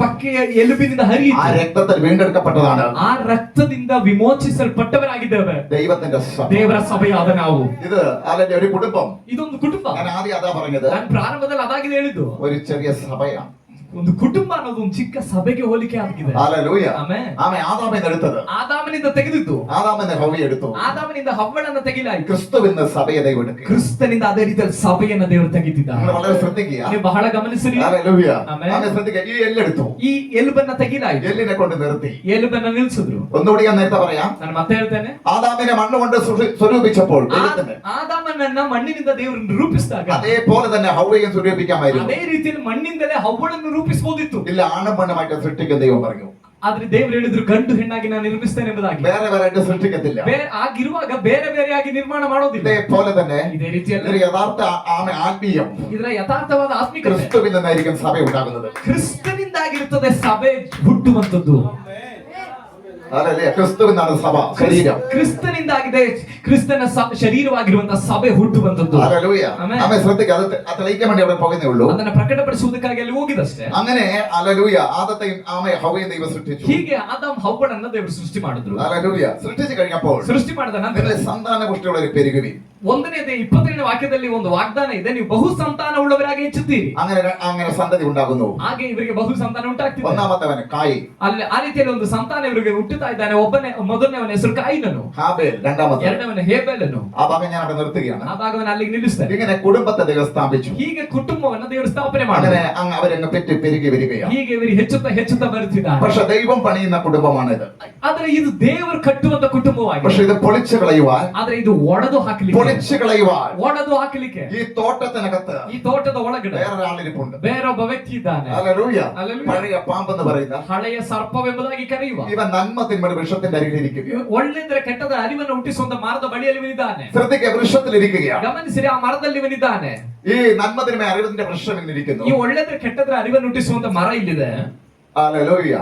ಪಕ್ಕೆಯ ಎಲುಬಿನಿಂದ ആ ಹರಿಯಿತು. രക്തത്തിൽ വീണ്ടെടുക്കപ്പെട്ടതാണ് ಆ ರಕ್ತದಿಂದ ವಿಮೋಚಿಸಲ್ಪಟ್ಟವರಾಗಿದ್ದೇವೆ ദൈവത്തിന്റെ സഭ. ದೇವರ ಸಭೆಯಾದ ನಾವು. ഇത് അതിന്റെ ഒരു കുടുംബം. ಇದೊಂದು ಕುಟುಂಬ. ഞാൻ ಆദ്യം അതാ പറഞ്ഞത്. ನಾನು ಪ್ರಾರಂಭದಲ್ಲಿ ಅದಾಗಿದೆ ಹೇಳಿದ್ದು. ഒരു ചെറിയ സഭയാണ്. ಒಂದು ಕುಟುಂಬ ಅನ್ನೋದು ಒಂದು ಚಿಕ್ಕ ಸಭೆಗೆ ಹೋಲಿಕೆ ಆಗಿದೆ. ഹല്ലേലൂയ. ಆಮೆನ್. ആമേൻ. ആദാമിനെ എടുത്തത്. ಆದಾಮನಿಂದ ತೆಗೆದಿದ್ದು. ആദാമിനെ ഹവ്വയെ എടുത്തു. ಆದಾಮನಿಂದ ಹವ್ವಳನ್ನ ತೆಗಿಲಾಯಿತು. ക്രിസ്തുവിന്റെ സഭയെ ദൈവം എടുക്കുക. ಕ್ರಿಸ್ತನಿಂದ ಅದೇ ರೀತಿಯಲ್ಲಿ ಸಭೆಯನ್ನ ದೇವರು ತೆಗಿತಿದ್ದಾರೆ. നിങ്ങൾ വളരെ ശ്രദ്ധിക്കുക. ನೀವು ಬಹಳ ಗಮನಿಸಿರಿ. ഹല്ലേലൂയ. ആമേൻ. ആമേൻ. ശ്രദ്ധിക്കുക. ഈ എല്ലെടുത്തു. ಈ ಎಲುಬನ್ನ ತೆಗಿಲಾಯಿತು. എല്ലിനെ കൊണ്ട് നിർത്തി. ಎಲುಬನ್ನ ನಿಲ್ಸಿದ್ರು. ഒന്നുകൂടി ഞാൻ നേരത്തെ പറയാം. ನಾನು ಮತ್ತೆ ಹೇಳ್ತೇನೆ. ആദാമിനെ മണ്ണുകൊണ്ട് സ്വരൂപിച്ചപ്പോൾ ദൈവത്തിന് ಆದಾಮನನ್ನ ಮಣ್ಣಿನಿಂದ ದೇವರು ರೂಪಿಸಿದಾಗ അതേപോലെ തന്നെ ഹവ്വയും സ്വരൂപിക്കാമായിരുന്നു. ಅದೇ ರೀತಿಯಲ್ಲಿ ಮಣ್ಣಿಂದಲೇ ಹವ್ವಳನ್ನು ರೂಪಿಸಬಹುದಿತ್ತು. ഇല്ല, ആണും പെണ്ണുമായിട്ട് സൃഷ്ടിക്കാൻ ദൈവം പറഞ്ഞു. ಆದ್ರೆ ದೇವರು ಹೇಳಿದ್ರು ಗಂಡು ಹೆಣ್ಣಾಗಿ ನಾನು ನಿರ್ಮಿಸ್ತೇನೆ ಎಂಬುದಾಗಿ. വേറെ വേറെ സൃഷ്ടിക്കത്തില്ല. ಆಗಿರುವಾಗ ಬೇರೆ ಬೇರೆಯಾಗಿ ನಿರ್ಮಾಣ ಮಾಡೋದಿಲ್ಲ. ഇതേപോലെ തന്നെ ಇದೇ ರೀತಿಯಲ್ಲಿ ഇതൊരു യഥാർത്ഥ ആത്മീയം ಇದರ ಯಥಾರ್ಥವಾದ ಆತ್ಮಿಕತೆ ക്രിസ്തുവിൽ നിന്നായിരിക്കും സഭ ഉണ്ടാകുന്നത്. ಕ್ರಿಸ್ತನಿಂದಾಗಿರುತ್ತದೆ ಸಭೆ ಹುಟ್ಟುವಂತದ್ದು. അതല്ലേ, ക്രിസ്തുവിൽ നിന്നാണ് സഭ ശരീരം. ಕ್ರಿಸ್ತನಿಂದಾಗಿದೆ ಕ್ರಿಸ್ತನ ಶರೀರವಾಗಿರುವಂತಹ ಸಭೆ ಹುಟ್ಟುವಂತದ್ದು. ഹല്ലേലൂയ. ആമേൻ. ആമേൻ. ശ്രദ്ധിക്കുക. അത് തെളിയിക്കാൻ വേണ്ടി അവിടെ പോകുന്നേ ഉള്ളൂ. ಅದನ್ನ ಪ್ರಕಟಪಡಿಸುವುದಕ್ಕಾಗಿ ಅಲ್ಲಿ ಹೋಗಿದಷ್ಟೇ. അങ്ങനെ ഹല്ലേലൂയ ആദത്തെയും ഹവ്വയും ദൈവം സൃഷ്ടിച്ചു. ಹೀಗೆ ಆದಾಮ್ ಹವ್ವಳನ್ನ ದೇವರು ಸೃಷ್ಟಿ ಮಾಡಿದ್ರು. ഹല്ലേലൂയ. സൃഷ്ടിച്ചു കഴിഞ്ഞപ്പോൾ ಸೃಷ್ಟಿ ಮಾಡಿದ ನಂತರ സന്താന പുഷ്ടിയുള്ള ഒരു പെരുകുവി. ಒಂದನೇದೇ 27ನೇ ವಾಕ್ಯದಲ್ಲಿ ಒಂದು ವಾಗ್ದಾನ ಇದೆ, ನೀವು ಬಹು ಸಂತಾನ ಉಳ್ಳವರಾಗಿ ಹೆಚ್ಚುತ್ತೀರಿ. അങ്ങനെ സന്തതി ഉണ്ടാകുന്നു. ಹಾಗೆ ಇವರಿಗೆ ಬಹು ಸಂತಾನ ಉಂಟಾಗ್ತಿದೆ. ഒന്നാമത്തവൻ കായി, ಅಲ್ಲಿ ಆ ರೀತಿಯಲ್ಲಿ ಒಂದು ಸಂತಾನ ಇವರಿಗೆ ಹುಟ್ಟುತ್ತಾ ಇದ್ದಾನೆ. ಮೊದಲನೇವನ ಹೆಸರು ಕಾಯಿನನು, ഹാബേൽ രണ്ടാമത്തെ. ಎರಡನೇವನ ಹೇಬೆಲನು. ആ ഭാഗം ഞാൻ അവിടെ നിർത്തുകയാണ്. ಆ ಭಾಗವನ್ನು ಅಲ್ಲಿಗೆ ನಿಲ್ಲಿಸ್ತಾರೆ. ഇങ്ങനെ കുടുംബത്തെ ദൈവം സ്ഥാപിച്ചു. ಹೀಗೆ ಕುಟುಂಬವನ್ನ ದೇವರು ಸ್ಥಾಪನೆ അങ്ങനെ ಮಾಡಿದ್ದಾರೆ. അവരങ്ങ് പെറ്റ് പെരുകി വരികയാണ്. ಹೀಗೆ ಇವರು ಹೆಚ್ಚುತ್ತಾ ಬರುತ್ತಿದ್ದಾರೆ. പക്ഷെ ദൈവം പണിയുന്ന കുടുംബമാണിത്. ಆದ್ರೆ ಇದು ದೇವರು ಕಟ್ಟುವಂತ ಕುಟುಂಬವಾಗಿದೆ. പക്ഷെ ഇത് പൊളിച്ചു കളയുവാൻ, ಆದ್ರೆ ಇದು ಒಡೆದು ಹಾಕಲಿಕ್ಕೆ, പൊളിച്ചു കളയുവാൻ ಒಡೆದು ಹಾಕಲಿಕ್ಕೆ ഈ തോട്ടത്തിനകത്ത് ಈ ತೋಟದ ಒಳಗಡೆ വേറൊരാളിരിപ്പുണ്ട്. ಬೇರೊಬ್ಬ ವ್ಯಕ್ತಿ ಇದ್ದಾನೆ. ഹല്ലേലൂയ. ഹല്ലേലൂയ. പഴയ പാമ്പെന്ന് പറയുന്ന ಹಳೆಯ ಸರ್ಪವೆಂಬುದಾಗಿ ಕರೆಯುವ ഇവൻ നന്മ തിന്മയുടെ വൃക്ഷത്തിന്റെ അരികിലിരിക്കുക. ಒಳ್ಳೆಂದ್ರೆ ಕೆಟ್ಟದ ಅರಿವನ್ನು ಹುಟ್ಟಿಸುವಂತ ಮರದ ಬಳಿಯಲ್ಲಿ ಇವನಿದ್ದಾನೆ. ശ്രദ്ധിക്കുക, വൃക്ഷത്തിലിരിക്കുകയാണ്. ಗಮನಿಸಿರಿ, ಆ ಮರದಲ್ಲಿ ಇವನಿದ್ದಾನೆ. ഈ നന്മ തിന്മ അറിവിന്റെ വൃക്ഷം ഇരിക്കുന്നു. ಈ ಒಳ್ಳೆಂದ್ರೆ ಕೆಟ್ಟದ್ರ ಅರಿವನ್ನು ಹುಟ್ಟಿಸುವಂತ ಮರ ಇಲ್ಲಿದೆ. ഹല്ലേലൂയ.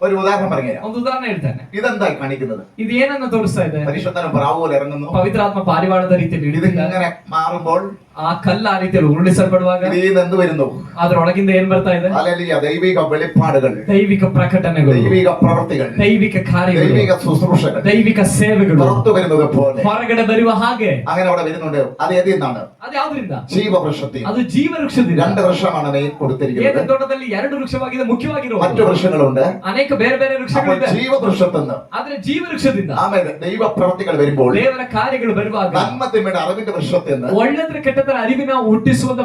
ഒരു ഉദാഹരണം പറഞ്ഞുതരാം. ಒಂದು ಉದಾಹರಣೆ ಹೇಳ್ತಾನೆ. ഇതെന്തായി കാണിക്കുന്നത്? ಇದು ಏನನ್ನ ತೋರಿಸ್ತಾ ಇದೆ? പരിശുദ്ധനും പ്രാവുപോലെ ഇറങ്ങുന്നു. ಪವಿತ್ರಾತ್ಮ ಪಾರಿವಾಳದ ರೀತಿಯಲ್ಲಿ ಹಿಡಿದಿದ್ದಾರೆ. ഇതിങ്ങനെ മാറുമ്പോൾ ಆ ಕಲ್ಲ ಆ ರೀತಿಯಲ್ಲಿ ಉರುಳಿಸಲ್ಪಡುವಾಗ ഇതിൽ നിന്ന് എന്ത് വരുന്നു? ಅದರೊಳಗಿಂದ ಏನ್ ಬರ್ತಾ ಇದೆ? ഹല്ലേലൂയ. ദൈവിക വെളിപ്പാടുകൾ, ದೈವಿಕ ಪ್ರಕಟಣೆಗಳು, ദൈവിക പ്രവൃത്തികൾ, ದೈವಿಕ ಕಾರ್ಯಗಳು, ദൈവിക ശുശ്രൂഷകൾ ದೈವಿಕ ಸೇವೆಗಳು പുറത്തു വരുന്നത് പോലെ ಹೊರಗಡೆ ಬರುವ ಹಾಗೆ. അങ്ങനെ അവിടെ വരുന്നുണ്ട്. അത് ഏതിൽ നിന്നാണ്? ಅದು ಯಾವ್ದ್ರಿಂದ? ജീവവൃക്ഷത്തിൽ. ಅದು ಜೀವ ವೃಕ್ಷದಿಂದ. രണ്ട് വൃക്ഷമാണ് മെയിൻ കൊടുത്തിരിക്കുന്നത്. ಏಕ ತೋಟದಲ್ಲಿ ಎರಡು ವೃಕ್ಷವಾಗಿದೆ, ಮುಖ್ಯವಾಗಿರುವ മറ്റു വൃക്ഷങ്ങളുണ്ട്. ಅನೇಕ ಬೇರೆ ಬೇರೆ അപ്പോൾ ವೃಕ್ಷಗಳಿದೆ. ജീവവൃക്ഷത്തിന് ಆದ್ರೆ ಜೀವ ವೃಕ್ಷದಿಂದ ആമേൻ ദൈവ പ്രവൃത്തികൾ വരുമ്പോൾ, ದೇವರ ಕಾರ್ಯಗಳು ಬರುವಾಗ നന്മ തിന്മയുടെ അറിവിന്റെ വൃക്ഷത്തിന് ಒಳ್ಳೆದ್ರ ಕೆಟ್ಟದರ ಅರಿವಿನ ಹುಟ್ಟಿಸುವಂತ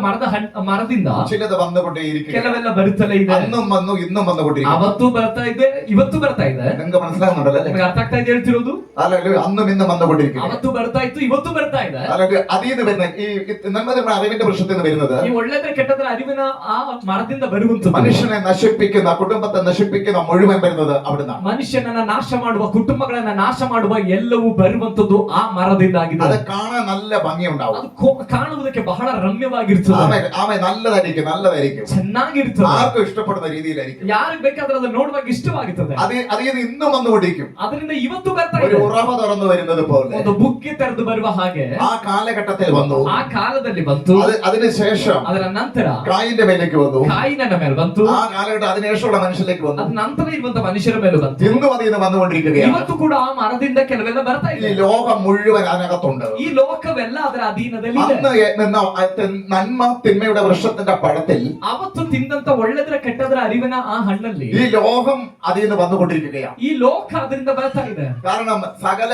ಮರದಿಂದ ചിലത് വന്നുകൊണ്ടേയിരിക്കും. ಕೆಲವೆಲ್ಲ ಬರುತ್ತಲೇ ಇದೆ. അന്നും വന്നു ഇന്നും വന്നുകൊണ്ടിരിക്കും. ಅವತ್ತು ಬರ್ತಾ ಇದೆ, ಇವತ್ತು ಬರ್ತಾ ಇದೆ. നിങ്ങൾക്ക് മനസ്സിലാകുന്നുണ്ടല്ലോ അല്ലേ? ನಿಮಗೆ ಅರ್ಥ ಆಗ್ತಾ ಇದೆ ಹೇಳ್ತಿರೋದು? ഹല്ലേലൂയ. അന്നും ഇന്നും വന്നുകൊണ്ടിരിക്കും. ಅವತ್ತು ಬರ್ತಾ ಇತ್ತು, ಇವತ್ತು ಬರ್ತಾ ಇದೆ. ഹല്ലേലൂയ. അതിൽ നിന്ന് വരുന്ന ഈ നന്മ തിന്മയുടെ അറിവിന്റെ വൃക്ഷത്തിൽ നിന്ന് വരുന്നത് ಈ ಒಳ್ಳೆದ್ರ ಕೆಟ್ಟದರ ಅರಿವಿನ ಆ ಮರದಿಂದ ಬರುವಂತದ್ದು. മനുഷ്യനെ നശിപ്പിക്കുന്ന, കുടുംബത്തെ നശിപ്പിക്കുന്ന മുഴുവൻ വരുന്നത് അവിടുന്നാണ്. ಮನುಷ್ಯನನ್ನ ನಾಶ ಮಾಡುವ, ಕುಟುಂಬಗಳನ್ನ ನಾಶ ಮಾಡುವ ಎಲ್ಲವೂ ಬರುವಂತದ್ದು ಆ ಮರದಿಂದಾಗಿದೆ. അത് കാണാൻ നല്ല ഭംഗിയുണ്ടാവും. ಅದು ಕಾಣುವುದಕ್ಕೆ ಬಹಳ ರಮ್ಯವಾಗಿರ್ತದೆ, ആമേൻ നല്ലതായിരിക്കും. ಚೆನ್ನಾಗಿರ್ತದೆ, ആർക്കും ഇഷ്ടപ്പെടുന്ന രീതിയിലായിരിക്കും. ಯಾರಿಗೆ ಬೇಕಾದ್ರೆ ಅದನ್ನ ನೋಡುವಾಗ ಇಷ್ಟವಾಗುತ್ತದೆ. അതിൽ നിന്ന് ഇന്നും വന്നുകൊണ്ടിരിക്കും. ಅದರಿಂದ ಇವತ್ತು ಬರ್ತಾ ഒരു ಇದೆ. ഉറവ തുറന്നു വരുന്നത് പോലെ ಒಂದು ಬುಗ್ಗೆ ತೆರೆದು ಬರುವ ಹಾಗೆ ആ കാലഘട്ടത്തിൽ വന്നു. ಆ ಕಾಲದಲ್ಲಿ ಬಂತು. അതിനുശേഷം ಅದರ ನಂತರ കായിന്റെ മേലേക്ക് വന്നു. ಕಾಯಿನನ ಮೇಲೆ ಬಂತು. ആ കാലഘട്ടം അതിനുശേഷമുള്ള മനുഷ്യരിലേക്ക് വന്നു. ಅದ ನಂತರ ಇರುವಂತ ಮನುಷ್ಯರ ಮೇಲೆ ಬಂತು. ഇന്നും അതിൽ നിന്ന് വന്നുകൊണ്ടിരിക്കുകയാണ്. ಇವತ್ತು ಕೂಡ ಆ ಮರದಿಂದ ಕೆಲವೆಲ್ಲ ಬರ್ತಾ ഈ ಇದೆ. ലോകം മുഴുവൻ അതിനകത്തുണ്ട്. ಈ ಲೋಕವೆಲ್ಲ ಅದರ ಅಧೀನದಲ್ಲಿ ಇದೆ. അന്ന് നിന്ന നന്മ തിന്മയുടെ വൃക്ഷത്തിന്റെ പഴത്തിൽ ಅವತ್ತು ತಿಂದಂತ ಒಳ್ಳೆದ್ರ ಕೆಟ್ಟದ್ರ ಅರಿವಿನ ಆ ಹಣ್ಣಲ್ಲಿ ഈ ലോകം അതിൽ നിന്ന് വന്നുകൊണ്ടിരിക്കുകയാണ്. ಈ ಲೋಕ ಅದರಿಂದ ಬರ್ತಾ ಇದೆ. കാരണം സകല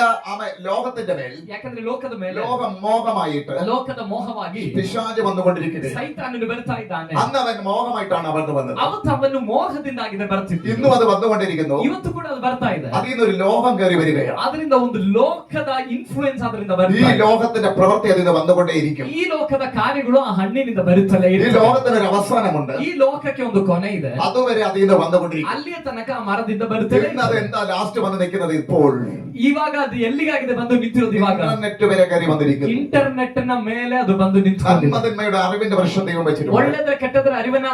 ലോകത്തിന്റെ മേൽ, ಯಾಕಂದ್ರೆ ಲೋಕದ ಮೇಲೆ ലോകം മോഹമായിട്ട് ಲೋಕದ ಮೋಹವಾಗಿ പിശാച് വന്നുകൊണ്ടിരിക്കുകയാണ്. ಸೈತಾನನು ಬರ್ತಾ ಇದ್ದಾನೆ. അന്ന് അവൻ മോഹമായിട്ടാണ് അവർക്ക് വന്നത്. ಅವತ್ತು ಅವನು ಮೋಹದಿಂದಾಗಿದೆ ಬರ್ತಿತ್ತು. ഇന്നും അത് വന്നുകൊണ്ടിരിക്കുന്നു. ಇವತ್ತು ಕೂಡ ಅದು ಬರ್ತಾ ಇದೆ. അതിൽ നിന്നൊരു ലോകം കയറി വരികയാണ്. ಅದರಿಂದ ಒಂದು ಲೋಕದ ಇನ್ಫ್ಲೂಯೆನ್ಸ್ ಅದರಿಂದ ഈ ಬರ್ತಾ ಇದೆ. ലോകത്തിന്റെ പ്രവൃത്തി അതിൽ നിന്ന് വന്നുകൊണ്ടേയിരിക്കും. ಈ ಲೋಕದ ಕಾರ್ಯಗಳು ಆ ಹಣ್ಣಿನಿಂದ ಬರುತ್ತಲೇ ഈ ಇರ್ತವೆ. ലോകത്തിനൊരു അവസാനമുണ്ട്. ಈ ಲೋಕಕ್ಕೆ ಒಂದು ಕೊನೆ ಇದೆ. അതുവരെ അതിൽ നിന്ന് വന്നുകൊണ്ടിരിക്കും. ಅಲ್ಲಿಯ ತನಕ ಆ ಮರದಿಂದ ಬರುತ್ತಲೇ ഇന്ന് അത് എന്താ ലാസ്റ്റ് വന്ന് നിൽക്കുന്നത്? ഇപ്പോൾ ಇವಾಗ ಅದು ಎಲ್ಲಿಗಾಗಿದೆ ಬಂದು ನಿಂತಿರೋದು? ಇವಾಗ ഇന്റർനെറ്റ് വരെ കയറി വന്നിരിക്കുന്നു. ಇಂಟರ್ನೆಟ್ ನ ಮೇಲೆ ಅದು ಬಂದು ನಿಂತ್ಕೊಂಡಿದೆ. നന്മതിന്മയുടെ അറിവിന്റെ വൃക്ഷം ദൈവം വെച്ചിട്ടുണ്ട്. ಒಳ್ಳೆದ್ರ ಕೆಟ್ಟದ್ರ ಅರಿವನ್ನ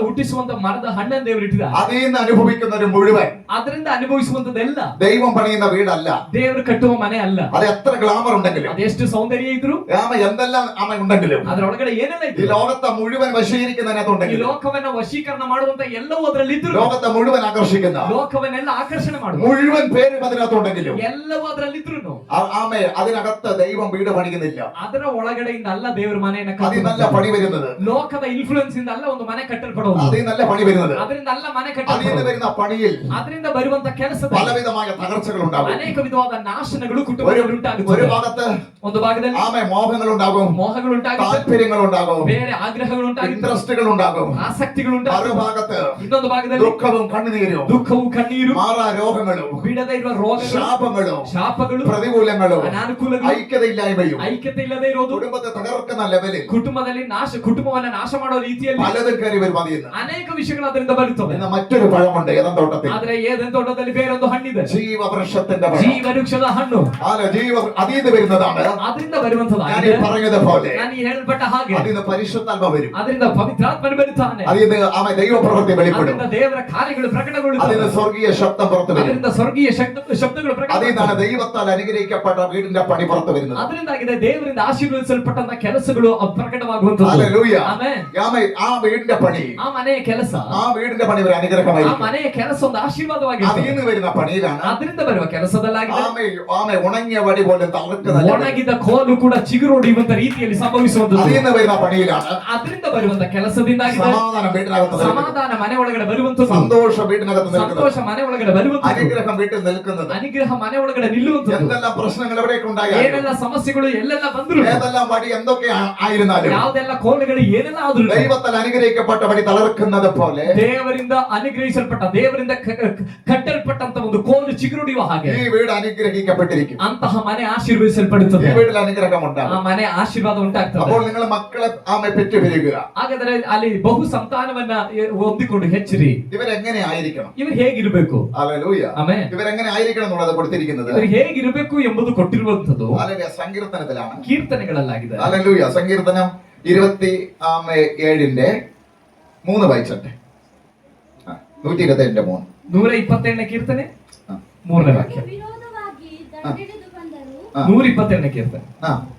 ಹುಟ್ಟಿಸುವಂತ ಮರದ ಹಣ್ಣನ್ನು ದೇವರು ಇಟ್ಟಿದ್ದಾರೆ. അതിൽ നിന്ന് അനുഭവിക്കുന്നവര് മുഴുവൻ ಅದರಿಂದ ಅನುಭವಿಸುವಂತದೆಲ್ಲ ദൈവം പണിയുന്ന വീടല്ല. ದೇವರು ಕಟ್ಟುವ ಮನೆ ಅಲ್ಲ. അത് എത്ര ഗ്ലാമർ ഉണ്ടെങ്കിലും, ಅದೆಷ್ಟು ಸೌಂದರ್ಯ ಇದ್ರು, എന്തെല്ലാം ഉണ്ടെങ്കിലും, ಅದರೊಳಗಡೆ ಏನೆಲ್ಲ ഈ ಇದ್ರು, ലോകത്തെ മുഴുവൻ ಈ വശീകരിക്കുന്നതിനകത്തുണ്ടെങ്കിലും, ಲೋಕವನ್ನ ವಶೀಕರಣ ಮಾಡುವಂತ ಎಲ್ಲವೂ ಅದರಲ್ಲಿ ಇದ್ರು, ലോകത്തെ മുഴുവൻ ആകർഷിക്കുന്ന ಲೋಕವನ್ನೆಲ್ಲ ಆಕರ್ಷಣೆ ಮಾಡುವ മുഴുവൻ പേരും അതിനകത്തുണ്ടെങ്കിലും, ಎಲ್ಲವೂ ಅದರಲ್ಲಿದ್ರು ആമേ അതിനകത്ത് ദൈവം വീട് പണിയുന്നില്ല. ಅದರ ಒಳಗಡೆಯಿಂದ ಅಲ್ಲ ದೇವರು ಮನೆಯನ್ನ അതിൽ നല്ല ಕಟ್ಟುವುದು. പണി വരുന്നത്, ಲೋಕದ ಇನ್ಫ್ಲೂಯೆನ್ಸ್ ಇಂದ ಅಲ್ಲ ಒಂದು ಮನೆ ಕಟ್ಟಲ್ಪಡುವುದು. അതിൽ നല്ല പണി വരുന്നത്, ಅದರಿಂದ ಅಲ್ಲ ಮನೆ അതിൽ നിന്ന് ಕಟ್ಟಲ್ಪಡುವುದು. വരുന്ന പണിയിൽ ಅದರಿಂದ ಬರುವಂತ ಕೆಲಸದ പലവിധമായ തകർച്ചകൾ ഉണ്ടാകും. ಅನೇಕ ವಿಧವಾದ ನಾಶನಗಳು ഒരു ಕುಟುಂಬದಲ್ಲಿ ಉಂಟಾಗುತ್ತವೆ. ഭാഗത്ത് ಒಂದು ಭಾಗದಲ್ಲಿ ആമേ മോഹങ്ങൾ ഉണ്ടാകും, ಮೋಹಗಳು ಉಂಟಾಗುತ್ತೆ, താല്പര്യങ്ങൾ ഉണ്ടാകും, ಬೇರೆ ಆಗ್ರಹಗಳು ಉಂಟಾಗುತ್ತೆ, ഇൻട്രസ്റ്റുകൾ ഉണ്ടാകും. ಆಸಕ್ತಿಗಳು മറു ಉಂಟಾಗುತ್ತೆ. ഭാഗത്ത് ಇನ್ನೊಂದು ಭಾಗದಲ್ಲಿ ദുഃഖവും കണ്ണുനീരും, ದುಃಖವು, ಕಣ್ಣೀರು, മാറാ രോഗങ്ങളും, ಬಿಡದೆ ಇರುವ ರೋಗಗಳು, ശാപങ്ങളും, ಶಾಪಗಳು, പ്രതികൂലങ്ങളും, ಅನಾನುಕೂಲಗಳು, ഐക്യതയില്ലായ്മയും, ಐಕ್ಯತೆ ಇಲ್ಲದೆ ಇರೋದು, കുടുംബത്തെ തകർക്കുന്ന ലെവലിൽ ಕುಟುಂಬದಲ್ಲಿ കുಟುಂಬವನ್ನ ನಾಶ ಮಾಡೋ ರೀತಿಯಲ್ಲಿ പലതും കയറി വരും. അതിൽ നിന്ന് ಅನೇಕ ವಿಷಯಗಳು ಅದರಿಂದ ಬರುತ್ತವೆ. ഇന്ന് മറ്റൊരു പഴമുണ്ട് ഏതൻ തോട്ടത്തിൽ, ಆದ್ರೆ ಏದೆನ್ ತೋಟದಲ್ಲಿ ಬೇರೊಂದು ಹಣ್ಣಿದೆ, ജീവവൃക്ഷത്തിന്റെ പഴം. ಜೀವ ವೃಕ್ಷದ ಹಣ್ಣು. അതിൽ നിന്ന് വരുന്നതാണ്. ಅದರಿಂದ ഞാൻ ഈ ಬರುವಂತದಾಗಿದೆ. പറഞ്ഞതുപോലെ ನಾನು ಈ ಹೇಳಲ್ಪಟ್ಟ ಹಾಗೆ അതിൽ നിന്ന് പരിശുദ്ധാത്മ വരും. ಅದರಿಂದ ಪವಿತ್ರಾತ್ಮನು ಬರುತ್ತಾನೆ. അതിൽ നിന്ന് ആമേ ദൈവപ്രവൃത്തി വെളിപ്പെടും. ಅದರಿಂದ ದೇವರ ಕಾರ್ಯಗಳು അതിൽ ಪ್ರಕಟಗೊಳ್ಳುತ್ತವೆ. നിന്ന് സ്വർഗീയ ശബ്ദം പുറത്തു വരും. ಅದರಿಂದ ಸ್ವರ್ಗೀಯ ಶಬ್ದಗಳು അതിൽ ಪ್ರಕಟಗೊಳ್ಳುತ್ತವೆ. നിന്നാണ് ദൈവത്താൽ അനുഗ്രഹിക്കപ്പെട്ട വീടിന്റെ പണി പുറത്തു വരുന്നത്. ಅದರಿಂದಾಗಿದೆ ದೇವರಿಂದ ಆಶೀರ್ವದಿಸಲ್ಪಟ್ಟ ಆಶೀರ್ವದಿಸಲ್ಪಟ್ಟಂತ ಕೆಲಸಗಳು ಪ್ರಕಟವಾಗುವಂತದ್ದು. ഹല്ലേലൂയ. ಆಮೆನ್. ആമേൻ. ആ വീടിന്റെ പണി, ಆ ಮನೆಯ ಕೆಲಸ, ആ വീടിന്റെ പണി ഒരു ಆ അനുഗ്രഹമായിരിക്കും. ಮನೆಯ ಕೆಲಸ ಒಂದು ಆಶೀರ್ವಾದವಾಗಿದೆ. അതിൽ നിന്ന് വരുന്ന പണിയിലാണ് ಅದರಿಂದ ಬರುವ ಕೆಲಸದಲ್ಲಾಗಿದೆ. ആമേൻ ഉണങ്ങിയ വടി പോലെ തളർക്കുന്ന ಒಣಗಿದ ಕೋಲು ಕೂಡ ಚಿಗುರೊಡೆಯುವಂತ ರೀತಿಯಲ್ಲಿ ಸಂಭವಿಸುವಂತದ್ದು. അതിൽ നിന്ന് വരുന്ന പണിയിലാണ് ಅದರಿಂದ ಬರುವಂತ ಕೆಲಸದಿಂದಾಗಿದೆ സമാധാനം വീടിനകത്ത് നിൽക്കുന്നത്. ಸಮಾಧಾನ ಮನೆ ಒಳಗಡೆ ಬರುವಂತದ್ದು, സന്തോഷം വീടിനകത്ത് നിൽക്കുന്നത്, ಸಂತೋಷ ಮನೆ ಒಳಗಡೆ ಬರುವಂತದ್ದು, അനുഗ്രഹം വീട്ടിൽ നിൽക്കുന്നത്. ಅನುಗ್ರಹ ಮನೆ ಒಳಗಡೆ ನಿಲ್ಲುವಂತದ್ದು. എന്തെല്ലാം പ്രശ്നങ്ങൾ എവിടെയൊക്കെ ഉണ്ടായാലും, ಏನೆಲ್ಲ ಸಮಸ್ಯೆಗಳು ಎಲ್ಲೆಲ್ಲ ಬಂದ್ರು, ഏതെല്ലാം വടി എന്തൊക്കെ ആയിരുന്നാലും, ಯಾವ್ದೆಲ್ಲ ಕೋಲುಗಳು ಏನೆಲ್ಲ ಆದ್ರೂ ദൈവത്താൽ അനുഗ്രഹിക്കപ്പെട്ട വടി തളർക്കുന്നത് പോലെ ದೇವರಿಂದ ಅನುಗ್ರಹಿಸಲ್ಪಟ್ಟ, ದೇವರಿಂದ ಕಟ್ಟಲ್ಪಟ್ಟಂತ ಒಂದು ಕೋಲು ಚಿಗುರೊಡೆಯುವ ಹಾಗೆ ഈ വീട് അനുഗ്രഹിക്കപ്പെട്ടിരിക്കും. ಅಂತಹ ಮನೆ ಆಶೀರ್ವದಿಸಲ್ಪಡುತ್ತದೆ. ഈ വീട്ടിൽ അനുഗ്രഹം ഉണ്ടാകും. ಆ ಮನೆ ಆಶೀರ್ವಾದ ಉಂಟಾಗ್ತದೆ. അപ്പോൾ നിങ്ങൾ മക്കളെ പെറ്റു പെരുകുക. ಹಾಗಾದ್ರೆ ಅಲ್ಲಿ ಬಹು ಸಂತಾನವನ್ನ ಹೊಂದಿಕೊಂಡು ಹೆಚ್ಚಿರಿ. ഇവരെങ്ങനെ ആയിരിക്കണം? ಇವರು ಹೇಗಿರ್ಬೇಕು? ഹല്ലേലൂയ. ಆಮೆನ್. ഇവരെങ്ങനെ ആയിരിക്കണം എന്നുള്ളത് കൊടുത്തിരിക്കുന്നത് ಇವರು ಹೇಗಿರ್ಬೇಕು ಎಂಬುದು ಕೊಟ್ಟಿರುವಂತದ್ದು ഹല്ലേലൂയ സങ്കീർത്തനത്തിലാണ്. ಕೀರ್ತನೆಗಳಲ್ಲಾಗಿದೆ. ഹല്ലേലൂയ. സങ്കീർത്തനം 27:3 വായിച്ചട്ടെ. 127:3. 127ನೇ ಕೀರ್ತನೆ 3ನೇ ವಾಕ್ಯ. ವಿರೋಧವಾಗಿ ದಂಡೆಳೆದು ಬಂದರು. 127ನೇ ಕೀರ್ತನೆ.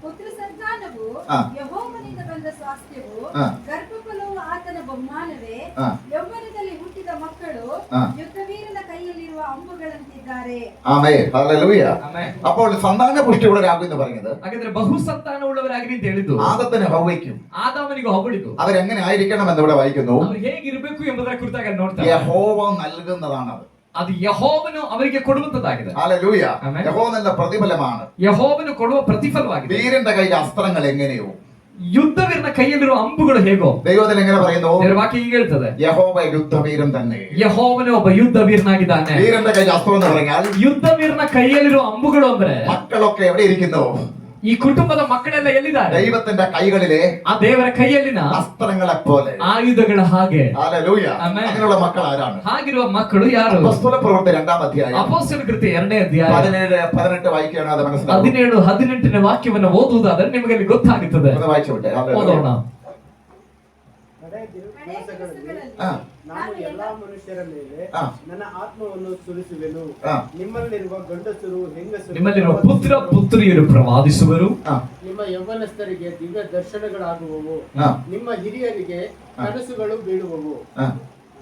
ಪುತ್ರ ಸಂತಾನವು ಹಾ. ಯೆಹೋವನಿಂದ ಬಂದ ಸ್ವಾಸ್ಥ್ಯವು, ಹಾ. ಗರ್ಭಫಲವು ಆತನ ಬಹುಮಾನವೇ. ಹಾ. ಯೌವನದಲ್ಲಿ ಹುಟ್ಟಿದ ಮಕ್ಕಳು ಹಾ. ಯುದ್ಧವೀರನ ಕೈಯಲ್ಲಿರುವ ಅಂಬುಗಳಂತಿದ್ದಾರೆ. ആമേൻ. ഹല്ലേലൂയ. ಆಮೆನ್. അപ്പോൾ സന്താന പുഷ്ടിയുള്ളവരാകും എന്ന് പറഞ്ഞത് ಹಾಗಾದ್ರೆ ಬಹು ಸಂತಾನವುಳ್ಳವರಾಗಿರಿ ಅಂತ ಹೇಳಿದ್ದು ആദത്തിന് ഹവ്വയ്ക്കും ಆದಾಮನಿಗೂ ಹವ್ವಳಿಗೂ അവരെങ്ങനെ ആയിരിക്കണം എന്നിവിടെ വായിക്കുന്നു. ಅವರು ಹೇಗಿರ್ಬೇಕು ಎಂಬುದರ ಕುರಿತಾಗಿ ಅಲ್ಲಿ ನೋಡ್ತಾರೆ. യഹോവ നൽകുന്നതാണ് അത്. ಅದು ಯೆಹೋವನು ಅವರಿಗೆ ಕೊಡುವಂತದ್ದಾಗಿದೆ. ഹല്ലേലൂയ. ആമേൻ. യഹോവ നല്ല പ്രതിഫലമാണ്. ಯೆಹೋವನು ಕೊಡುವ ಪ್ರತಿಫಲವಾಗಿದೆ. വീരന്റെ കയ്യിലെ അസ്ത്രങ്ങൾ എങ്ങനെയോ ಯುದ್ಧವೀರನ ಕೈಯಲ್ಲಿರುವ ಅಂಬುಗಳು ಹೇಗೋ ദൈവത്തിൽ എങ്ങനെ പറയുന്നു? ದೇವರ ವಾಕ್ಯ ಹೀಗೆ ಹೇಳ್ತದೆ, യഹോവ യുദ്ധവീരൻ തന്നെ. ಯೆಹೋವನು ಒಬ್ಬ ಯುದ್ಧ ವೀರನಾಗಿದ್ದಾನೆ. വീരന്റെ കയ്യിൽ അസ്ത്രം എന്ന് പറഞ്ഞാൽ ಯುದ್ಧ ವೀರನ ಕೈಯಲ್ಲಿರುವ ಅಂಬುಗಳು ಅಂದ್ರೆ മക്കളൊക്കെ എവിടെ ഇരിക്കുന്നു? ಈ ಕುಟುಂಬದ ಮಕ್ಕಳೆಲ್ಲ ಎಲ್ಲಿದ್ದಾರೆ? ദൈവത്തിന്റെ കൈകളിലെ ಆ ದೇವರ ಕೈಯಲ್ಲಿನ അസ്ത്രങ്ങളെ പോലെ. ಆಯುಧಗಳ ಹಾಗೆ. ഹല്ലേലൂയ. ആമേൻ. അങ്ങനെയുള്ള മക്കൾ ആരാണ്? ಹಾಗಿರುವ ಮಕ್ಕಳು ಯಾರು? അപ്പോസ്തല പ്രവൃത്തി 2-ാം അധ്യായം ಅಪೊಸ್ತಲರ ಕೃತ್ಯ 2ನೇ ಅಧ್ಯಾಯ 17-18 വായിക്കുകയാണ്. അത് മനസ്സിലാവും. 17-18ನೇ ವಾಕ್ಯವನ್ನು ಓದುವುದಾದರೆ ನಿಮಗೆ ಅಲ್ಲಿ ಗೊತ್ತಾಗುತ್ತದೆ. ഒന്ന് വായിച്ചു വിട്ടെ. ഹല്ലേലൂയ. ಓದೋಣ. ಕಡೆ ದಿವಸಗಳಲ್ಲಿ ಹಾ. ನಾನು ಎಲ್ಲಾ ಮನುಷ್ಯರ ಮೇಲೆ ಹಾ. ನನ್ನ ಆತ್ಮವನ್ನು ಸುರಿಸುವೆನು. ಹಾ. ನಿಮ್ಮಲ್ಲಿರುವ ಗಂಡಸರು ಹೆಂಗಸರು ನಿಮ್ಮಲ್ಲಿರುವ ಪುತ್ರ ಪುತ್ರಿಯರು ಪ್ರವಾದಿಸುವರು. ആ. ನಿಮ್ಮ ಯೌವನಸ್ಥರಿಗೆ ದಿವ್ಯ ದರ್ಶನಗಳಾಗುವವು. ആ. ನಿಮ್ಮ ಹಿರಿಯರಿಗೆ ಕನಸುಗಳು ಬೀಳುವವು. ആ.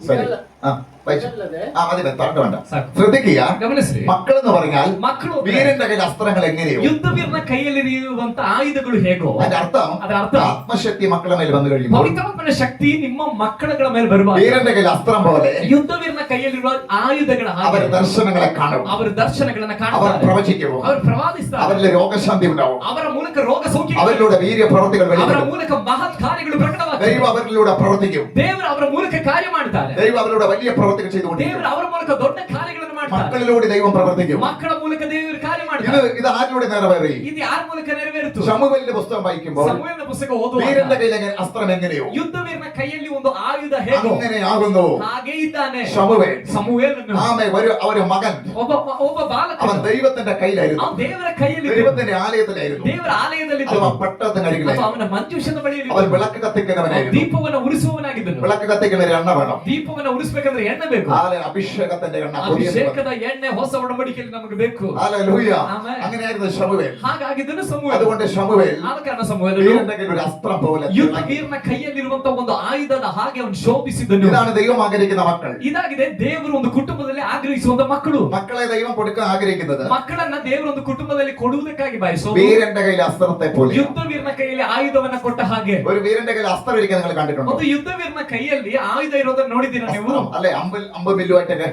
ശരി. ആ. വായിച്ചു. ಇದಲ್ಲದೆ ആ മതി താട്ട് വേണ്ട. ಸಾಕು. ശ്രദ്ധിക്കുക. ಗಮನಿಸ್ರಿ, മക്കൾ എന്ന് പറഞ്ഞാൽ ಮಕ್ಕಳು വീരന്റെ കയ്യിൽ അസ്ത്രങ്ങൾ എങ്ങനെയോ ಯುದ್ಧ ವೀರನ ಕೈಯಲ್ಲಿರುವಂತ ಆಯುಧಗಳು ಹೇಗೋ അതിന്റെ അർത്ഥം ಅದರ ಅರ್ಥ ആത്മശക്തി മക്കളുടെ മേൽ വന്നു കഴിയുമ്പോൾ ಪವಿತ್ರಾತ್ಮನ ಶಕ್ತಿ ನಿಮ್ಮ ಮಕ್ಕಳ ಮೇಲೆ ಬರುವಾಗ വീരന്റെ കയ്യിൽ അസ്ത്രം പോലെ ಯುದ್ಧ ವೀರನ ಕೈಯಲ್ಲಿರುವ ಆಯುಧಗಳ അവർ ಹಾಗೆ ദർശനങ്ങളെ കാണും. ಅವರು ದರ್ಶನಗಳನ್ನ അവർ ಕಾಣುತ್ತಾರೆ, പ്രവചിക്കും. ಅವರು ಪ್ರವಾದಿಸ್ತಾರೆ, അവരിലെ രോഗശാന്തി ഉണ്ടാവും. ಅವರ ಮೂಲಕ ರೋಗ ಸೌಖ್ಯ, അവരിലൂടെ വീര്യ പ്രവർത്തികൾ ಅವರ വെളിപ്പെടും. ಮೂಲಕ ಮಹತ್ ಕಾರ್ಯಗಳು ಪ್ರಕಟವಾಗ್ತವೆ. ദൈവം അവരിലൂടെ പ്രവർത്തിക്കും. ದೇವರು ಅವರ ಮೂಲಕ ಕಾರ್ಯ ಮಾಡ್ತಾರೆ. ദൈവം അവരിലൂടെ വലിയ പ്രവർത്തികൾ ചെയ്തുകൊണ്ടിരിക്കും. ದೇವರು ಅವರ ಮೂಲಕ ದೊಡ್ಡ ಕಾರ್ಯಗಳನ್ನು ಮಾಡ್ತಾರೆ. മക്കളിലൂടെ ദൈവം പ്രവർത്തിക്കും. ಮಕ್ಕಳ ಮೂಲಕ ದೇವರು ಕಾರ್ಯ ഇത് ಮಾಡ್ತಾರೆ. ഇത് ആരിലൂടെ നിറവേറി? ಇದು ಯಾರ ಮೂಲಕ ನೆರವೇರಿತು? ശമൂവേലിന്റെ പുസ്തകം വായിക്കുമ്പോൾ ಸಮುವೇಲನ ಪುಸ್ತಕ ಓದುವಾಗ വീരന്റെ കയ്യിൽ അസ്ത്രം എങ്ങനെയോ ಯುದ್ಧ ವೀರನ ಕೈಯಲ್ಲಿ ಒಂದು ಆಯುಧ ಹೇಗೋ അങ്ങനെ ആകുന്നു. ಹಾಗೆ ಇದ್ದಾನೆ ശമൂവേൽ. ಸಮುವೇಲನು. ആമേ ഒരു മകൻ ಒಬ್ಬ ಒಬ್ಬ ಬಾಲಕ, അവൻ ദൈവത്തിന്റെ കയ്യിലായിരുന്നു. ಅವನು ದೇವರ ಕೈಯಲ್ಲಿ, ദൈവത്തിന്റെ ആലയത്തിലായിരുന്നു. ದೇವರ ಆಲಯದಲ್ಲಿ, അവൻ പട്ടത്തിനരികിലായിരുന്നു. ಅವನ ಮಂಜೂಷದ ಬಳಿಯಲ್ಲಿ അവൻ വിളക്ക് കത്തിക്കുന്നവനായിരുന്നു. ದೀಪವನ್ನು ಉರಿಸುವವನಾಗಿದ್ದನು. വിളക്ക് കത്തിക്കുന്ന ഒരു എണ്ണ വേണം. ದೀಪವನ್ನು ಉರಿಸಬೇಕಂದ್ರೆ ಎಣ್ಣೆ ಬೇಕು. അഭിഷേകത്തിന്റെ എണ്ണ. ಅಭಿಷೇಕದ ಎಣ್ಣೆ ಹೊಸ ಒಡಂಬಡಿಕೆಯಲ್ಲಿ ನಮಗೆ ಬೇಕು. ഹല്ലേലൂയ. ആമേൻ. അങ്ങനെയായിരുന്നു ശമൂവേൽ. ಹಾಗಾಗಿದ್ದನು ಸಮುವೇಲ. അതുകൊണ്ട് ശമൂവേൽ ಆದ ಕಾರಣ ಸಮುವೇಲನು വീരന്റെ കയ്യിൽ ഒരു അസ്ത്രം പോലെ ಯುದ್ಧ ವೀರನ ಕೈಯಲ್ಲಿರುವಂತ ಒಂದು ಆಯುಧದ ಹಾಗೆ ಅವನು ಶೋಭಿಸಿದ್ದನು. ഇതാണ് ദൈവം ആഗ്രഹിക്കുന്ന മക്കൾ. ಇದಾಗಿದೆ ದೇವರು ಒಂದು ಕುಟುಂಬದಲ್ಲಿ ಆಗ್ರಹಿಸುವಂತ ಮಕ್ಕಳು. മക്കളെ ദൈവം കൊടുക്കാൻ ആഗ്രഹിക്കുന്നത് ಮಕ್ಕಳನ್ನ ದೇವರು ಒಂದು ಕುಟುಂಬದಲ್ಲಿ ಕೊಡುವುದಕ್ಕಾಗಿ ಬಯಸೋದು വീരന്റെ കയ്യിൽ അസ്ത്രത്തെ പോലെ. ಯುದ್ಧ ವೀರನ ಕೈಯಲ್ಲಿ ಆಯುಧವನ್ನ ಕೊಟ್ಟ ಹಾಗೆ. ഒരു വീരന്റെ കയ്യിൽ അസ്ത്രം ഇരിക്കാൻ നിങ്ങൾ കണ്ടിട്ടുണ്ടോ? ಒಂದು ಯುದ್ಧ ವೀರನ ಕೈಯಲ್ಲಿ ಆಯುಧ ಇರೋದನ್ನ ನೋಡಿದ್ದೀರಾ ನೀವು? അസ്ത്രം അല്ലെ? അമ്പ് ബില്ലുമായിട്ടൊക്കെ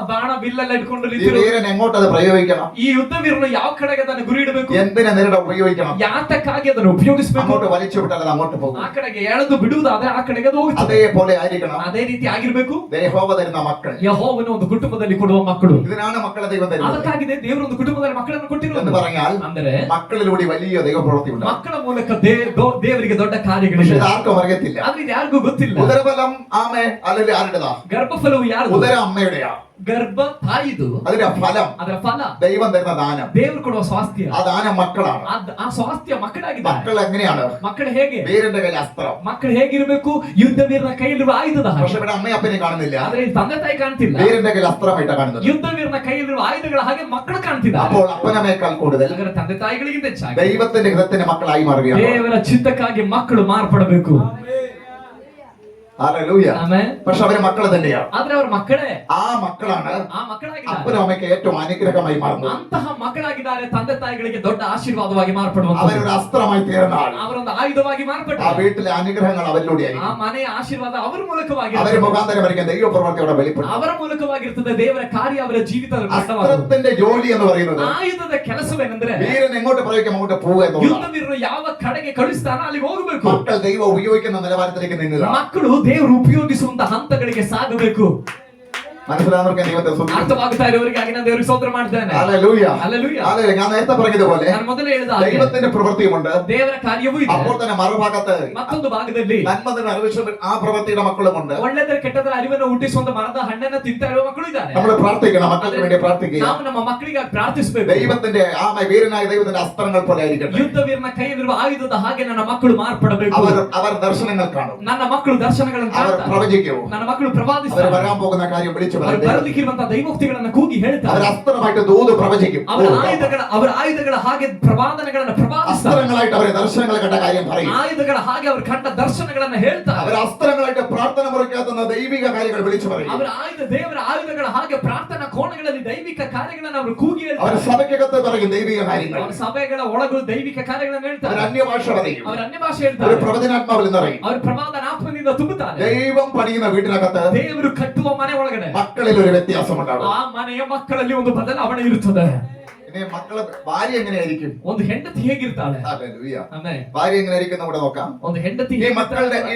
ಬಾಣ ಬಿಲ್ಲೆಲ್ಲ ಇಟ್ಕೊಂಡು ഈ ನಿಂತಿರೋ വീരൻ എങ്ങോട്ട് അത് പ്രയോഗിക്കണം? ಈ ಯುದ್ಧ ವೀರನು ಯಾವ ಕಡೆಗೆ ಅದನ್ನು ಗುರಿ ಇಡಬೇಕು, എന്തിനെ നേരിട ഉപയോഗിക്കണം? ಯಾತಕ್ಕಾಗಿ ಅದನ್ನು ಉಪಯೋಗಿಸಬೇಕು, അങ്ങോട്ട് വലിച്ചു വിട്ടാൽ അത് അങ്ങോട്ട് പോകും. ಆ ಕಡೆಗೆ ಎಳೆದು ಬಿಡುವುದಾದ್ರೆ ಆ ಕಡೆಗೆ ಅದು ಹೋಗುತ್ತದೆ. അതേപോലെ ആയിരിക്കണം ಅದೇ ರೀತಿ ಆಗಿರ್ಬೇಕು യഹോവ തരുന്ന മക്കൾ. ಯೆಹೋವನು ಒಂದು ಕುಟುಂಬದಲ್ಲಿ ಕೊಡುವ ಮಕ್ಕಳು. ഇതിനാണ് മക്കളെ ദൈവം തരുന്നത്. ಅದಕ್ಕಾಗಿದೆ ದೇವರು ಒಂದು ಕುಟುಂಬದಲ್ಲಿ ಮಕ್ಕಳನ್ನು എന്ന് ಕೊಟ್ಟಿರುವುದು. പറഞ്ഞാൽ ಅಂದರೆ മക്കളിലൂടെ വലിയ ദൈവപ്രവൃത്തി ഉണ്ടാകും. ಮಕ್ಕಳ ಮೂಲಕ ದೇವರಿಗೆ ದೊಡ್ಡ പക്ഷെ ಕಾರ್ಯಗಳಿದೆ. ഇത് ആർക്കും അറിയത്തില്ല. ಆದ್ರೆ ಇದು ಯಾರಿಗೂ ಗೊತ್ತಿಲ್ಲ. ഉദരബലം ആമേ അല്ലെങ്കിൽ ആരുടേതാ? ಗರ್ಭಫಲವು ಯಾರು? ഉദര അമ്മയുടെയാ. ಗರ್ಭ ತಾಯಿದು, അതിന്റെ ഫലം ಅದರ ಫಲ ദൈവം തരുന്ന ദാനം. ದೇವರು ಕೊಡುವ ಸ್ವಾಸ್ಥ್ಯ. ആ ദാനം മക്കളാണ്. ಆ ಸ್ವಾಸ್ಥ್ಯ ಮಕ್ಕಳಾಗಿದ್ದಾರೆ. മക്കൾ എങ്ങനെയാണ്? ಮಕ್ಕಳು ಹೇಗೆ? വീരന്റെ കയ്യിൽ അസ്ത്രം. ಮಕ್ಕಳು ಹೇಗಿರಬೇಕು? ಯುದ್ಧ ವೀರನ ಕೈಯಲ್ಲಿರುವ ಆಯುಧದ ಹಾಗೆ. പക്ഷെ ഇവിടെ അമ്മയും അപ്പനെ കാണുന്നില്ല. ಆದ್ರೆ ಇಲ್ಲಿ ತಂದೆ ತಾಯಿ ಕಾಣ್ತಿಲ್ಲ. വീരന്റെ കയ്യിൽ അസ്ത്രമായിട്ടാ കാണുന്നത്. ಯುದ್ಧ ವೀರನ ಕೈಯಲ್ಲಿರುವ ಆಯುಧಗಳ ಹಾಗೆ ಮಕ್ಕಳು ಕಾಣ್ತಿದ್ದಾರೆ. അപ്പോൾ അപ്പനമ്മയേക്കാൾ കൂടുതൽ ಹಾಗಾದ್ರೆ ತಂದೆ ತಾಯಿಗಳಿಗಿಂತ ಹೆಚ್ಚಾಗಿ ദൈവത്തിന്റെ ഹിതത്തിന് മക്കളായി മാറുകയാണ്. ದೇವರ ಚಿತ್ತಕ್ಕಾಗಿ ಮಕ್ಕಳು ಮಾರ್ಪಡಬೇಕು. ഹല്ലേലൂയ. ಆಮೆನ್. പക്ഷെ അവര് മക്കൾ തന്നെയാണ്. ಆದ್ರೆ ಅವ್ರ ಮಕ್ಕಳೇ. ആ മക്കളാണ് ಆ ಮಕ್ಕಳಾಗಿದ್ದಾರೆ. അപ്പനും അമ്മയ്ക്ക് ഏറ്റവും അനുഗ്രഹമായി മാറുന്നത്. ಅಂತಹ ಮಕ್ಕಳಾಗಿದ್ದಾರೆ ತಂದೆ ತಾಯಿಗಳಿಗೆ ದೊಡ್ಡ ಆಶೀರ್ವಾದವಾಗಿ ಮಾರ್ಪಡುವಂತ. അവരൊരു അസ്ത്രമായി തീർന്ന ആൾ. ಅವರೊಂದು ಆಯುಧವಾಗಿ ആ ಮಾರ್ಪಟ್ಟರು. വീട്ടിലെ അനുഗ്രഹങ്ങൾ അവരിലൂടെയായി. ಆ ಮನೆಯ ಆಶೀರ್ವಾದ ಅವರ ಮೂಲಕವಾಗಿ അവര് മുഖാന്തരമായിരിക്കും ദൈവ പ്രവൃത്തിയോടെ വെളിപ്പെടും. ಅವರ ಮೂಲಕವಾಗಿರ್ತದೆ ದೇವರ ಕಾರ್ಯ ಅವರ ಜೀವಿತದಲ್ಲಿ ಪ್ರಕಟವಾಗುವುದು. അസ്ത്രത്തിന്റെ ജോലി എന്ന് പറയുന്നത് ಆಯುಧದ ಕೆಲಸವೇನೆಂದ್ರೆ വീരൻ എങ്ങോട്ട് പ്രയോഗിക്കും അങ്ങോട്ട് പോവുക എന്നുള്ളതാണ്. ಯುದ್ಧ ವೀರನು ಯಾವ ಕಡೆಗೆ ಕಳಿಸ್ತಾನೋ ಅಲ್ಲಿಗೆ ಹೋಗಬೇಕು. മക്കൾ ദൈവം ഉപയോഗിക്കുന്ന നിലവാരത്തിലേക്ക് നിന്നുക. ಮಕ್ಕಳು ದೇವರು ಉಪಯೋಗಿಸುವಂತ ಹಂತಗಳಿಗೆ ಸಾಗಬೇಕು. മനസ്സിലാവുന്നവർക്ക് ദൈവത്തെ സ്തുതിക്കുന്നു. ಅರ್ಥವಾಗುತ್ತಾ ಇರೋರಿಗಾಗಿ ನಾನು ದೇವರಿಗೆ ಸ್ತೋತ್ರ ಮಾಡ್ತೇನೆ. ഹല്ലേലൂയ. ഹല്ലേലൂയ. ഹല്ലേലൂയ. ഞാൻ നേരത്തെ പറഞ്ഞതുപോലെ ನಾನು ಮೊದಲೇ ಹೇಳಿದ ಹಾಗೆ ദൈവത്തിന്റെ പ്രവൃത്തിയുമുണ്ട്. ದೇವರ ಕಾರ್ಯವೂ ಇದೆ. അപ്പോൾ തന്നെ മറുഭാഗത്ത് ಮತ್ತೊಂದು ಭಾಗದಲ್ಲಿ നന്മതിന് അറിവിച്ച ആ പ്രവൃത്തിയുടെ മക്കളുമുണ്ട്. ಒಳ್ಳೆದರ ಕೆಟ್ಟದರ ಅರಿವನ್ನು ಹುಟ್ಟಿಸುವಂತ ಮರದ ಹಣ್ಣನ್ನ ತಿಂತಾ ಇರುವ ಮಕ್ಕಳು ಇದ್ದಾರೆ. നമ്മൾ പ്രാർത്ഥിക്കണം, മക്കൾക്ക് വേണ്ടി പ്രാർത്ഥിക്കുക. ನಾವು ನಮ್ಮ ಮಕ್ಕಳಿಗಾಗಿ ಪ್ರಾರ್ಥಿಸಬೇಕು. ദൈവത്തിന്റെ ആ വീരനായ ദൈവത്തിന്റെ അസ്ത്രങ്ങൾ പോലെ ആയിരിക്കട്ടെ. ಯುದ್ಧ ವೀರನ ಕೈಯಲ್ಲಿರುವ ಆಯುಧದ ಹಾಗೆ ನನ್ನ ಮಕ್ಕಳು ಮಾರ್ಪಡಬೇಕು. അവർ ദർശനങ്ങൾ കാണും. ನನ್ನ ಮಕ್ಕಳು ದರ್ಶನಗಳನ್ನು അവർ ಕಾಣ್ತಾರೆ. പ്രവചിക്കും. ನನ್ನ ಮಕ್ಕಳು അവർ ಪ್ರವಾದಿಸ್ತಾರೆ. വരാൻ പോകുന്ന കാര്യം വിളിച്ചു ಅವರು പറയും. ಬರಲಿಕ್ಕಿರುವಂತಹ ದೈವೋಕ್ತಿಗಳನ್ನು ಕೂಗಿ അവർ ಹೇಳ್ತಾರೆ. അസ്ത്രമായിട്ട് ദൂത് പ്രവചിക്കും. ಅವರ ಆಯುಧಗಳ ಹಾಗೆ ಪ್ರವಾದನೆಗಳನ್ನು ಪ್ರವಾದಿಸ್ತಾರೆ. അസ്ത്രങ്ങളായിട്ട് അവരെ ദർശനങ്ങൾ കണ്ട കാര്യം പറയും. ಆಯುಧಗಳ ಹಾಗೆ ಅವರು ಕಂಡ ದರ್ಶನಗಳನ್ನು ಹೇಳ್ತಾರೆ. അവർ അസ്ത്രങ്ങളായിട്ട് പ്രാർത്ഥന മുറിക്കാത്തുന്ന ദൈവിക കാര്യങ്ങൾ വിളിച്ചു പറയും. ಅವರ ದೇವರ ಆಯುಧಗಳ ಹಾಗೆ ಪ್ರಾರ್ಥನಾ ಕೋಣಗಳಲ್ಲಿ ದೈವಿಕ ಕಾರ್ಯಗಳನ್ನು ಅವರು ಕೂಗಿ അവർ ಹೇಳ್ತಾರೆ. സഭയ്ക്കകത്ത് പറയും ദൈവിക കാര്യങ്ങൾ. ಅವರ ಸಭೆಗಳ ಒಳಗೂ ದೈವಿಕ ಕಾರ್ಯಗಳನ್ನು അവർ ಹೇಳ್ತಾರೆ. അന്യഭാഷ പറയും. ಅವರ ಅನ್ಯ ಭಾಷೆ ഒരു ಹೇಳ್ತಾರೆ. പ്രവചനാത്മാവിൽ നിറയും. ಅವರು ಪ್ರವಾದನಾತ್ಮನಿಂದ ತುಂಬುತ್ತಾರೆ. ദൈവം പണിയുന്ന വീട്ടിനകത്ത് ದೇವರು ಕಟ್ಟುವ ಮನೆ ಒಳಗಡೆ മക്കളിൽ ഒരു വ്യത്യാസം ഉണ്ടാകും. ಆ ಮನೆಯ ಮಕ್ಕಳಲ್ಲಿ ಒಂದು ಬದಲಾವಣೆ ಇರುತ್ತದೆ. ഇനി മക്കള് ഭാര്യ എങ്ങനെയായിരിക്കും? ಒಂದು ಹೆಂಡತಿ ಹೇಗಿರ್ತಾಳೆ? ഹല്ലേലൂയ. ಆಮೆನ್. ഭാര്യ എങ്ങനെയായിരിക്കും നമ്മുടെ നോക്കാം. ಒಂದು ಹೆಂಡತಿ ഈ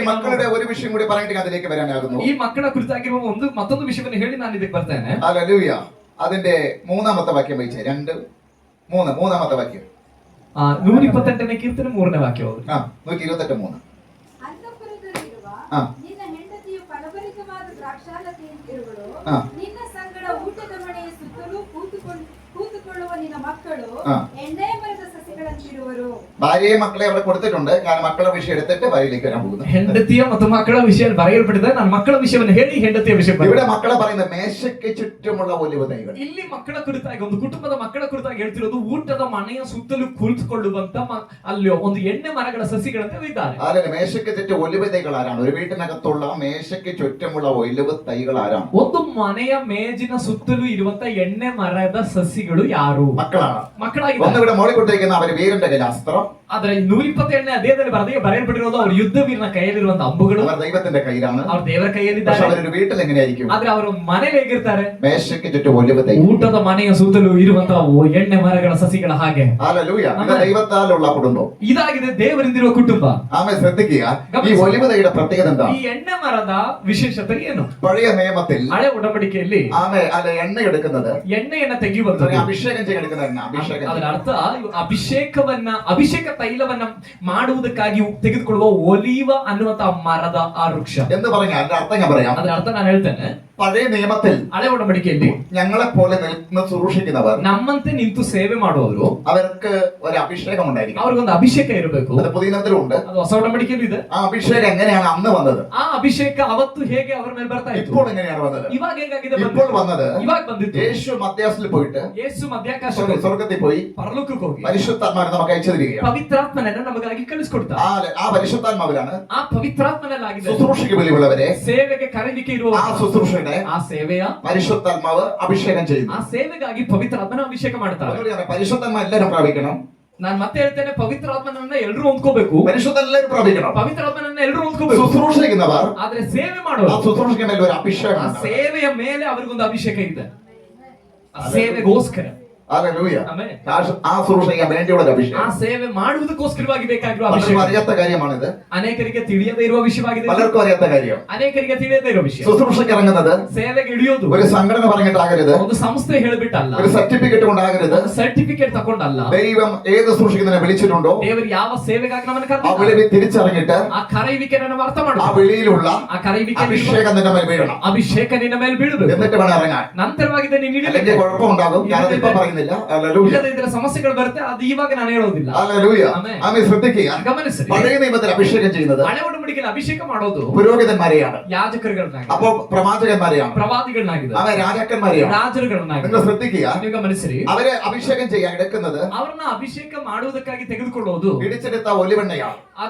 മക്കളുടെ ഒരു വിഷയം കൂടി പറഞ്ഞിട്ട് ഞാൻ അതിലേക്ക് വരാനാകുന്നു. ಈ ಮಕ್ಕಳ ಕುರಿತಾಗಿರುವ ಮತ್ತೊಂದು ವಿಷಯವನ್ನು ಹೇಳಿ ನಾನು ಇದಕ್ಕೆ ಬರ್ತೇನೆ. ഹല്ലേലൂയ. അതിന്റെ മൂന്നാമത്തെ വാക്യം വായിച്ചേ. 2:3 മൂന്നാമത്തെ വാക്യം. 128ನೇ ಕೀರ್ತನೆ 3ನೇ ವಾಕ್ಯ ಹೌದು. 128:3. ಅಂತಃಪುರದಲ್ಲಿರುವ ಹಾ. ನಿನ್ನ ಹೆಂಡತಿಯು ಫಲಭರಿತವಾದ ದ್ರಾಕ್ಷಾಲತೆಯಂತಿರುವಳು. ಹಾ. ನಿನ್ನ ಸಂಗಡ ಊಟದ ಮನೆಯ ಸುತ್ತಲೂ ಕೂತುಕೊಳ್ಳುವ ನಿನ್ನ ಮಕ್ಕಳು ಹಾ. ಎಣ್ಣೆ ಮರದ ಸಸಿಗಳಂತಿರುವರು. ഭാര്യയും മക്കളെ അവിടെ കൊടുത്തിട്ടുണ്ട്. ഞാൻ മക്കളുടെ വിഷയം എടുത്തിട്ട് ഭാര്യയിലേക്ക് വരാൻ പോകുന്നു. ಹೆಂಡತಿಯ ಮತ್ತು ಮಕ್ಕಳ ವಿಷಯ ಬರೆಯಲ್ಪಟ್ಟಿದೆ. ನಾನು ಮಕ್ಕಳ ವಿಷಯವನ್ನು ಹೇಳಿ ಹೆಂಡತಿಯ ವಿಷಯ ഇവിടെ മക്കളെ പറയുന്നത് മേശയ്ക്ക് ചുറ്റുമുള്ള ഒലിവ് തൈകൾ. ಇಲ್ಲಿ ಮಕ್ಕಳ ಕುರಿತಾಗಿ ಒಂದು ಕುಟುಂಬದ ಮಕ್ಕಳ ಕುರಿತಾಗಿ ಹೇಳ್ತಿರೋದು ಊಟದ ಮನೆಯ ಸುತ್ತಲೂ ಕುಳಿತುಕೊಳ್ಳುವಂತ ಅಲ್ಲಿ ಒಂದು ಎಣ್ಣೆ ಮರಗಳ ಸಸಿಗಳಂತೆ ಇದ್ದಾರೆ. അതിന് മേശയ്ക്ക് ചുറ്റും ഒലിവ് തൈകൾ ആരാണ്? ഒരു വീട്ടിനകത്തുള്ള മേശയ്ക്ക് ചുറ്റുമുള്ള ഒലിവ് തൈകൾ ആരാണ്? ಒಂದು ಮನೆಯ ಮೇಜಿನ ಸುತ್ತಲೂ ಇರುವಂತ ಎಣ್ಣೆ ಮರದ ಸಸಿಗಳು ಯಾರು? മക്കളാണ്. ಮಕ್ಕಳಾಗಿದ್ದಾರೆ. ഒന്നിവിടെ മോളിൽ കൊടുത്തിരിക്കുന്ന അവർ വീരന്റെ കയ്യിൽ അസ്ത്രം. ಆದ್ರೆ 128ನೇ ಅಧ್ಯಾಯದಲ್ಲಿ ಬರೆಯಲ್ಪಟ್ಟಿರೋದು ಅವ್ರ ಯುದ್ಧ ವೀರನ ಕೈಯಲ್ಲಿರುವಂತ ಅಂಬುಗಳು. അവർ ദൈവത്തിന്റെ കയ്യിലാണ്. ಅವ್ರ ದೇವರ പക്ഷെ ಕೈಯಲ್ಲಿದ್ದಾರೆ. അവരൊരു വീട്ടിൽ എങ്ങനെയായിരിക്കും? ಆದ್ರೆ ಅವರು ಮನೇಲಿ ಹೇಗಿರ್ತಾರೆ? മേശയ്ക്ക് ചുറ്റും ഒലിവ് തൈ. ಊಟದ ಮನೆಯ ಸುತ್ತಲೂ ಇರುವಂತ ಎಣ್ಣೆ ಮರಗಳ ಸಸಿಗಳ ಹಾಗೆ. ഹല്ലേലൂയ. ഇത് ദൈവത്താലുള്ള കുടുംബം. ಇದಾಗಿದೆ ದೇವರಿಂದಿರುವ ಕುಟುಂಬ. ആമേ. ശ്രദ്ധിക്കുക, ഈ ഒലിവ് തൈയുടെ പ്രത്യേകത എന്താ? ಈ ಎಣ್ಣೆ ಮರದ ವಿಶೇಷತೆ ಏನು? പഴയ നിയമത്തിൽ ಹಳೆ ಒಡಂಬಡಿಕೆಯಲ್ಲಿ ആമേ അല്ല എണ്ണ എടുക്കുന്നത് ಎಣ್ಣೆಯನ್ನ ತೆಗೆಯುವಂತದ್ದು. അഭിഷേകം ചെയ്തെടുക്കുന്ന എണ്ണ. അഭിഷേകം ಅದರ ಅರ್ಥ ಅಭಿಷೇಕ ತೈಲವನ್ನ ಮಾಡುವುದಕ್ಕಾಗಿ ತೆಗೆದುಕೊಳ್ಳುವ ಒಲಿವ ಅನ್ನುವಂತ ಮರದ ಆ ವೃಕ್ಷ എന്ന് പറഞ്ഞാൽ അതിന്റെ അർത്ഥം ഞാൻ പറയാം. ಅದರ ಅರ್ಥ ನಾನು ಹೇಳ್ತೇನೆ. പഴയ നിയമത്തിൽ ಹಳೆ ಒಡಂಬಡಿಕೆಯಲ್ಲಿ ഞങ്ങളെ പോലെ നിൽക്കുന്ന ശുശ്രൂഷിക്കുന്നവർ ನಮ್ಮಂತೆ ನಿಂತು ಸೇವೆ ಮಾಡುವವರು അവർക്ക് ഒരു അഭിഷേകം ഉണ്ടായിരിക്കും. ಅವ್ರಿಗೊಂದು ಅಭಿಷೇಕ ಇರಬೇಕು. അത് പുതിയ നിയമത്തിലുണ്ട്. ಅದು ಹೊಸ ಒಡಂಬಡಿಕೆಯಲ್ಲಿ ಇದೆ. ആ അഭിഷേകം എങ്ങനെയാണ് അന്ന് വന്നത്? ಆ ಅಭಿಷೇಕ ಅವತ್ತು ಹೇಗೆ ಅವರ ಮೇಲೆ ಬರ್ತಾ ಇತ್ತು, ഇപ്പോൾ എങ്ങനെയാണ് വന്നത്? ಇವಾಗ ಹೇಗಾಗಿದೆ ഇപ്പോൾ വന്നത് ಇವಾಗ ಬಂದಿತ್ತು. യേശു മധ്യാസിൽ പോയിട്ട് ಯೇಸು ಮಧ್ಯಾಕಾಶ സ്വർഗത്തിൽ പോയി ಪರಲೋಕಕ್ಕೆ ಹೋಗಿ പരിശുദ്ധാത്മാവിനെ നമുക്ക് അയച്ചു തരികയാണ്. ಪವಿತ್ರಾತ್ಮನನ್ನ ನಮಗಾಗಿ ಕಳಿಸ್ಕೊಡ್ತಾರೆ. ആ പരിശുദ്ധാത്മാവിലാണ് ಆ ಪವಿತ್ರಾತ್ಮನಲ್ಲಾಗಿದೆ ശുശ്രൂഷയ്ക്ക് വെളിവുള്ളവരെ ಸೇವೆಗೆ ಕರೆದಿಕೆ ಇರುವ ആ ശുശ്രൂഷയുടെ ಆ ಸೇವೆಯ പരിശുദ്ധാത്മാവ് അഭിഷേകം ചെയ്യുന്നു. ಆ ಸೇವೆಗಾಗಿ ಪವಿತ್ರಾತ್ಮನ ಅಭಿಷೇಕ ಮಾಡ್ತಾರೆ. പരിശുദ്ധാത്മാ എല്ലാവരും പ്രാപിക്കണം. ನಾನು ಮತ್ತೆ ಹೇಳ್ತೇನೆ, ಪವಿತ್ರಾತ್ಮನನ್ನ ಎಲ್ಲರೂ ಹೊಂದ್ಕೋಬೇಕು. പരിശുദ്ധ എല്ലാവരും പ്രാപിക്കണം. ಪವಿತ್ರಾತ್ಮನನ್ನ ಎಲ್ಲರೂ ಹೊಂದ್ಕೋಬೇಕು. ശുശ്രൂഷിക്കുന്നവർ ಆದ್ರೆ ಸೇವೆ ആ ಮಾಡೋರು ശുശ്രൂഷയ്ക്ക് മേൽ ഒരു അഭിഷേകം ಆ ഉണ്ടാവും. ಸೇವೆಯ ಮೇಲೆ ಅವರಿಗೊಂದು ಅಭಿಷೇಕ ಇದೆ. ಆ ಸೇವೆಗೋಸ್ಕರ ഹല്ലേലൂയ. ಆಮೆನ್. ആ ശുശ്രൂഷ ചെയ്യാൻ വേണ്ടിയുള്ള ഒരു ಆ അഭിഷേകം ಸೇವೆ ಮಾಡುವುದಕ್ಕೋಸ್ಕರವಾಗಿ ಬೇಕಾಗಿರುವ പലർക്കും ಅಭಿಷೇಕ അറിയാത്ത കാര്യമാണിത്. ಅನೇಕರಿಗೆ ತಿಳಿಯದೇ ಇರುವ ವಿಷಯವಾಗಿದೆ ಇದು. പലർക്കും അറിയാത്ത കാര്യം. ಅನೇಕರಿಗೆ ತಿಳಿಯದೇ ಇರುವ ವಿಷಯ. ശുശ്രൂഷയ്ക്ക് ഇറങ്ങുന്നത് ಸೇವೆಗೆ ಇಳಿಯೋದು ഒരു സംഘടന പറഞ്ഞിട്ടാകരുത്, ಒಂದು ಸಂಸ್ಥೆ ಹೇಳ್ಬಿಟ್ಟಲ್ಲ, ഒരു സർട്ടിഫിക്കറ്റ് കൊണ്ടാകരുത്. ಒಂದು ಸರ್ಟಿಫಿಕೇಟ್ ತಕೊಂಡಲ್ಲ. ദൈവം ഏത് ശുശ്രൂഷയ്ക്ക് വിളിച്ചിട്ടുണ്ടോ ದೇವರು ಯಾವ ಸೇವೆಗಾಗಿ ನಮ್ಮನ್ನು ആ ಕರೆದಿದ್ದಾನೆ, വിളി തിരിച്ചറിഞ്ഞിട്ട് ಆ ಕರೆಯುವಿಕೆ ನಾವು ಅರ್ಥ ആ ಮಾಡಬೇಕು. വിളിയിലുള്ള ಆ ಕರೆಯುವಿಕೆ അഭിഷേകം നിന്റെ മേൽ വീഴണം. ಅಭಿಷೇಕ ನಿನ್ನ ಮೇಲೆ ಬೀಳಬೇಕು. എന്നിട്ട് വേണം ഇറങ്ങാൻ. ನಂತರವಾಗಿದೆ ನೀನು അല്ലെങ്കിൽ ಇಳಿಬೇಕು. കുഴപ്പമുണ്ടാകും. ഞാനത് ഇപ്പൊ പറയുന്നില്ല. ഹല്ലേലൂയ. ಇಲ್ಲದೆ ಇದ್ರೆ ಸಮಸ್ಯೆಗಳು ಬರುತ್ತೆ, ಅದು ಇವಾಗ ನಾನು ಹೇಳೋದಿಲ್ಲ. ഹല്ലേലൂയ. ആമേൻ. ആമേൻ. ശ്രദ്ധിക്കുക. ಗಮನಿಸಿರಿ, പഴയ നിയമത്തിൽ അഭിഷേകം ചെയ്യുന്നത് ಹಳೆ ಒಡಂಬಡಿಕೆಯಲ್ಲಿ ಅಭಿಷೇಕ ಮಾಡೋದು പുരോഹിതന്മാരെയാണ്, ಯಾಜಕರುಗಳನ್ನಾಗಿದೆ, അപ്പോ പ്രവാചകന്മാരെയാണ്, ಪ್ರವಾದಿಗಳನ್ನಾಗಿದೆ, അവൻ രാജാക്കന്മാരെയാണ്. ರಾಜರುಗಳನ್ನಾಗಿದೆ. നിങ്ങൾ ശ്രദ്ധിക്കുക. ನೀವು ಗಮನಿಸಿರಿ, അവരെ അഭിഷേകം ചെയ്യാൻ എടുക്കുന്നത് ಅವರನ್ನ ಅಭಿಷೇಕ ಮಾಡುವುದಕ್ಕಾಗಿ ತೆಗೆದುಕೊಳ್ಳುವುದು ഇടിച്ചെടുത്ത ഒലിവെണ്ണയാണ്.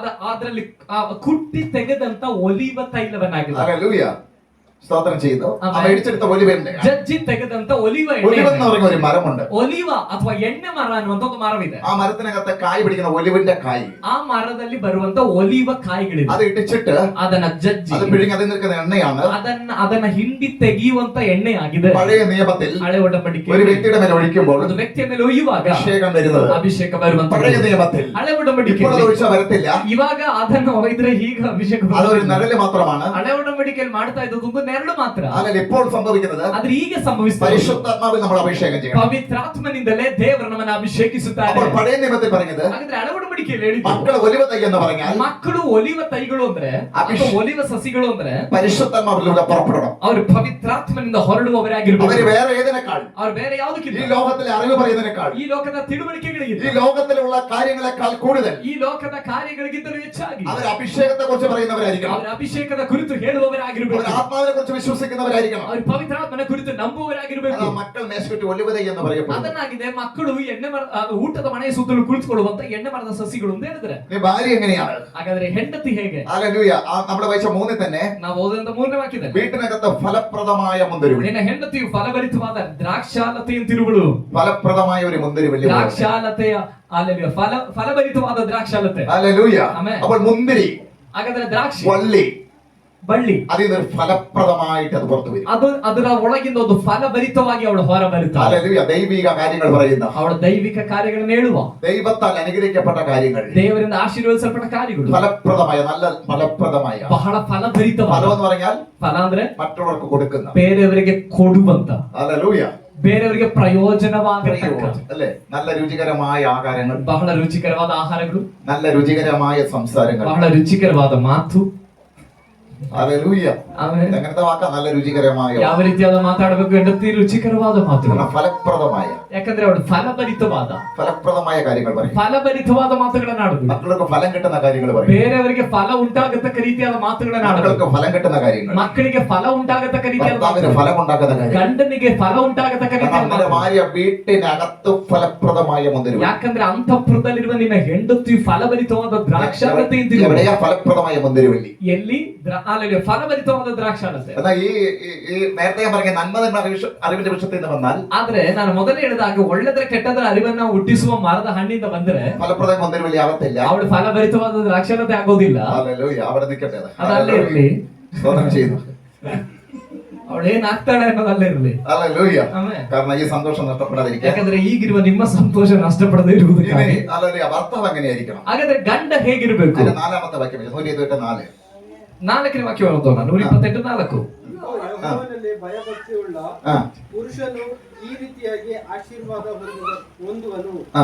ಅದರಲ್ಲಿ ಕುಟ್ಟಿ ತೆಗೆದಂತ ಒಲಿವ ತೈಲವನ್ನಾಗಿದೆ. ഹല്ലേലൂയ. സ്തോത്രം ചെയ്തു. ആമേൻ. അവ ഇടിച്ചെടുത്ത ഒലിവെണ്ണയാണ്. ಜಜ್ಜಿ ತೆಗೆದಂತ ಒಲಿವ ഒലിവ് എന്ന് ಎಣ್ಣೆ. പറയുന്ന ഒരു മരമുണ്ട്. ಒಲಿವ ಅಥವಾ ಎಣ್ಣೆ ಮರ ಅನ್ನುವಂತ ಒಂದು ಮರವಿದೆ. ആ മരത്തിനകത്ത് കായ് പിടിക്കുന്ന ഒലിവിന്റെ കായ്, ಆ ಮರದಲ್ಲಿ ಬರುವಂತ ಒಲಿವ ಕಾಯಿಗಳಿದೆ. അത് ഇടിച്ചിട്ട് ಅದನ್ನ ಜಜ್ಜಿ അത് പിഴിഞ്ഞ് അതിൽ നിൽക്കുന്ന എണ്ണയാണ് ಅದನ್ನ ಹಿಂಡಿ ತೆಗೆಯುವಂತ ಎಣ್ಣೆ ಆಗಿದೆ. പഴയ നിയമത്തിൽ ಹಳೆ ಒಡಂಬಡಿಕೆ ഒരു ವ್ಯಕ್തിയുടെ മേൽ ഒഴിക്കുമ്പോൾ ಒಂದು ವ್ಯಕ್ತಿಯ ಮೇಲೆ ಒಯ್ಯುವಾಗ അഭിഷേകം വരുന്നത്. ಅಭಿಷೇಕ ಬರುವಂತ പഴയ നിയമത്തിൽ ಹಳೆ ಒಡಂಬಡಿಕೆ ഇപ്പോൾ അത് ഒഴിച്ചാൽ വരത്തില്ല. ಇವಾಗ ಅದನ್ನು ಒಯ್ದ್ರೆ ಈಗ ಅಭಿಷೇಕ അതൊരു ಬರುವುದಿಲ್ಲ. നിഴല് മാത്രമാണ്. ಹಳೆ ಒಡಂಬಡಿಕೆಯಲ್ಲಿ ಮಾಡ್ತಾ ಇದ್ದದ್ದು ಒಂದು ನೆರಳು ಮಾತ್ರ. അല്ലെങ്കിൽ ഇപ്പോൾ സംഭവിക്കുന്നത് ಆದ್ರೆ ಈಗ ಸಂಭವಿಸ್ತದೆ, പരിശുദ്ധാത്മാവിൽ നമ്മൾ അഭിഷേകം ചെയ്യണം. ಪವಿತ್ರಾತ್ಮನಿಂದಲೇ ದೇವರು ನಮ್ಮನ್ನು ಅಭಿಷೇಕಿಸುತ್ತಾರೆ. അപ്പോൾ പഴയ നിയമത്തിൽ പറഞ്ഞത് ಹಾಗಾದ್ರೆ ಹಳೆ ಒಡಂಬಡಿಕೆಯಲ್ಲಿ ಹೇಳಿದ್ದು മക്കൾ ഒലിവ തൈ എന്ന് പറഞ്ഞാൽ ಮಕ್ಕಳು ಒಲಿವ ತೈಗಳು ಅಂದ್ರೆ ಅಥವಾ ಒಲಿವ ಸಸಿಗಳು ಅಂದ್ರೆ പരിശുദ്ധാത്മാവിലൂടെ പുറപ്പെടണം. ಅವರು ಪವಿತ್ರಾತ್ಮನಿಂದ അവര് ಹೊರಡುವವರಾಗಿರ್ಬೇಕು. വേറെ ഏതിനേക്കാൾ, ಅವ್ರು ಬೇರೆ ഈ ಯಾವುದಕ್ಕಿಂತ ലോകത്തിലെ അറിവ് പറയുന്നതിനേക്കാൾ, ಈ ಲೋಕದ ತಿಳುವಳಿಕೆಗಳಿಗಿಂತ, ഈ ലോകത്തിലുള്ള കാര്യങ്ങളെക്കാൾ കൂടുതൽ ಈ ಲೋಕದ ಕಾರ್ಯಗಳಿಗಿಂತಲೂ ಹೆಚ್ಚಾಗಿ അവർ അഭിഷേകത്തെ കുറിച്ച് പറയുന്നവരായിരിക്കണം. ಅವರ ಅಭಿಷೇಕದ ಕುರಿತು ಹೇಳುವವರಾಗಿರ್ಬೇಕು. അവർ ആത്മാവിനെ കുറിച്ച് വിശ്വസിക്കുന്നവരായിരിക്കണം. ಅವರು ಪವಿತ್ರಾತ್ಮನ ಕುರಿತು ನಂಬುವವರಾಗಿರ್ಬೇಕು. അതാ മക്കൾ മേശയ്ക്ക് ഒലിവ തൈ എന്ന് പറയപ്പെടുന്നു. ಅದನ್ನಾಗಿದೆ ಮಕ್ಕಳು ಎಣ್ಣೆ ಮರ ಊಟದ ಮನೆಯ ಸುತ್ತಲೂ ಕುಳಿತುಕೊಳ್ಳುವಂತ ಎಣ್ಣೆ ಮರದ ಸಸಿಗಳು ಅಂತ ಹೇಳಿದ್ರೆ. നീ ഭാര്യ എങ്ങനെയാണ്? ಹಾಗಾದ್ರೆ ಹೆಂಡತಿ ಹೇಗೆ? ഹല്ലേലൂയ. നമ്മുടെ വായിച്ച 3 തന്നെ ನಾವು ಓದಿದಂತ 3ನೇ ವಾಕ್ಯದಲ್ಲಿ വീട്ടിനകത്ത് ഫലപ്രദമായ മുന്തിരിവള്ളി, ನಿನ್ನ ಹೆಂಡತಿಯು ಫಲಭರಿತವಾದ ದ್ರಾಕ್ಷಾಲತೆಯಂತಿರುವಳು. ഫലപ്രദമായ ഒരു മുന്തിരിവള്ളി. ದ್ರಾಕ್ಷಾಲತೆಯ ಅಲ್ಲಲ್ಲಿ ಫಲಭರಿತವಾದ ದ್ರಾಕ್ಷಾಲತೆ. ഹല്ലേലൂയ. ആമേൻ. അപ്പോൾ മുന്തിരി ಹಾಗಾದ್ರೆ ದ್ರಾಕ್ಷಿ വള്ളി, ಬಳ್ಳಿ അതിൽ നിന്ന് ഫലപ്രദമായിട്ട് അത് പുറത്തു വരും. ಅದರ ಒಳಗಿಂದ ಒಂದು ಫಲಭರಿತವಾಗಿ ಅವಳು ಹೊರ ಬರುತ್ತಾಳೆ. ഹല്ലേലൂയ. ദൈവിക കാര്യങ്ങൾ പറയുന്ന, ಅವಳ ದೈವಿಕ ಕಾರ್ಯಗಳನ್ನು ಹೇಳುವ, ദൈവത്താൽ അനുഗ്രഹിക്കപ്പെട്ട കാര്യങ്ങൾ, ದೇವರಿಂದ ಆಶೀರ್ವದಿಸಲ್ಪಟ್ಟ ಕಾರ್ಯಗಳು ഫലപ്രദമായ, നല്ല ഫലപ്രദമായ. ಬಹಳ ಫಲಭರಿತವಾದ. ഫലം എന്ന് പറഞ്ഞാൽ ಫಲ ಅಂದ್ರೆ മറ്റുള്ളവർക്ക് കൊടുക്കുന്ന. ಬೇರೆಯವರಿಗೆ ಕೊಡುವಂತ, ഹല്ലേലൂയ. ಬೇರೆಯವರಿಗೆ ಪ್ರಯೋಜನವಾಗತಕ್ಕ, അല്ലേ? നല്ല രുചികരമായ ആഹാരങ്ങൾ, ಬಹಳ ರುಚಿಕರವಾದ ಆಹಾರಗಳು, നല്ല രുചികരമായ സംസാരങ്ങൾ. ಬಹಳ ರುಚಿಕರವಾದ ಮಾತು. ഹല്ലേലൂയ. ಆಮೇಲೆ അങ്ങനത്തെ വാക്കാ, നല്ല രുചികരമായ, ಯಾವ ರೀತಿಯಾದ ಮಾತಾಡಬೇಕು ಹೆಂಡತಿ ರುಚಿಕರವಾದ ಮಾತುಗಳು. ഫലപ്രദമായ, ಯಾಕಂದ್ರೆ ಅವಳು ಫಲಭರಿತವಾದ ഫലപ്രദമായ കാര്യങ്ങൾ പറയും. ಫಲಭರಿತವಾದ ಮಾತುಗಳನ್ನ ಆಡುದು. മക്കൾക്ക് ഫലം കിട്ടുന്ന കാര്യങ്ങൾ പറയും. ಬೇರೆಯವರಿಗೆ ಫಲ ಉಂಟಾಗತಕ್ಕ ರೀತಿಯಾದ ಮಾತುಗಳನ್ನ ಆಡುದು. മക്കൾക്ക് ഫലം കിട്ടുന്ന കാര്യങ്ങൾ, ಮಕ್ಕಳಿಗೆ ಫಲ ಉಂಟಾಗತಕ್ಕ ರೀತಿಯಾದ ഭർത്താവിന് ಮಾತುಗಳು. ഫലം ഉണ്ടാക്കുന്ന കാര്യങ്ങൾ. ಗಂಡನಿಗೆ ಫಲ ಉಂಟಾಗತಕ್ಕ ರೀತಿಯಾದ നമ്മുടെ ಮಾತುಗಳು. ഭാര്യ വീട്ടിനകത്ത് ഫലപ്രദമായ മുന്തിരി. ಯಾಕಂದ್ರೆ ಅಂತಃಪುರದಲ್ಲಿರುವ ನಿನ್ನ ಹೆಂಡತಿ ಫಲಭರಿತವಾದ ದ್ರಾಕ್ಷಾಲತೆ എവിടെയാ ഫലപ്രദമായ മുന്തിരിവള്ളി? ಎಲ್ಲಿ ಫಲಭರಿತವಾದ ದ್ರಾಕ್ಷಾಲತೆ. എന്നാൽ ഈ നേരത്തെ ഞാൻ പറഞ്ഞ നന്മ അറിവിന്റെ വൃക്ഷത്തിൽ നിന്ന് വന്നാൽ, ಆದ್ರೆ ನಾನು ಮೊದಲೇ ಹೇಳಿದಾಗ ಒಳ್ಳೆದ್ರ ಕೆಟ್ಟದ್ರ ಅರಿವನ್ನ ಹುಟ್ಟಿಸುವ ಮರದ ಹಣ್ಣಿಂದ ಬಂದ್ರೆ ഫലപ്രദമായ മുന്തിരിവള്ളി ആവത്തില്ല. ಅವಳು ಫಲಭರಿತವಾದ ದ್ರಾಕ್ಷಾಲತೆ ಆಗೋದಿಲ್ಲ. ഹല്ലേലൂയ. അവിടെ നിൽക്കട്ടെ. ಅದಲ್ಲೇ ಇರ್ಲಿ, സ്തോത്രം ചെയ്യുന്നു. ಅವಳು ಏನಾಗ್ತಾಳೆ ಅನ್ನೋದಲ್ಲೇ ಇರ್ಲಿ. ഹല്ലേലൂയ. ಆಮೆನ್. കാരണം ഈ സന്തോഷം നഷ്ടപ്പെടാതിരിക്കാൻ. ಯಾಕಂದ್ರೆ ಈಗಿರುವ ನಿಮ್ಮ ಸಂತೋಷ ನಷ್ಟಪಡದೇ ಇರುವುದಕ್ಕಾಗಿ. ഹല്ലേലൂയ. ഭർത്താവ് എങ്ങനെയായിരിക്കണം? ಹಾಗಾದ್ರೆ ಗಂಡ ಹೇಗಿರ್ಬೇಕು? അതിന്റെ 4ാമത്തെ വാക്യം 128:4. 4ನೇ ವಾಕ್ಯ ಓದೋಣ. 128:4. ಯೆಹೋವನಲ್ಲಿ ಭಯಭಕ್ತಿಯುಳ್ಳ ആ ಪುರುಷನು ಈ ರೀತಿಯಾಗಿ ಆಶೀರ್ವಾದ ಹೊಂದುವನು. ആ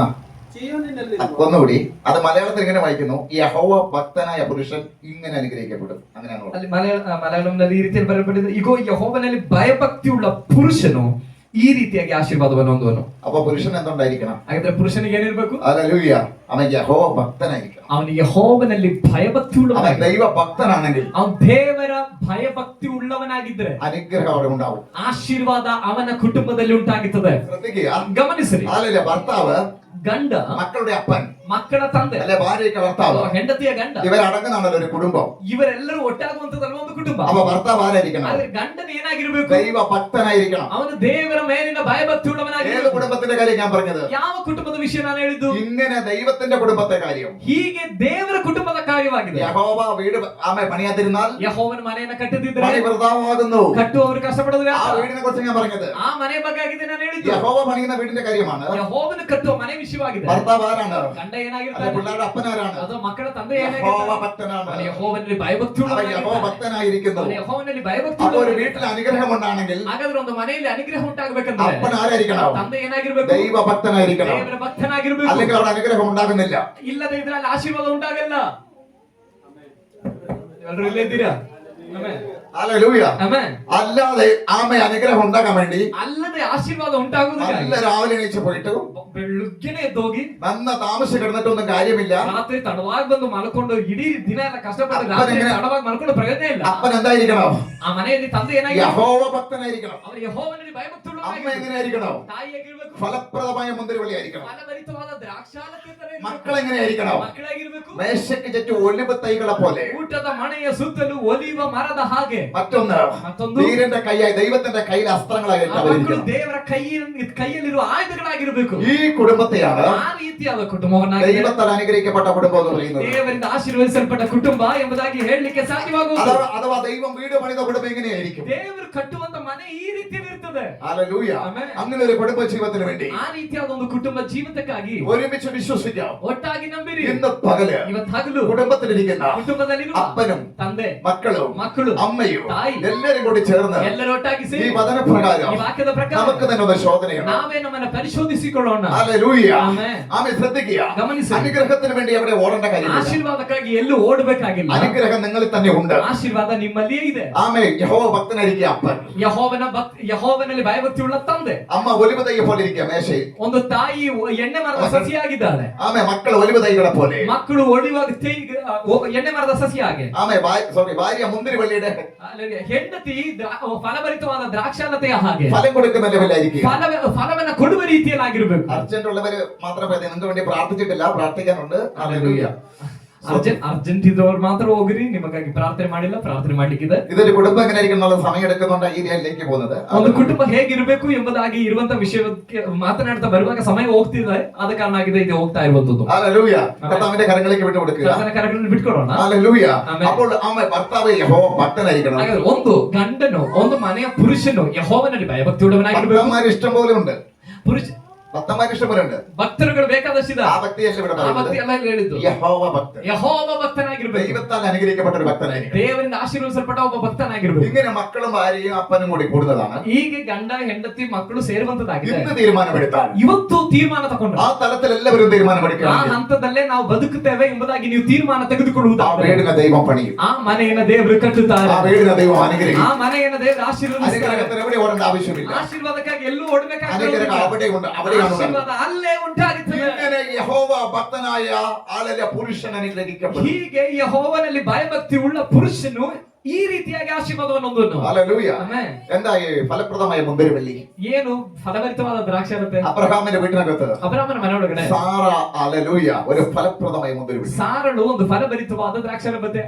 ಚೀಯೋನಿನಲ್ಲಿರುವ ഒന്നുകൂടി. അത് മലയാളത്തിൽ ഇങ്ങനെ വായിക്കുന്നു, യഹോവ ഭക്തനായ പുരുഷൻ ഇങ്ങനെ അനുഗ്രഹിക്കപ്പെടും. അങ്ങനെയാണ്. ಅಲ್ಲಿ ಮಲಯಾಳಂನಲ್ಲಿ ಈ ರೀತಿಯಲ್ಲಿ ಬರೆಯಲ್ಪಟ್ಟಿದೆ, ಇಗೋ ಯೆಹೋವನಲ್ಲಿ ಭಯಭಕ್ತಿಯುಳ್ಳ ಪುರುಷನು ಈ ರೀತಿಯಾಗಿ ಆಶೀರ್ವಾದವನ್ನು ಹೊಂದುವನು. അപ്പൊ പുരുഷൻ എന്തുണ്ടായിരിക്കണം? ಹಾಗಾದ್ರೆ ಪುರುಷನಿಗೆ ಏನಿರ್ಬೇಕು? ഹല്ലേലൂയ. അവൻ യഹോവ ഭക്തനായിരിക്കണം. ಅವನಿಗೆ ಯೆಹೋವನಲ್ಲಿ ಭಯಭಕ್ತಿ അവൻ ಉಳ್ಳವನಾಗಿ, ദൈവ ഭക്തനാണെങ്കിൽ ಅವನು ದೇವರ ಭಯಭಕ್ತಿ ಉಳ್ಳವನಾಗಿದ್ರೆ അനുഗ്രഹം അവിടെ ഉണ്ടാവും. ಆಶೀರ್ವಾದ ಅವನ ಕುಟುಂಬದಲ್ಲಿ ಉಂಟಾಗುತ್ತದೆ. ശ്രദ്ധിക്കുക. ಗಮನಿಸಿರಿ, ഹല്ലേലൂയ. ഭർത്താവ് ಗಂಡ മക്കളുടെ അപ്പൻ, ಮಕ್ಕಳ ತಂದೆ, അല്ലെ ഭാര്യയ്ക്ക് ഭർത്താവ്, ಹೆಂಡತಿಯ ಗಂಡ, ഇവരടങ്ങുന്നാണല്ലോ ഒരു കുടുംബം. ಇವರೆಲ್ಲರೂ ಒಟ್ಟಾಗುವಂತದಲ್ಲ ಒಂದು ಕುಟುಂಬ. അപ്പൊ ഭർത്താവ് ആരായിരിക്കണം? ಆದ್ರೆ ಗಂಡನ ಏನಾಗಿರ್ಬೇಕು? ദൈവ ഭക്തനായിരിക്കണം. ಅವನು ದೇವರ ಮೇಲಿನ ಭಯಭಕ್ತಿ ഏത് ಉಳ್ಳವನಾಗಿರ್ಬೇಕು. കുടുംബത്തിന്റെ കാര്യം ഞാൻ പറഞ്ഞത്? ಯಾವ ಕುಟುಂಬದ ವಿಷಯ ನಾನು ಹೇಳಿದ್ದು? ഇങ്ങനെ ദൈവത്തിന്റെ കുടുംബത്തെ കാര്യം. ಹೀಗೆ ದೇವರ ಕುಟುಂಬದ ಕಾರ್ಯವಾಗಿದೆ. യഹോവ വീട് പണിയാതിരുന്നാൽ ಯೆಹೋವನ ಮನೆಯನ್ನ ಕಟ್ಟದಿದ್ದರೆ പണി വൃഥാവാകുന്നു. ಕಟ್ಟುವವರು ಕಷ್ಟಪಡೋದು ആ ವ್ಯರ್ಥ. വീടിനെ കുറിച്ച് ഞാൻ പറഞ്ഞത് ಆ ಮನೆ ಬಗ್ಗೆ ಆಗಿದೆ ನಾನು ಹೇಳಿದ್ದು. യഹോവ പണിയുന്ന വീടിന്റെ കാര്യമാണ്. ಯೆಹೋವನ ಕಟ್ಟುವ ಮನೆ ವಿಷಯವಾಗಿದೆ. ഭർത്താവ് ആരാണ്? ಗಂಡ അല്ലെ ಏನಾಗಿರ್ತಾನೆ? പിള്ളേരുടെ അപ്പനാരാണ്? ಅದು ಮಕ್ಕಳ ತಂದೆ യഹോവ ಏನಾಗಿರ್ತಾನೆ? ഭക്തനാണ്. ಅವನು ಯೆಹೋವನಲ್ಲಿ ಭಯಭಕ್ತಿ അവൻ യഹോവ ಉಳ್ಳವನಾಗಿರ್ತಾನೆ. ഭക്തനായിരിക്കുന്നു. ಅವನು ಯೆಹೋವನಲ್ಲಿ ಭಯಭಕ್ತಿ അപ്പൊ ഒരു ಉಳ್ಳವನಾಗಿರ್ತಾನೆ. വീട്ടിൽ അനുഗ്രഹം ഉണ്ടാണെങ്കിൽ ಹಾಗಾದ್ರೆ ಒಂದು ಮನೆಯಲ್ಲಿ ಅನುಗ್ರಹ ಉಂಟಾಗಬೇಕಂದ್ರೆ അപ്പൻ ആരായിരിക്കണം? ತಂದೆ ಏನಾಗಿರ್ಬೇಕು? ദൈവ ഭക്തനായിരിക്കണം. ದೇವರ ಭಕ್ತನಾಗಿರ್ಬೇಕು. അല്ലെങ്കിൽ അവിടെ അനുഗ്രഹം ഉണ്ടാകുന്നില്ല. ಇಲ್ಲದೆ ಇದ್ರಲ್ಲಿ ಆಶೀರ್ವಾದ ಉಂಟಾಗಲ್ಲ. ಎಲ್ಲರೂ ಇಲ್ಲೇ ಇದ್ದೀರಾ? ಆಮೆನ್. ഹല്ലേലൂയ. ಆಮೆನ್. അല്ലാതെ ആമേ അനുഗ്രഹം ഉണ്ടാകാൻ വേണ്ടി ಅಲ್ಲದೆ ಆಶೀರ್ವಾದ ಉಂಟಾಗುವುದಿಲ್ಲ. നല്ല രാവിലെ എണീച്ച് പോയിട്ട് ಬೆಳುಗ್ಗೆನೆ ಎದ್ದೋಗಿ നന്ന താമസിച്ച് കിടന്നിട്ടൊന്നും കാര്യമില്ല. ರಾತ್ರಿ ತಡವಾಗಿ ಬಂದು ಮಲ್ಕೊಂಡು ಇಡೀ ದಿನ ಎಲ್ಲ ಕಷ್ಟಪಟ್ಟು ಅಪ್ಪನ ರಾತ್ರಿ ಎങ്ങനെ- ತಡವಾಗಿ ಮಲ್ಕೊಂಡು ಪ್ರಯೋಜನ ಇಲ್ಲ. അപ്പൻ എന്തായിരിക്കണം? ಆ ಮನೆಯಲ್ಲಿ ತಂದೆ ಏನಾಗಿರ್ಬೇಕು? യഹോവ ഭക്തനായിരിക്കണം. ಅವನು ಯೆಹೋವನಲ್ಲಿ ಭಯಭಕ್ತಿ അമ്മ ಉಳ್ಳವನಾಗಿರ್ಬೇಕು. എങ്ങനെയായിരിക്കണം? ತಾಯಿಯಾಗಿರ್ಬೇಕು. ഫലപ്രദമായ മുന്തിരിവള്ളിയായിരിക്കണം. ಫಲಭರಿತವಾದ ದ್ರಾಕ್ಷಾಲತೆ ತರ ಇರ್ಬೇಕು. മക്കൾ എങ്ങനെയായിരിക്കണം? ಮಕ್ಕಳಾಗಿರ್ಬೇಕು. മേശയ്ക്ക് ചുറ്റും ഒലിവ് തൈകളെ പോലെ. ಊಟದ ಮನೆಯ ಸುತ್ತಲೂ ಒಲಿವ ಮರದ ಹಾಗೆ. മറ്റൊന്ന് ಮತ್ತೊಂದು വീരന്റെ കൈയായി ദൈവത്തിന്റെ കയ്യിൽ അസ്ത്രങ്ങളായിട്ട് ಆ ಮಕ್ಕಳು അവരിയ്ക്കണം. ದೇವರ ಕೈಯಲ್ಲಿರುವ ಆಯುಧಗಳಾಗಿರ್ಬೇಕು. ഈ കുടുംബത്തെയാണ് ಆ ರೀತಿಯಾದ ಕುಟುಂಬವನ್ನಾಗಿ ദൈവത്താൽ അനുഗ്രഹിക്കപ്പെട്ട കുടുംബം എന്ന് പറയുന്നത്. ದೇವರಿಂದ ಆಶೀರ್ವದಿಸಲ್ಪಟ್ಟ ಕುಟುಂಬ ಎಂಬುದಾಗಿ ಹೇಳಲಿಕ್ಕೆ ಸಾಧ್ಯವಾಗುವುದು. അഥവാ ദൈവം വീട് പണിത കുടുംബം എങ്ങനെയായിരിക്കും? ದೇವರು ಕಟ್ಟುವಂತ ಮನೆ ಈ ರೀತಿಯಲ್ಲಿ ಇರ್ತದೆ. ഹല്ലേലൂയ. ആമേൻ. അങ്ങനെ ഒരു കുടുംബ ജീവിതത്തിന് വേണ്ടി ಆ ರೀತಿಯಾದ ಒಂದು ಕುಟುಂಬ ಜೀವಿತಕ್ಕಾಗಿ ഒരുമിച്ച് വിശ്വസിക്കാം. ಒಟ್ಟಾಗಿ ನಂಬಿರಿ. ഇന്ന് പകല് ಇವತ್ತು ಹಗಲು കുടുംബത്തിലിരിക്കുന്ന ಕುಟುಂಬದಲ್ಲಿರುವ അപ്പനും ತಂದೆ മക്കളും ಮಕ್ಕಳು അമ്മയും ತಾಯಿ എല്ലാരും കൂടി ചേർന്ന് ಎಲ್ಲರೂ ಒಟ್ಟಾಗಿ ഈ ಸೇರಿ വചനപ്രകാരം ಈ ವಾಕ್ಯದ ಪ್ರಕಾರ നമുക്ക് തന്നെ ഒരു ശോധനയാണ്. ನಾವೇ ನಮ್ಮನ್ನ ಪರಿಶೋಧಿಸಿಕೊಳ್ಳೋಣ. ഹല്ലേലൂയ. ಆಮೆನ್. ആമേൻ. ശ്രദ്ധിക്കുക. ಗಮನಿಸಿ. അനുഗ്രഹത്തിന് വേണ്ടി അവിടെ ഓടേണ്ട കാര്യമില്ല. ಆಶೀರ್ವಾದಕ್ಕಾಗಿ ಎಲ್ಲೂ ಓಡಬೇಕಾಗಿಲ್ಲ. അനുഗ്രഹം നിങ്ങളിൽ തന്നെ ഉണ്ട്. ಆಶೀರ್ವಾದ ನಿಮ್ಮಲ್ಲಿಯೇ ಇದೆ. ആമേൻ. യഹോവ ഭക്തനായിരിക്കുക അപ്പൻ. ಯೆಹೋವನಲ್ಲಿ ಭಯಭಕ್ತಿ ಉಳ್ಳ ತಂದೆ. അമ്മ ഒലിവ് തൈ പോലെ ഇരിക്കുക മേശയിൽ. ಒಂದು ತಾಯಿ ಎಣ್ಣೆ ಮರದ ಸಸಿಯಾಗಿದ್ದಾಳೆ. ആമേ മക്കൾ ഒലിവ് തൈകളെ പോലെ. ಮಕ್ಕಳು ಒಳಿವ ಎಣ್ಣೆ ಮರದ ಸಸಿ ಹಾಗೆ. ആമേ ഭാര്യ മുന്തിരിവള്ളിയുടെ ಹೆಂಡತಿ ಫಲಭರಿತವಾದ ದ್ರಾಕ್ಷಾಲತೆಯ ಹಾಗೆ ഫലം കൊടുക്കുന്ന ലെവലായിരിക്കും. ಫಲವನ್ನ ಕೊಡುವ ರೀತಿಯಲ್ಲಾಗಿರ್ಬೇಕು. അർജന്റ് ഉള്ളവര് മാത്രമേ നിങ്ങൾക്ക് വേണ്ടി പ്രാർത്ഥിച്ചിട്ടില്ല, പ്രാർത്ഥിക്കാനുണ്ട്. ഹല്ലേലൂയ. ಅರ್ಜೆಂಟ್ ಇದ್ದವ್ರು ಮಾತ್ರ ಹೋಗ್ರಿ, ನಿಮಗಾಗಿ ಪ್ರಾರ್ಥನೆ ಮಾಡಿಲ್ಲ, ಪ್ರಾರ್ಥನೆ ಮಾಡ್ಲಿಕ್ಕಿದೆ. ഇതൊരു കുടുംബം എങ്ങനെ ആയിരിക്കും എന്നുള്ള സമയം എടുക്കുന്നുണ്ട് ഈ രീതിയിലേക്ക് പോകുന്നത്. ಒಂದು ಕುಟುಂಬ ಹೇಗಿರ್ಬೇಕು ಎಂಬುದಾಗಿ ಇರುವಂತ ವಿಷಯಕ್ಕೆ ಮಾತನಾಡ್ತಾ ಬರುವಾಗ ಸಮಯ ಹೋಗ್ತಿದೆ, ಆದ ಕಾರಣ ಆಗಿದೆ ಇದು ಹೋಗ್ತಾ ಇರುವಂತದ್ದು. ഹല്ലേലൂയ. കർത്താവിന്റെ കരങ്ങളിലേക്ക് വിട്ടു കൊടുക്കുക. ಕರ್ತನ ಕರಗಳನ್ನು ಬಿಟ್ಕೊಡೋಣ. ഹല്ലേലൂയ. ಆಮೆನ್. അപ്പോൾ ഭർത്താവ് യഹോവ ഭക്തനായിരിക്കണം. ಹಾಗಾದ್ರೆ ಒಂದು ಗಂಡನು ಒಂದು ಮನೆಯ ಪುರುಷನು ಯೆಹೋವನಲ್ಲಿ ಭಯಭಕ್ತಿ ಉಳ್ಳವನಾಗಿರ್ಬೇಕು. ഭക്തന്മാർ ഇഷ്ടം പോലെ ഉണ്ട്. ಪುರುಷ ഭക്തന്മാർ ഇഷ്ടം പോലെ ഉണ്ട്. ಭಕ್ತರುಗಳು ಬೇಕಾದಷ್ಟಿದೆ. ആ ഭക്തിയല്ല ഇവിടെ ಆ ಭಕ್ತಿ പറയുന്നത്. ಎಲ್ಲ ಇಲ್ಲಿ ಹೇಳಿದ್ದು യഹോവ ഭക്തൻ. ಯೆಹೋವ ಭಕ್ತನಾಗಿರ್ಬೇಕು. ദൈവത്താൽ അനുഗ്രഹിക്കപ്പെട്ട ഒരു ഭക്തനായിരിക്കും. ದೇವರಿಂದ ಆಶೀರ್ವದಿಸಲ್ಪಟ್ಟ ಒಬ್ಬ ಭಕ್ತನಾಗಿರ್ಬೇಕು. ഇങ്ങനെ മക്കളും ഭാര്യയും അപ്പനും കൂടി കൂടുന്നതാണ്. ಹೀಗೆ ಗಂಡ ಹೆಂಡತಿ ಮಕ್ಕಳು ಸೇರುವಂತದ್ದಾಗಿದೆ. ഇന്ന് തീരുമാനമെടുത്താൽ ಇವತ್ತು ತೀರ್ಮಾನ ತಗೊಂಡ್ರೆ ആ തലത്തിൽ എല്ലാവരും ಆ തീരുമാനമെടുക്കണം. ಹಂತದಲ್ಲೇ ನಾವು ಬದುಕುತ್ತೇವೆ ಎಂಬುದಾಗಿ ನೀವು ತೀರ್ಮಾನ ആ ತೆಗೆದುಕೊಳ್ಳುವುದಾದರೆ വീടിനെ ദൈവം പണിയും. ಆ ಮನೆಯನ್ನ ದೇವರು ಕಟ್ಟುತ್ತಾರೆ. ആ വീടിനെ ദൈവം ಆ അനുഗ്രഹിക്കും. ಮನೆಯನ್ನ ದೇವರು ಆಶೀರ್ವದಿಸ್ತಾರೆ. അനുഗ്രഹത്തിന് എവിടെ ഓടേണ്ട ആവശ്യമില്ല. ಆಶೀರ್ವಾದಕ್ಕಾಗಿ ಎಲ್ಲೂ അനുഗ്രഹം ಓಡಬೇಕಾಗಿಲ್ಲ. അവിടെ ഉണ്ട്, അവിടെയാണ് ഉള്ളത്. ಆಶೀರ್ವಾದ ಅಲ್ಲೇ ಉಂಟಾಗುತ್ತದೆ. ഇങ്ങനെ യഹോവ ഭക്തനായ ആളല്ല പുരുഷൻ അനുഗ്രഹിക്കപ്പെടും. ಹೀಗೆ ಯೆಹೋವನಲ್ಲಿ ಭಯಭಕ್ತಿ ಉಳ್ಳ ಪುರುಷನು ಈ ರೀತಿಯಾಗಿ ಆಶೀರ್ವಾದವನ್ನು ಹೊಂದುವನು. ഹല്ലേലൂയ. ಆಮೆನ್. എന്താ ഈ ഫലപ്രദമായ മുന്തിരിവള്ളി? ಏನು ಫಲಭರಿತವಾದ ದ್ರಾಕ್ಷಾರತೆ? അബ്രഹാമിന്റെ വീട്ടിനകത്ത് ಅಬ್ರಾಮನ ಮನೆಯೊಳಗಡೆ സാറ ഹല്ലേലൂയ ഒരു ഫലപ്രദമായ മുന്തിരിവള്ളി. ಸಾರಳು ಒಂದು ಫಲಭರಿತವಾದ ದ್ರಾಕ್ಷಾರತೆ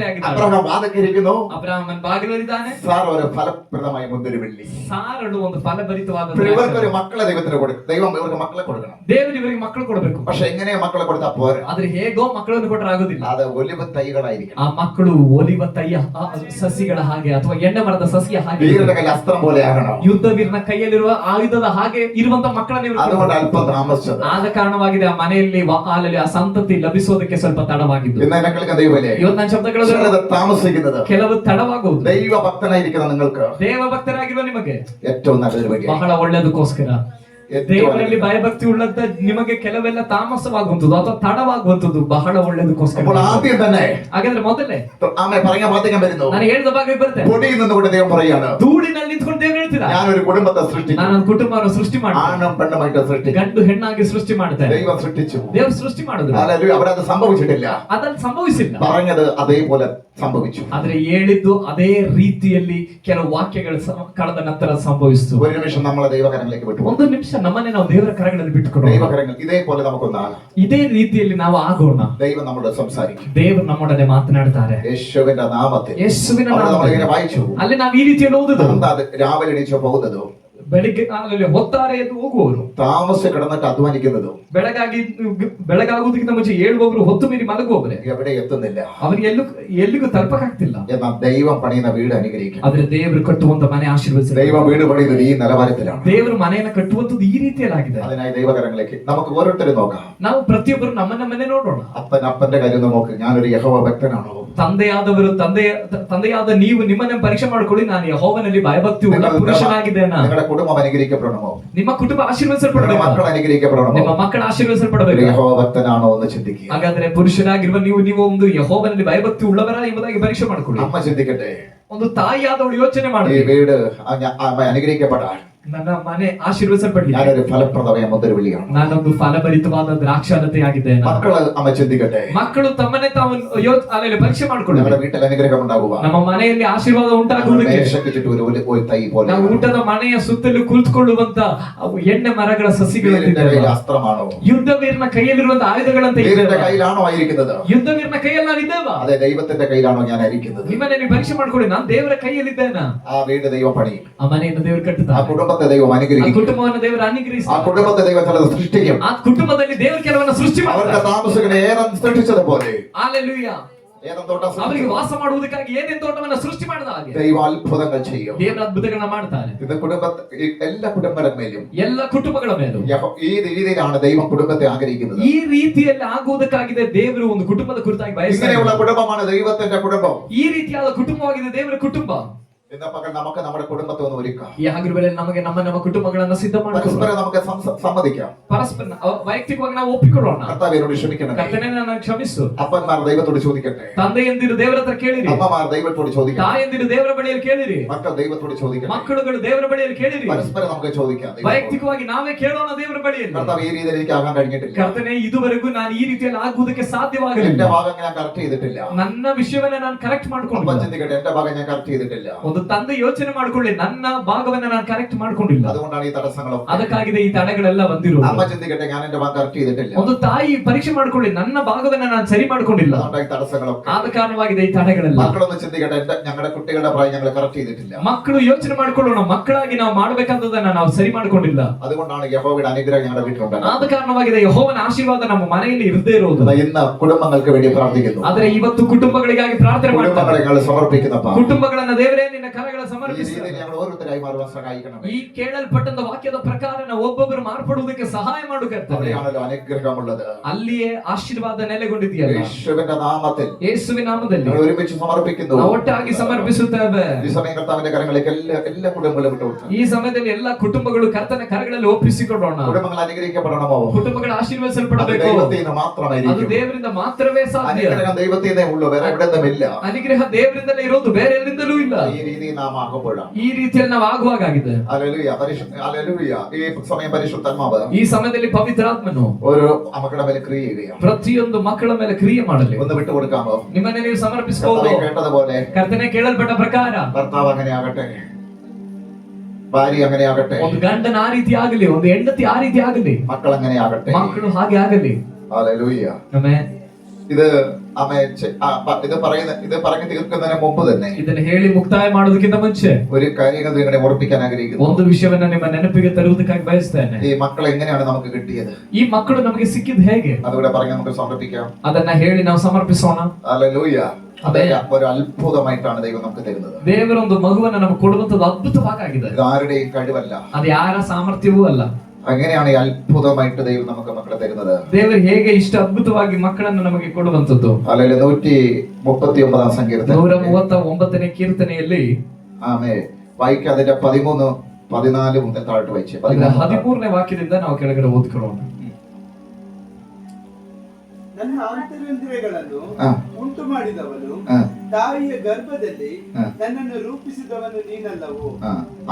ಆಗಿದ್ದಾಳೆ. അബ്രഹാം വാദക്കിരിക്കുന്നു, ಅಬ್ರಾಮನ್ ಬಾಗಿಲಲ್ಲಿದ್ದಾನೆ. സാറ ഒരു ഫലപ്രദമായ മുന്തിരിവള്ളി. ಸಾರಳು ಒಂದು ಫಲಭರಿತವಾದ ഇവർക്ക് ഒരു മക്കളെ ദൈവത്തിന് കൊടുക്കും. ദൈവം ഇവർക്ക് മക്കളെ കൊടുക്കണം. ದೇವರು ಇವರಿಗೆ ಮಕ್ಕಳು ಕೊಡಬೇಕು. പക്ഷെ എങ്ങനെ മക്കളെ കൊടുത്താൽ പോരാ. ಆದ್ರೆ ಹೇಗೋ ಮಕ್ಕಳನ್ನು ಕೊಟ್ಟರೆ ಆಗುದಿಲ್ಲ. അത് ഒലിവ് തൈകളായിരിക്കണം. ಆ ಮಕ್ಕಳು ಒಲಿವ ತೈಯ ಸಸಿಗಳ ಹಾಗೆ ಅಥವಾ ಎಣ್ಣೆ ಮರದ ಸಸಿಯ ಹಾಗೆ വീരന്റെ കയ്യിൽ അസ്ത്രം പോലെ ആകണം. ಯುದ್ಧ ವೀರನ ಕೈಯಲ್ಲಿರುವ ಆಯುಧದ ಹಾಗೆ ಇರುವಂತ ಮಕ್ಕಳನ್ನು ಇವರು അതുകൊണ്ട് അല്പം താമസിച്ചത്. ಆದ ಕಾರಣವಾಗಿದೆ ಆ ಮನೆಯಲ್ಲಿ ಹಾಲಲ್ಲಿ ಆ ಸಂತತಿ ಲಭಿಸೋದಕ್ಕೆ ಸ್ವಲ್ಪ ತಡವಾಗಿದ್ದು. ഇന്ന് എന്നെ കേൾക്കുന്ന ദൈവമല്ലേ, ಇವತ್ತು ನನ್ನ ಶಬ್ದಗಳು ചിലത് താമസിക്കുന്നത് ಕೆಲವು ತಡವಾಗುವುದು. ദൈവ ഭക്തനായിരിക്കുന്ന നിങ്ങൾക്ക് ದೇವ ಭಕ್ತರಾಗಿರುವ ನಿಮಗೆ ഏറ്റവും നല്ലൊരു വഴി. ಬಹಳ ಒಳ್ಳೆದಕ್ಕೋಸ್ಕರ ದೇವರಲ್ಲಿ ಭಯಭಕ್ತಿ ಉಳ್ಳಂತ ನಿಮಗೆ ಕೆಲವೆಲ್ಲ ತಾಮಸವಾಗುವಂತದ್ದು ಅಥವಾ ತಡವಾಗುವಂತದ್ದು ಬಹಳ ಒಳ್ಳೆದಕ್ಕೋಸ್ಕರ. അപ്പോൾ ആദ്യം തന്നെ ಹಾಗಾದ್ರೆ ಮೊದಲೇ ആമേ പറയാൻ വാദിക്കാൻ വരുന്നു. ನಾನು ಹೇಳಿದ ಭಾಗ ಬರುತ್ತೆ. പൊടിയിൽ നിന്നുകൊണ്ട് ദൈവം പറയാണ്, ಧೂಳಿನಲ್ಲಿ ನಿಂತ್ಕೊಂಡು ದೇವರು ಹೇಳ್ತಿದ್ದ, ഞാനൊരു കുടുംബത്തെ സൃഷ്ടിച്ചു, ನಾನೊಂದು ಕುಟುಂಬವನ್ನು ಸೃಷ್ಟಿ ಮಾಡ್ತೇನೆ, ആണും പെണ്ണുമായിട്ട് സൃഷ്ടിച്ചു. ಗಂಡು ಹೆಣ್ಣಾಗಿ ಸೃಷ್ಟಿ ಮಾಡ್ತೇನೆ. ദൈവം സൃഷ്ടിച്ചു. ದೇವರು ಸೃಷ್ಟಿ ಮಾಡಿದ್ರು. ഹല്ലേലൂയ. അവിടെ അത് സംഭവിച്ചിട്ടില്ല. ಅದನ್ನು ಸಂಭವಿಸಿಲ್ಲ. പറഞ്ഞത് അതേപോലെ സംഭവിച്ചു. ಆದ್ರೆ ಹೇಳಿದ್ದು ಅದೇ ರೀತಿಯಲ್ಲಿ ಕೆಲವು ವಾಕ್ಯಗಳು ಕಳೆದ ನಂತರ ಸಂಭವಿಸಿತು. ഒരു നിമിഷം നമ്മളെ ദൈവകരങ്ങളിലേക്ക് വിട്ടു. ಒಂದು ನಿಮಿಷ ನಮ್ಮನ್ನೇ ನಾವು ದೇವರ ಕರಗಳಲ್ಲಿ ಬಿಟ್ಟುಕೊಡೋಣ. ദൈവകരങ്ങൾ ഇതേപോലെ നമുക്കൊന്നാകാം. ಇದೇ ರೀತಿಯಲ್ಲಿ ನಾವು ಆಗೋಣ. ദൈവം നമ്മളോട് സംസാരിക്കും. ದೇವರು ನಮ್ಮೊಡನೆ ಮಾತನಾಡ್ತಾರೆ. യേശുവിന്റെ നാമത്തിൽ. ಯೇಸುವಿನ നമ്മളിങ്ങനെ വായിച്ചു. ಅಲ್ಲಿ ನಾವು ಈ ರೀತಿಯಲ್ಲಿ ಓದುದು. രാവിലെ എണീച്ചു പോകുന്നതോ, ಬೆಳಿಗ್ಗೆ ಹೊತ್ತಾರೆ ಎದ್ದು ಹೋಗುವವರು, താമസിച്ച് കിടന്നിട്ട് അധ്വാനിക്കുന്നതോ, ಬೆಳಗಾಗುವುದಕ್ಕಿಂತ ಮುಂಚೆ ಏಳುವವರು, ಹೊತ್ತು ಮೀರಿ ಮಲಗುವವರೇ എവിടെ എത്തുന്നില്ല. ಅವರಿಗೆ ಎಲ್ಲಿಗೂ ತಲುಪಕ್ಕಾಗ್ತಿಲ್ಲ. എന്നാൽ ദൈവം പണിയുന്ന വീട് അനുഗ്രഹിക്കും. ಆದ್ರೆ ದೇವರು ಕಟ್ಟುವಂತ ಮನೆ ಆಶೀರ್ವದಿಸಿ. ദൈവം വീട് പണിയുന്നത് ഈ നിലവാരത്തിലാണ്. ದೇವರು ಮನೆಯನ್ನು ಕಟ್ಟುವಂತದ್ದು ಈ ರೀತಿಯಲ್ಲಾಗಿದೆ. അതിനായി ദൈവകരങ്ങളിലേക്ക് നമുക്ക് ഓരോരുത്തരും നോക്കാം. ನಾವು ಪ್ರತಿಯೊಬ್ಬರು ನಮ್ಮನ್ನೇ ನೋಡೋಣ. അപ്പന്റെ കാര്യം ഒന്ന് നോക്ക്. ഞാനൊരു യഹോവ ഭക്തനാണോ? ತಂದೆಯಾದವರು ತಂದೆಯಾದ ನೀವು ನಿಮ್ಮನ್ನ ಪರೀಕ್ಷೆ ಮಾಡ್ಕೊಳ್ಳಿ. ನಾನು ಯೆಹೋವನಲ್ಲಿ ಭಯಭಕ್ತಿ ಉಳ್ಳ ಪುರುಷನಾಗಿದ್ದೇನಾ? നിങ്ങളുടെ കുടുംബം അനുഗ്രഹിക്കപ്പെടണമോ? ನಿಮ್ಮ ಕುಟುಂಬ ಆಶೀರ್ವದಿಸಲ್ಪಡಬೇಕು. മക്കൾ അനുഗ്രഹിക്കപ്പെടണമോ? ನಿಮ್ಮ ಮಕ್ಕಳು ಆಶೀರ್ವದಿಸಲ್ಪಡಬೇಕು. യഹോവ ഭക്തനാണോ എന്ന് ചിന്തിക്കുക. ಹಾಗಾದ್ರೆ ಪುರುಷನಾಗಿರುವ ನೀವು ಒಂದು ಯೆಹೋವನಲ್ಲಿ ಭಯಭಕ್ತಿ ಉಳ್ಳವರ ಎಂಬುದಾಗಿ ಪರೀಕ್ಷೆ ಮಾಡ್ಕೊಳ್ಳಿ. അമ്മ ചിന്തിക്കട്ടെ, ಒಂದು ತಾಯಿಯಾದವಳು ಯೋಚನೆ ಮಾಡಿ, ഈ വീട് അനുഗ്രഹിക്കപ്പെടാൻ ನನ್ನ ಮನೆ ಆಶೀರ್ವದಿಸಲ್ಪಡಲಿ. ഞാനൊരു ഫലപ്രദമായ മുന്തിരിവള്ളിയാണ്. ನಾನೊಂದು ಫಲಭರಿತವಾದ ദ്രാಕ್ಷಾಲತೆಯಾಗಿದ್ದೇನೆ. മക്കള് അമ്മ ചിന്തിക്കട്ടെ, ಮಕ್ಕಳು ತಮ್ಮನ್ನೇ ತಾವು ಪರೀಕ್ಷೆ ಮಾಡ್ಕೊಳ್ಳಿ. നമ്മുടെ വീട്ടിൽ അനുഗ്രഹം ഉണ്ടാകുക, ನಮ್ಮ ಮನೆಯಲ್ಲಿ ಆಶೀರ್ವಾದ ಉಂಟಾಗುವುದಕ್ಕೆ ഒരു തൈ പോലെ ನಾವು ಊಟದ ಮನೆಯ ಸುತ್ತಲೂ ಕುಳಿತುಕೊಳ್ಳುವಂತ ಎಣ್ಣೆ ಮರಗಳ ಸಸಿಗಳು അസ്ത്രമാണോ? ಯುದ್ಧವೀರನ ಕೈಯಲ್ಲಿರುವಂತ ಆಯುಧಗಳಂತೆ കയ്യിലാണോ ആയിരിക്കുന്നത്? ಯುದ್ಧವೀರನ ಕೈಯಲ್ಲಿ ನಾವಿದ್ದೇವ? അതെ, ദൈവത്തിന്റെ കയ്യിലാണോ ഞാൻ ആയിരിക്കുന്നത്? ನಿಮ್ಮನೆ ನೀವು ಪರೀಕ್ಷೆ ಮಾಡ್ಕೊಳ್ಳಿ. ನಾನು ದೇವರ ಕೈಯಲ್ಲಿದ್ದೇನ? ആ വീട് ദൈവം പണിയും. ಆ ಮನೆಯನ್ನು ದೇವರು ಆ ಕಟ್ಟುತ್ತಾರೆ. കുടുംബത്തെ ദൈവം അനുഗ്രഹിക്കും. ಕುಟುಂಬವನ್ನು ದೇವರು ആ ಅನುಗ್ರಹಿಸಿ കുടുംബത്തെ ദൈവം ചിലത് സൃഷ്ടിക്കും. ಆ ಕುಟುಂಬದಲ್ಲಿ ದೇವರು ಕೆಲವನ್ನ ಸೃಷ್ಟಿ അവർക്ക് ಮಾಡ್ತಾರೆ. താമസിക്കുന്ന ഏതം സൃഷ്ടിച്ചതുപോലെ ഹല്ലേലൂയ. ഏതം തോട്ടം ಅವರಿಗೆ ವಾಸ ಮಾಡುವುದಕ್ಕಾಗಿ ಏನೇನು ತೋಟವನ್ನ ಸೃಷ್ಟಿ ಮಾಡಿದ ಹಾಗೆ ദൈവം അത്ഭുതങ്ങൾ ചെയ്യും. ದೇವರ ಅದ್ಭುತಗಳನ್ನ ಮಾಡ್ತಾರೆ. ഇത് എല്ലാ കുടുംബങ്ങളിലും ಎಲ್ಲ ಕುಟುಂಬಗಳ ಮೇಲೂ ഈ രീതിയിലാണ് ദൈവം കുടുംബത്തെ ആഗ്രഹിക്കുന്നത്. ಈ ರೀತಿಯಲ್ಲಿ ಆಗುವುದಕ್ಕಾಗಿದೆ ದೇವರು ಒಂದು ಕುಟುಂಬದ ಕುರಿತಾಗಿ ಬಯಸ್ತಾರೆ. ഇങ്ങനെയുള്ള കുടുംബമാണ് ദൈവത്തിന്റെ കുടുംബം. ಈ ರೀತಿಯಾದ ಕುಟುಂಬವಾಗಿದೆ ದೇವರ ಕುಟುಂಬ. ഇന്ന് പകൽ നമുക്ക് നമ്മുടെ കുടുംബത്തെ ഒന്ന് ഒരുക്കാം. ಈ ಹಗಲು ನಮಗೆ ನಮ್ಮ ಕುಟುಂಬಗಳನ್ನ ಸಿದ್ಧ ಮಾಡಿಕೊಳ್ಳೋಣ. പരസ്പരം നമുക്ക് സമ്മതിക്കാം. ಪರಸ್ಪರ ವೈಯಕ್ತಿಕವಾಗಿ ನಾವು ಒಪ್ಪಿಕೊಳ್ಳೋಣ. കർത്താവിനോട് ക്ഷമിക്കണം. ಕರ್ತನೇ ನನ್ನ ಕ್ಷಮಿಸು. അപ്പന്മാർ ദൈവത്തോട് ചോദിക്കട്ടെ. ತಂದೆಯಂದಿರು ದೇವರ ಹತ್ರ ಕೇಳಿರಿ. അമ്മമാർ ദൈവത്തോട് ചോദിക്കട്ടെ. ತಾಯಂದಿರು ದೇವರ ಬಳಿಯಲ್ಲಿ ಕೇಳಿರಿ. മക്കൾ ദൈവത്തോട് ചോദിക്കട്ടെ. ಮಕ್ಕಳುಗಳು ದೇವರ ಬಳಿಯಲ್ಲಿ ಕೇಳಿರಿ. പരസ്പരം നമുക്ക് ചോദിക്കാം. ವೈಯಕ್ತಿಕವಾಗಿ ನಾವೇ ಕೇಳೋಣ ದೇವರ ಬಳಿಯಲ್ಲಿ. കർത്താവ് ഈ രീതിയിൽ എനിക്ക് ആകാൻ കഴിഞ്ഞിട്ടില്ല. ಕರ್ತನೇ ಇದುವರೆಗೂ ನಾನು ಈ ರೀತಿಯಲ್ಲಿ ಆಗುವುದಕ್ಕೆ ಸಾಧ್ಯವಾಗಲಿಲ್ಲ. എന്റെ ഭാഗം ഞാൻ കറക്റ്റ് ചെയ്തിട്ടില്ല. ನನ್ನ ವಿಷಯವನ್ನ ನಾನು ಕರೆಕ್ಟ್ അപ്പൻ ಮಾಡ್ಕೊಂಡಿಲ್ಲ. ചിന്തിക്കട്ടെ, എന്റെ ഭാഗം ഞാൻ കറക്റ്റ് ചെയ്തിട്ടില്ല. ಒಂದು ತಂದೆ ಯೋಚನೆ ಮಾಡ್ಕೊಳ್ಳಿ, ನನ್ನ ಭಾಗವನ್ನ ನಾನು ಕರೆಕ್ಟ್ ಮಾಡ್ಕೊಂಡಿಲ್ಲ. അതുകൊണ്ടാണ് ഈ തടസ്സങ്ങളൊക്കെ. ಅದಕ್ಕಾಗಿದೆ ಈ ತಡೆಗಳೆಲ್ಲ ಬಂದಿರೋದು. അമ്മ ചിന്തിക്കട്ടെ, ഞാൻ എന്റെ ഭാഗം കറക്റ്റ് ചെയ്തിട്ടില്ല. ಒಂದು ತಾಯಿ ಪರೀಕ್ಷೆ ಮಾಡ್ಕೊಳ್ಳಿ, ನನ್ನ ಭಾಗವನ್ನ ನಾನು ಸರಿ ಮಾಡ್ಕೊಂಡಿಲ್ಲ. അതുകൊണ്ടാണ് ഈ തടസ്സങ്ങളൊക്കെ. ಆದ ಕಾರಣವಾಗಿದೆ ಈ ತಡೆಗಳೆಲ್ಲ. മക്കളൊന്ന് ചിന്തിക്കട്ടെ, ഞങ്ങളുടെ കുട്ടികളുടെ പ്രായം ഞങ്ങൾ കറക്റ്റ് ചെയ്തിട്ടില്ല. ಮಕ್ಕಳು ಯೋಚನೆ ಮಾಡ್ಕೊಳ್ಳೋಣ, ಮಕ್ಕಳಾಗಿ ನಾವು ಮಾಡಬೇಕಂತದನ್ನ ನಾವು ಸರಿ ಮಾಡ್ಕೊಂಡಿಲ್ಲ. അതുകൊണ്ടാണ് യഹോവയുടെ അനുഗ്രഹം ഞങ്ങളുടെ വീട്ടിലുണ്ടാകുന്നത്. ಆದ ಕಾರಣವಾಗಿದೆ ಯೆಹೋವನ ಆಶೀರ್ವಾದ ನಮ್ಮ ಮನೆಯಲ್ಲಿ ಇರದೇ ಇರೋದು. ഇന്ന് കുടുംബങ്ങൾക്ക് വേണ്ടി പ്രാർത്ഥിക്കുന്നു. ಆದ್ರೆ ಇವತ್ತು ಕುಟುಂಬಗಳಿಗಾಗಿ ಪ್ರಾರ್ಥನೆ ಮಾಡ್ತಾರೆ. കുടുംബങ്ങളെ ഞങ്ങൾ സമർപ്പിക്കുന്നപ്പ ಕುಟುಂಬಗಳನ್ನ ದೇವರೇ ನಿನ್ನ ಕರಗಳ ഈ ಸಮರ್ಪಿಸಿ. രീതിയിൽ ഞങ്ങൾ ഓരോരുത്തരായി മാറുവാൻ സഹായിക്കണം. ಈ ಕೇಳಲ್ಪಟ್ಟಂತ ವಾಕ್ಯದ ಪ್ರಕಾರ ನಾವು ಒಬ್ಬೊಬ್ಬರು ಮಾರ್ಪಡುವುದಕ್ಕೆ ಸಹಾಯ ಮಾಡು ಕರ್ತನೇ. അവിടെയാണല്ലോ അനുഗ്രഹമുള്ളത്. ಅಲ್ಲಿಯೇ ಆಶೀರ್ವಾದ ನೆಲೆಗೊಂಡಿದೆಯಲ್ಲ. യേശുവിന്റെ നാമത്തിൽ ಯೇಸುವಿನ ನಾಮದಲ್ಲಿ ഞങ്ങൾ ഒരുമിച്ച് സമർപ്പിക്കുന്നു. ನಾವು ಒಟ್ಟಾಗಿ ಸಮರ್ಪಿಸುತ್ತೇವೆ. ഈ സമയം കർത്താവിന്റെ കരങ്ങളിലേക്ക് എല്ലാ കുടുംബങ്ങളും വിട്ടുകൊടുത്തു. ಈ ಸಮಯದಲ್ಲಿ ಎಲ್ಲಾ ಕುಟುಂಬಗಳು ಕರ್ತನ ಕರಗಳಲ್ಲಿ ಒಪ್ಪಿಸಿಕೊಡೋಣ. കുടുംബങ്ങൾ അനുഗ്രഹിക്കപ്പെടണമോ? ಕುಟುಂಬಗಳು അത് ಆಶೀರ್ವದಿಸಲ್ಪಡಬೇಕು. ദൈവത്തിൽ നിന്ന് ಅದು മാത്രമായിരിക്കും. ದೇವರಿಂದ ಮಾತ್ರವೇ ಸಾಧ್ಯ. അനുഗ്രഹം ദൈവത്തിൽ നിന്നേ ഉള്ളൂ, വേറെ എവിടെ നിന്നുമില്ല. ಅನುಗ್ರಹ ದೇವರಿಂದಲೇ ಇರೋದು, ಬೇರೆ ಎಲ್ಲಿಂದಲೂ ಇಲ್ಲ. ഈ രീതിയിൽ നാം ആകുമ്പോഴാണ്. ಈ ರೀತಿಯಲ್ಲಿ ನಾವು ಆಗುವಾಗಿದೆ. Hallelujah, hallelujah. ഈ സമയം പരിശുദ്ധാത്മാവ് ಈ ಸಮಯದಲ್ಲಿ ಪವಿತ್ರಾತ್ಮನು ഓരോ മക്കളുടെ മേലെ ക്രിയ ചെയ്യുകയാണ്. ಪ್ರತಿಯೊಂದು ಮಕ್ಕಳ ಮೇಲೆ ಕ್ರಿಯೆ ಮಾಡಲಿ. ഒന്ന് വിട്ടുകൊടുക്കാമോ? ನಿಮ್ಮನ್ನ ನೀವು ಸಮರ್ಪಿಸಬಹುದು. കേട്ടതുപോലെ ಕರ್ತನೆ ಕೇಳಲ್ಪಟ್ಟ ಪ್ರಕಾರ ഭർത്താവ് അങ്ങനെ ആകട്ടെ, ഭാര്യ അങ്ങനെ ആകട്ടെ, ಒಂದು ಗಂಡನ ಆ ರೀತಿ ಆಗಲಿ, ಒಂದು ಹೆಂಡತಿ ಆ ರೀತಿ ಆಗಲಿ, മക്കൾ അങ്ങനെ ആകട്ടെ. ಮಕ್ಕಳು ಹಾಗೆ ಆಗಲಿ. ഹല്ലേലൂയ. ಆಮೆನ್. ഇത് ഇത് പറഞ്ഞു തീർക്കുന്നതിന് മുമ്പ് തന്നെ ಇದನ್ನ ಹೇಳಿ ಮುಕ್ತಾಯ ಮಾಡೋದಕ್ಕಿಂತ ಮುಂಚೆ ഒരു കാര്യങ്ങൾ നിങ്ങളെ ഓർപ്പിക്കാൻ ആഗ്രഹിക്കുന്നു. ಒಂದು ವಿಷಯವನ್ನ ನಿಮ್ಮ ನೆನಪಿಗೆ ತರುವುದಕ್ಕಾಗಿ ಬಯಸ್ತೇನೆ. ഈ മക്കൾ എങ്ങനെയാണ് നമുക്ക് കിട്ടിയത്? ಈ ಮಕ್ಕಳು ನಮಗೆ ಸಿಕ್ಕಿದ್ದು ಹೇಗೆ? അതുകൂടെ പറഞ്ഞ് നമുക്ക് സമർപ്പിക്കാം. ಅದನ್ನ ಹೇಳಿ ನಾವು ಸಮರ್ಪಿಸೋಣ. ഹല്ലേലൂയ. അതൊക്കെ ഒരു അത്ഭുതമായിട്ടാണ് ദൈവം നമുക്ക് തരുന്നത്. ದೇವರೊಂದು ಮಗುವನ್ನ ನಮಗೆ ಕೊಡುವಂತದ್ದು ಅದ್ಭುತವಾಗಿದೆ. ഇത് ആരുടെയും കഴിവല്ല, ಅದು ಯಾರ ಸಾಮರ್ಥ್ಯವೂ ಅಲ್ಲ. അങ്ങനെയാണ് ഈ അത്ഭുതമായിട്ട് ദൈവം നമുക്ക് മക്കളെ തരുന്നത്. ದೇವರು ಹೇಗೆ ಇಷ್ಟ ಅದ್ಭುತವಾಗಿ ಮಕ್ಕಳನ್ನು ನಮಗೆ ಕೊಡುವಂತದ್ದು. അല്ലെങ്കിൽ 139 സങ്കീർത്തനം 139ನೇ ಕೀರ್ತನೆಯಲ್ಲಿ ആമേൻ വായിക്കാതിന്റെ 13, 14 മുതൽ താഴോട്ട് വായിച്ചേ. 13ನೇ ವಾಕ್ಯದಿಂದ ನಾವು ಕೆಳಗಡೆ ಓದ್ಕೊಳ್ಳೋಣ. ನನ್ನ ಅಂತರೇಂದ್ರಿಯಗಳನ್ನು ಉಂಟು ಮಾಡಿದವನು, ತಾಯಿಯ ಗರ್ಭದಲ್ಲಿ ನನ್ನನ್ನು ರೂಪಿಸಿದವನು ನೀನಲ್ಲವೋ?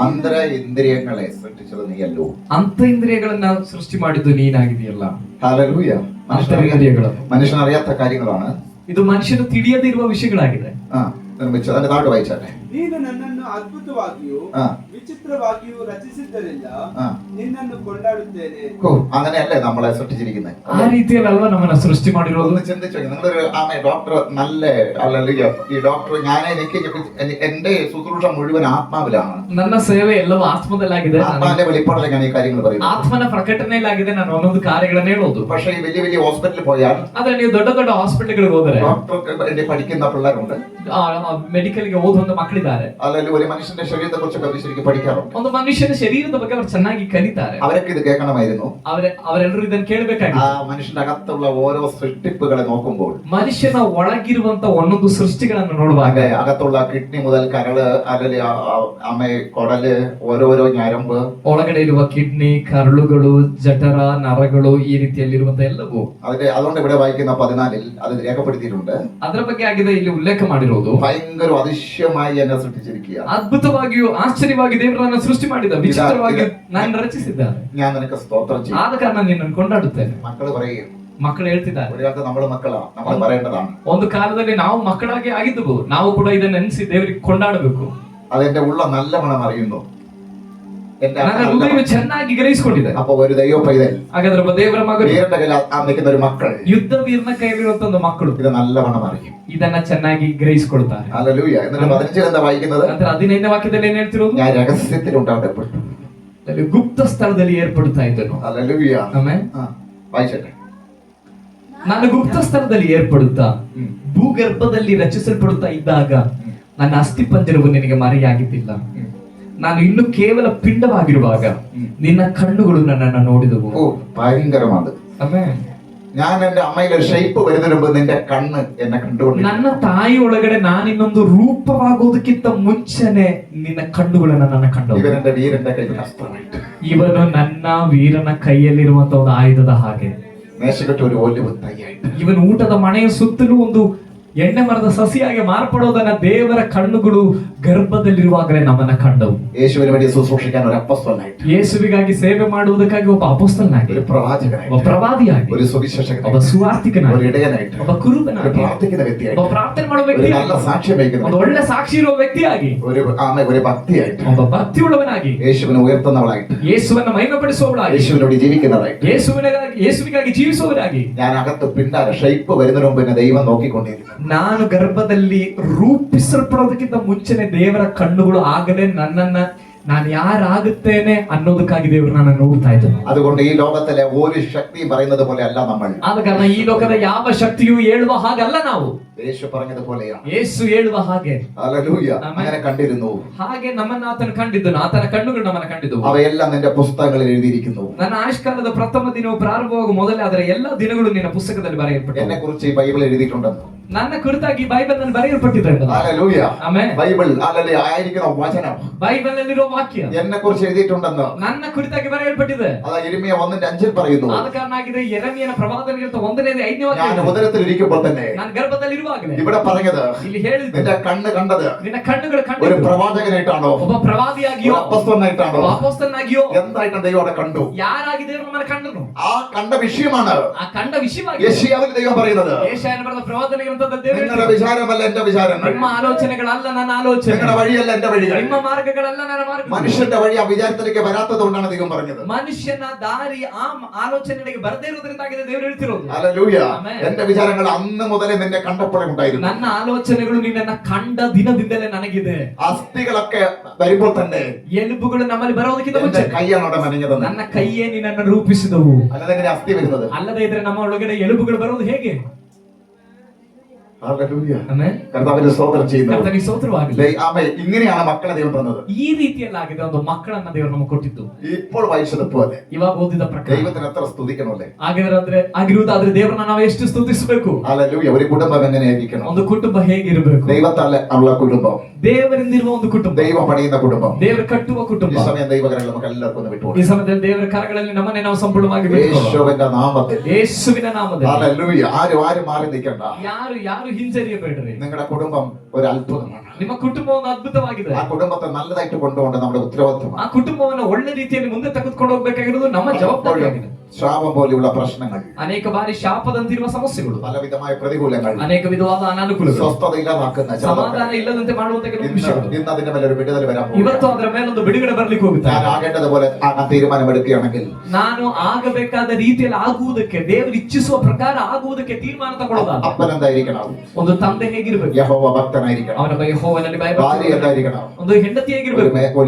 ಅಂತರ ಇಂದ್ರಿಯಗಳೇ ಸೃಷ್ಟಿಸಿದ ನೀಯಲ್ಲೋ? ಅಂತ ಇಂದ್ರಿಯಗಳನ್ನ ಸೃಷ್ಟಿ ಮಾಡಿದ್ದು ನೀನಾಗಿದೆಯಲ್ಲ. ഹല്ലേലൂയ. ಅಂತರಿಂದ್ರಿಯಗಳು മനുഷ്യനറിയാത്ത കാര്യങ്ങളാണ്. ಇದು ಮನುಷ್ಯನು ತಿಳಿಯದಿರುವ ವಿಷಯಗಳಾಗಿದೆ. നിർമ്മിച്ചു. അതിന്റെ താഴെ വായിച്ചാട്ടെ. ನೀನು ನನ್ನನ್ನು ಅದ್ಭುತವಾಗಿಯೂ ವಿಚಿತ್ರವಾಗಿಯೂ ರಚಿಸಿದ್ದರಿಂದ ನಿನ್ನನ್ನು ಕೊಂಡಾಡುತ್ತೇನೆ. അങ്ങനെയല്ലേ നമ്മളെ സൃഷ്ടിച്ചിരിക്കുന്നത്? ಆ ರೀತಿಯಲ್ಲ ನಮ್ಮನ್ನ ಸೃಷ್ಟಿ ಮಾಡಿರೋದು. ഒന്ന് ചിന്തിച്ചു. നിങ്ങളൊരു ഡോക്ടർ നല്ല അല്ലെങ്കിൽ ഈ ഡോക്ടർ ഞാൻ എനിക്ക് എന്റെ ശുശ്രൂഷ മുഴുവൻ ആത്മാവിലാണ്. ನನ್ನ ಸೇವೆ ಎಲ್ಲವೂ ಆತ್ಮದಲ್ಲಾಗಿದೆ. ആത്മാവിന്റെ വെളിപ്പാടിലെ ഞാൻ ഈ കാര്യങ്ങൾ പറയുന്നത്. ಆತ್ಮನ ಪ್ರಕಟಣೆಯಲ್ಲಾಗಿದೆ ನಾನು ಒಂದೊಂದು ಕಾರ್ಯಗಳನ್ನು ಹೇಳೋದು. പക്ഷേ ഈ വലിയ വലിയ ഹോസ്പിറ്റലിൽ പോയാൽ ಆದ್ರೆ ನೀವು ದೊಡ್ಡ ದೊಡ್ಡ ಹಾಸ್ಪಿಟಲ್ಗಳಿಗೆ ಹೋದರೆ ഡോക്ടർ പഠിക്കുന്ന പിള്ളേരുണ്ട്, ಮೆಡಿಕಲ್ಗೆ ಓದುವಂತ ಮಕ್ಕಳಿದ್ದಾರೆ. അല്ലെങ്കിൽ ഒരു മനുഷ്യന്റെ ശരീരത്തെ കുറിച്ചൊക്കെ ശരിക്കും പഠിക്കാറുണ്ട്. ಒಂದು ಮನುಷ್ಯನ ಶರೀರದ ಬಗ್ಗೆ ಅವರು ಚೆನ್ನಾಗಿ ಕಲಿತಾರೆ. അവരൊക്കെ ഇത് കേൾക്കണമായിരുന്നു. ಅವರೆಲ್ಲರೂ ಇದನ್ನು ಕೇಳಬೇಕಾಗಿತ್ತು. ആ മനുഷ്യന്റെ അകത്തുള്ള ഓരോ സൃഷ്ടിപ്പുകളെ നോക്കുമ്പോൾ, ಮನುಷ್ಯನ ಒಳಗಿರುವಂತ ಒಂದೊಂದು ಸೃಷ್ಟಿಗಳನ್ನು ನೋಡುವಾಗ, അകത്തുള്ള കിഡ്നി മുതൽ കരള് അല്ലെങ്കിൽ കൊടല്, ഓരോരോ ഞരമ്പ്, ಒಳಗಡೆ ಇರುವ ಕಿಡ್ನಿ, ಕರಳುಗಳು, ಜಠರ, ನರಗಳು, ಈ ರೀತಿಯಲ್ಲಿರುವಂತ ಎಲ್ಲವೂ അതുകൊണ്ട് ഇവിടെ വായിക്കുന്ന 14 അത് രേഖപ്പെടുത്തിയിട്ടുണ്ട്. ಅದರ ಬಗ್ಗೆ ಆಗಿದೆ ಇಲ್ಲಿ ಉಲ್ಲೇಖ ಮಾಡಿರೋದು. ഭയങ്കര അതിശയമായി എന്നെ സൃഷ്ടിച്ചിരിക്കുക. ಅದ್ಭುತವಾಗಿಯೂ ಆಶ್ಚರ್ಯವಾಗಿ ದೇವರನ್ನು ಸೃಷ್ಟಿ ಮಾಡಿದ, ವಿಚಿತ್ರವಾಗಿ ನಾನು ರಚಿಸಿದ್ದಾನೆ. ഞാൻ നിനക്ക് സ്തോത്രം ചെയ്യും. ಆದ ಕಾರಣ ನಿನ್ನನ್ನು ಕೊಂಡಾಡುತ್ತೇನೆ. മക്കള് പറയും, ಮಕ್ಕಳು ಹೇಳ್ತಿದ್ದಾರೆ, ഒരു കാലത്ത് നമ്മള് മക്കളാ, നമ്മൾ പറയേണ്ടതാണ്. ಒಂದು ಕಾಲದಲ್ಲಿ ನಾವು ಮಕ್ಕಳಾಗಿ ಆಗಿದ್ದವು, ನಾವು ಕೂಡ ಇದನ್ನ ನೆನೆಸಿ ದೇವರಿಗೆ ಕೊಂಡಾಡಬೇಕು. അതെന്റെ ഉള്ള നല്ലവണ്ണം അറിയുന്നു. ನನ್ನ ಹೃದಯ ಚೆನ್ನಾಗಿ ಗ್ರಹಿಸಿಕೊಂಡಿದೆ. അപ്പൊ ഒരു ദൈവ പൈതൽ, ಹಾಗಾದ್ರೆ ಒಬ್ಬ ದೇವರ ಮಗನು, വീരന്റെ കയ്യിൽ നിൽക്കുന്ന ഒരു മക്കൾ, ಯುದ್ಧ ವೀರನ ಕೈಯಲ್ಲಿರುವಂತ ಒಂದು ಮಕ್ಕಳು ഇത് നല്ലവണ്ണം അറിയും. ಇದನ್ನ ಚೆನ್ನಾಗಿ ಗ್ರಹಿಸಿಕೊಳ್ತಾರೆ. ഹല്ലേലൂയ. എന്നിട്ട് 15 എന്താ വായിക്കുന്നത്? ನಂತರ 15ನೇ ವಾಕ್ಯದಲ್ಲಿ ಏನ್ ಹೇಳ್ತಿರೋದು? ഞാൻ രഹസ്യത്തിൽ ഉണ്ടാകപ്പെട്ടു, ಗುಪ್ತ ಸ್ಥಳದಲ್ಲಿ ಏರ್ಪಡ್ತಾ ಇದ್ದನು. ഹല്ലേലൂയ. ಆಮೆನ್. വായിച്ചട്ടെ. ನಾನು ಗುಪ್ತ ಸ್ಥಳದಲ್ಲಿ ಏರ್ಪಡುತ್ತಾ ಭೂಗರ್ಭದಲ್ಲಿ ರಚಿಸಲ್ಪಡುತ್ತಾ ಇದ್ದಾಗ ನನ್ನ ಅಸ್ಥಿ ಪಂಜರವು ನಿನಗೆ ಮರೆಯಾಗಿದ್ದಿಲ್ಲ. ನಾನು ಇನ್ನು ಕೇವಲ ಪಿಂಡವಾಗಿರುವಾಗ ನಿನ್ನ ಕಣ್ಣುಗಳು ನನ್ನನ್ನು ನೋಡಿದವು. ഭയങ്കരമാണ്. ಆಮೆನ್. ഞാൻ എന്റെ അമ്മയിലെ ഷേപ്പ് വരുന്നതിന് മുമ്പ് നിന്റെ കണ്ണ് എന്നെ കണ്ടുകൊണ്ട്, ನನ್ನ ತಾಯಿ ಒಳಗಡೆ ನಾನಿನ್ನೊಂದು ರೂಪವಾಗುವುದಕ್ಕಿಂತ ಮುಂಚೆನೆ ನಿನ್ನ ಕಣ್ಣುಗಳು ನನ್ನನ್ನು ಕಂಡವು. ഇവൻ എന്റെ വീരന്റെ കയ്യിൽ അസ്ത്രമായിട്ട്, ಇವನು ನನ್ನ ವೀರನ ಕೈಯಲ್ಲಿರುವಂತ ಒಂದು ಆಯುಧದ ಹಾಗೆ, മേശകെട്ട് ഒരു ഒലിവ് തൈയായിട്ട്, ಇವನು ಊಟದ ಮನೆಯ ಸುತ್ತಲೂ ಒಂದು ಎಣ್ಣೆ ಮರದ ಸಸಿಯಾಗಿ ಮಾರ್ಪಡೋದನ್ನ ದೇವರ ಕಣ್ಣುಗಳು ಗರ್ಭದಲ್ಲಿರುವಾಗಲೇ ನಮ್ಮನ್ನ ಕಂಡವು. യേശുവിന് വേണ്ടി ശുശ്രൂഷിക്കാൻ ഒരു അപ്പോസ്തലനായിട്ട്, ಯೇಸುವಿಗಾಗಿ ಸೇವೆ ಮಾಡುವುದಕ್ಕಾಗಿ ಒಬ್ಬ ಅಪೊಸ್ತಲನಾಗಿ, ഒരു പ്രവാചകനായിട്ട്, ಒಬ್ಬ ಪ್ರವಾದಿಯಾಗಿ, ഒരു സുവിശേഷകനായിട്ട്, ಒಬ್ಬ ಸುವಾರ್ತಿಕನಾಗಿ, ഒരു ഇടയനായിട്ട്, ಒಬ್ಬ ಕುರುಬನಾಗಿ, ഒരു പ്രാർത്ഥിക്കുന്ന വ്യക്തിയായിട്ട്, ಒಬ್ಬ ಪ್ರಾರ್ಥನೆ ಮಾಡುವ ഒരു ವ್ಯಕ್ತಿಯಾಗಿ, നല്ല സാക്ഷ്യം വഹിക്കുന്ന, ಒಂದು ಒಳ್ಳೆ ಸಾಕ್ಷಿ ಇರುವ ವ್ಯಕ್ತಿಯಾಗಿ, ഒരു ഭക്തിയായിട്ട്, ಒಬ್ಬ ಭಕ್ತಿಯುಳ್ಳವನಾಗಿ, യേശുവിനെ ഉയർത്തുന്നവളായിട്ട്, ಯೇಸುವನ್ನ ಮಹಿಮೆಪಡಿಸುವವಳಾಗಿ, യേശുവിനോട് ജീവിക്കുന്നവളായിട്ട്, ಯೇಸುವಿಗಾಗಿ ಜೀವಿಸುವವರಾಗಿ, ഞാൻ അകത്ത് പിണ്ടാര ഷേപ്പ് വരുന്നതിന് മുമ്പ് എന്നെ ദൈവം നോക്കിക്കൊണ്ടിരിക്കുന്നു. ನಾನು ಗರ್ಭದಲ್ಲಿ ರೂಪಿಸಲ್ಪಡೋದಕ್ಕಿಂತ ಮುಂಚೆನೆ ದೇವರ ಕಣ್ಣುಗಳು ಆಗಲೇ ನನ್ನನ್ನ ನಾನು ಯಾರಾಗುತ್ತೇನೆ ಅನ್ನೋದಕ್ಕಾಗಿ ದೇವರು ನನ್ನ ನೋಡ್ತಾ ಇದ್ದನು. അതുകൊണ്ട് ഈ ലോകത്തിലെ ഒരു ശക്തിയും പറയുന്നത് പോലെ അല്ല നമ്മൾ. ಆದ ಕಾರಣ ಈ ಲೋಕದ ಯಾವ ಶಕ್ತಿಯೂ ಹೇಳುವ ಹಾಗಲ್ಲ ನಾವು. യേശു പറഞ്ഞതുപോലെയാണ്. ಯೇಸು ಹೇಳುವ ಹಾಗೆ. ഹല്ലേലൂയ. അങ്ങനെ കണ്ടിരുന്നു. ಹಾಗೆ ನಮ್ಮನ್ನ ಆತನ ಕಂಡಿದ್ದನು, ಆತನ ಕಣ್ಣುಗಳು ನಮ್ಮನ್ನ ಕಂಡಿದ್ದವು. അവയെല്ലാം നിന്റെ പുസ്തകങ്ങളിൽ എഴുതിയിരിക്കുന്നു. ನನ್ನ ಆಯುಷ್ಕಾಲದ ಪ್ರಥಮ ದಿನವು ಪ್ರಾರಂಭವಾಗುವ ಮೊದಲೇ ಅದರ ಎಲ್ಲ ದಿನಗಳು ನಿನ್ನ ಪುಸ್ತಕದಲ್ಲಿ ಬರೆಯಲ್ಪಟ್ಟವು. എന്നെ കുറിച്ച് ഈ ബൈബിൾ എഴുതിയിട്ടുണ്ടെന്ന്, ನನ್ನ ಕುರಿತಾಗಿ ಬೈಬಲ್ ನಲ್ಲಿ ಬರೆಯಲ್ಪಟ್ಟಿದೆ. ഹല്ലേലൂയ. ಆಮೆನ್. ബൈബിൾ ഹല്ലേലൂയ ആയിരിക്കുന്ന വചനം ಬೈಬಲ್ ನಲ್ಲಿರುವ ವಾಕ್ಯ എന്നെ കുറിച്ച് എഴുതിയിട്ടുണ്ടെന്ന്, ನನ್ನ ಕುರಿತಾಗಿ ಬರೆಯಲ್ಪಟ್ಟಿದೆ. അതാ യിരെമ്യ 1:5 പറയുന്നു. ಆದ ಕಾರಣ ಆಗಿದೆ ಯೆರೆಮೀಯನ ಪ್ರವಾದನೆಗಿಂತ 1:5 ವಾಕ್ಯ, ഞാൻ ഉദരത്തിലിരിക്കുമ്പോൾ തന്നെ, ನಾನು ಗರ್ಭದಲ್ಲಿ ಇರುವಾಗಲೇ, ഇവിടെ പറഞ്ഞത് ಇಲ್ಲಿ ಹೇಳಿದ್ದು, നിന്റെ കണ്ണ് കണ്ടത് ನಿನ್ನ ಕಣ್ಣುಗಳು ഒരു ಕಂಡಿದ್ದು പ്രവാചകനായിട്ടാണോ, ಒಬ್ಬ ಪ್ರವಾದಿಯಾಗಿಯೋ, അപ്പോസ്തലനായിട്ടാണോ, ಒಬ್ಬ ಅಪೊಸ್ತಲನಾಗಿಯೋ, എന്തായിട്ടും ദൈവം അവിടെ കണ്ടു. ಯಾರಾಗಿ ದೇವರು ನಮ್ಮನ್ನು ಕಂಡನು, ആ കണ്ട വിഷയമാണ് ಆ ಕಂಡ ವಿಷಯವಾಗಿ യെശയ്യാവിൽ ദൈവം പറയുന്നത്. ಯೆಶಾಯನ ಬರೆದ ಪ್ರವಾದನೆ ಗ್ರಂಥದಲ್ಲಿ ದೇವರು നിങ്ങളുടെ ಹೇಳ್ತಾನೆ, വിചാരമല്ല എന്റെ വിചാരങ്ങൾ, ನಿಮ್ಮ ಆಲೋಚನೆಗಳಲ್ಲ ನನ್ನ ಆಲೋಚನೆ, നിങ്ങളുടെ വഴിയല്ല എന്റെ വഴികൾ, ನಿಮ್ಮ ಮಾರ್ಗಗಳಲ್ಲ ನನ್ನ ಮಾರ್ಗ. മനുഷ്യന്റെ വഴി ആ വിചാരത്തിലേക്ക് വരാത്തത് കൊണ്ടാണ് ദൈവം പറഞ്ഞത്. ಮನುಷ್ಯನ ದಾರಿ ಆ ಆಲೋಚನೆಗಳಿಗೆ ಬರದೇ ಇರುವುದರಿಂದಾಗಿದೆ ದೇವರು ಹೇಳ್ತಿರೋದು. ഹല്ലേലൂയ. ആമേൻ. എന്റെ വിചാരങ്ങൾ അന്ന് മുതലേ നിന്നെ കണ്ടപ്പോഴേ ഉണ്ടായിരുന്നു. ನನ್ನ ಆಲೋಚನೆಗಳು ನಿನ್ನನ್ನ ಕಂಡ ದಿನದಿಂದಲೇ ನನಗಿದೆ. അസ്ഥികളൊക്കെ വരുമ്പോൾ തന്നെ ಎಲುಬುಗಳು ನಮ್ಮಲ್ಲಿ ಬರೋದಕ್ಕಿಂತ എന്റെ ಮುಂಚೆ കൈയാണ് അവിടെ മനഞ്ഞത്. ನನ್ನ ಕೈಯೇ ನಿನ್ನನ್ನು ರೂಪಿಸಿದವು. അല്ലാതെ അസ്ഥി വരുന്നത്. ಅಲ್ಲದೆ ಇದ್ರೆ ನಮ್ಮ ಒಳಗಡೆ ಎಲುಬುಗಳು ಬರೋದು ಹೇಗೆ? ഹല്ലേലൂയ. ಆಮೆನ್. കർത്താവിനെ സ്തോത്രം ചെയ്യുന്നു. ಕರ್ತನಿಗೆ ಸ್ತೋತ್ರವಾಗಲಿ. ആമേൻ. ഇങ്ങനെയാണ് മക്കളെ ദൈവം തന്നത്. ಈ ರೀತಿಯಲ್ಲಾಗಿದೆ ಒಂದು ಮಕ್ಕಳನ್ನ ದೇವರು ನಮಗೆ ಕೊಟ್ಟಿದ್ದು. ഇപ്പോൾ വായിച്ചതുപോലെ ಇವಾಗ ಓದಿದ ಪ್ರಕಾರ ദൈവത്തിന് എത്ര സ്തുതിക്കണമല്ലേ. ಆಗಿರುವುದಾದ್ರೆ ದೇವರನ್ನ ನಾವು ಎಷ್ಟು ಸ್ತುತಿಸಬೇಕು. ഹല്ലേലൂയ. ഒരു കുടുംബം എങ്ങനെയായിരിക്കണം? ಒಂದು ಕುಟುಂಬ ಹೇಗಿರಬೇಕು? ദൈവത്താൽ ഉള്ള കുടുംബം, ದೇವರಿಂದಿರುವ ಒಂದು ಕುಟುಂಬ, ദൈവം പണിയുന്ന കുടുംബം. ದೇವರು ಕಟ್ಟುವ ಕುಟುಂಬ. ഈ സമയം ദൈവകരങ്ങൾ നമുക്ക് എല്ലാവർക്കും ഒന്ന് ಈ വിട്ടുകൊടുക്കാം. ಸಮಯದಲ್ಲಿ ದೇವರ ಕರಗಳಲ್ಲಿ ನಮ್ಮನ್ನೇ ನಾವು ಸಂಪೂರ್ಣವಾಗಿ ಬಿಟ್ಟುಕೊಳ್ಳೋಣ. യേശുവിന്റെ നാമത്തിൽ. ಯೇಸುವಿನ ನಾಮದಲ್ಲಿ. ഹല്ലേലൂയ. ആരും മാറി നിൽക്കണ്ട. ಯಾರು ಹಿಂಜರಿಯಬೇಡ್ರಿ. നിങ്ങളുടെ കുടുംബം ഒരു അത്ഭുതമാണ്. ನಿಮ್ಮ ಕುಟುಂಬ ಒಂದು ಅದ್ಭುತವಾಗಿದೆ. ആ കുടുംബത്തെ നല്ലതായിട്ട് കൊണ്ടുപോകേണ്ട നമ്മുടെ ഉത്തരവാദിത്വമാണ്. ಆ ಕುಟುಂಬವನ್ನು ಒಳ್ಳೆ ರೀತಿಯಲ್ಲಿ ಮುಂದೆ ತೆಗೆದುಕೊಂಡು ಹೋಗ್ಬೇಕಾಗಿರೋದು ನಮ್ಮ ಜವಾಬ್ದಾರಿಯಾಗಿದೆ. ശാപം പോലെയുള്ള പ്രശ്നങ്ങൾ, ಅನೇಕ ಬಾರಿ ಶಾಪದಂತಿರುವ ಸಮಸ್ಯೆಗಳು, പലവിധമായ പ്രതികൂലങ്ങൾ, ಅನೇಕ ವಿಧವಾದ ಅನಾನುಕೂಲಗಳು, സ്വസ്ഥത ഇല്ലാതാക്കുന്ന ಸಮಾಧಾನ ಇಲ್ಲದಂತೆ ಮಾಡುವಂತ ಕೆಲವು ವಿಷಯಗಳು. ഇന്ന് അതിന്റെ ಮೇಲೆ ഒരു വിടുതൽ വരാൻ ಇವತ್ತು പോകുന്നു. ಅದರ ಮೇಲೊಂದು ಬಿಡುಗಡೆ ಬರ್ಲಿಕ್ಕೆ ಹೋಗುತ್ತೆ. ഞാൻ ആകേണ്ടതുപോലെ ആകാൻ തീരുമാനമെടുക്കുകയാണെങ്കിൽ, ನಾನು ಆಗಬೇಕಾದ ರೀತಿಯಲ್ಲಿ ಆಗುವುದಕ್ಕೆ, ದೇವರು ಇಚ್ಛಿಸುವ ಪ್ರಕಾರ ಆಗುವುದಕ್ಕೆ ತೀರ್ಮಾನ ತಗೊಳ್ಳೋದಲ್ಲ. അപ്പൻ എന്തായിരിക്കണം? ಒಂದು ತಂದೆ ಹೇಗಿರ್ಬೇಕು? യഹോവ ഭക്തനായിരിക്കണം. ಅವನ ಯೆಹೋವನಲ್ಲಿ ಭಯಭಕ್ತಿ. ഭാര്യ എന്തായിരിക്കണം? ಒಂದು ಹೆಂಡತಿ ഒരു ಹೇಗಿರ್ಬೇಕು?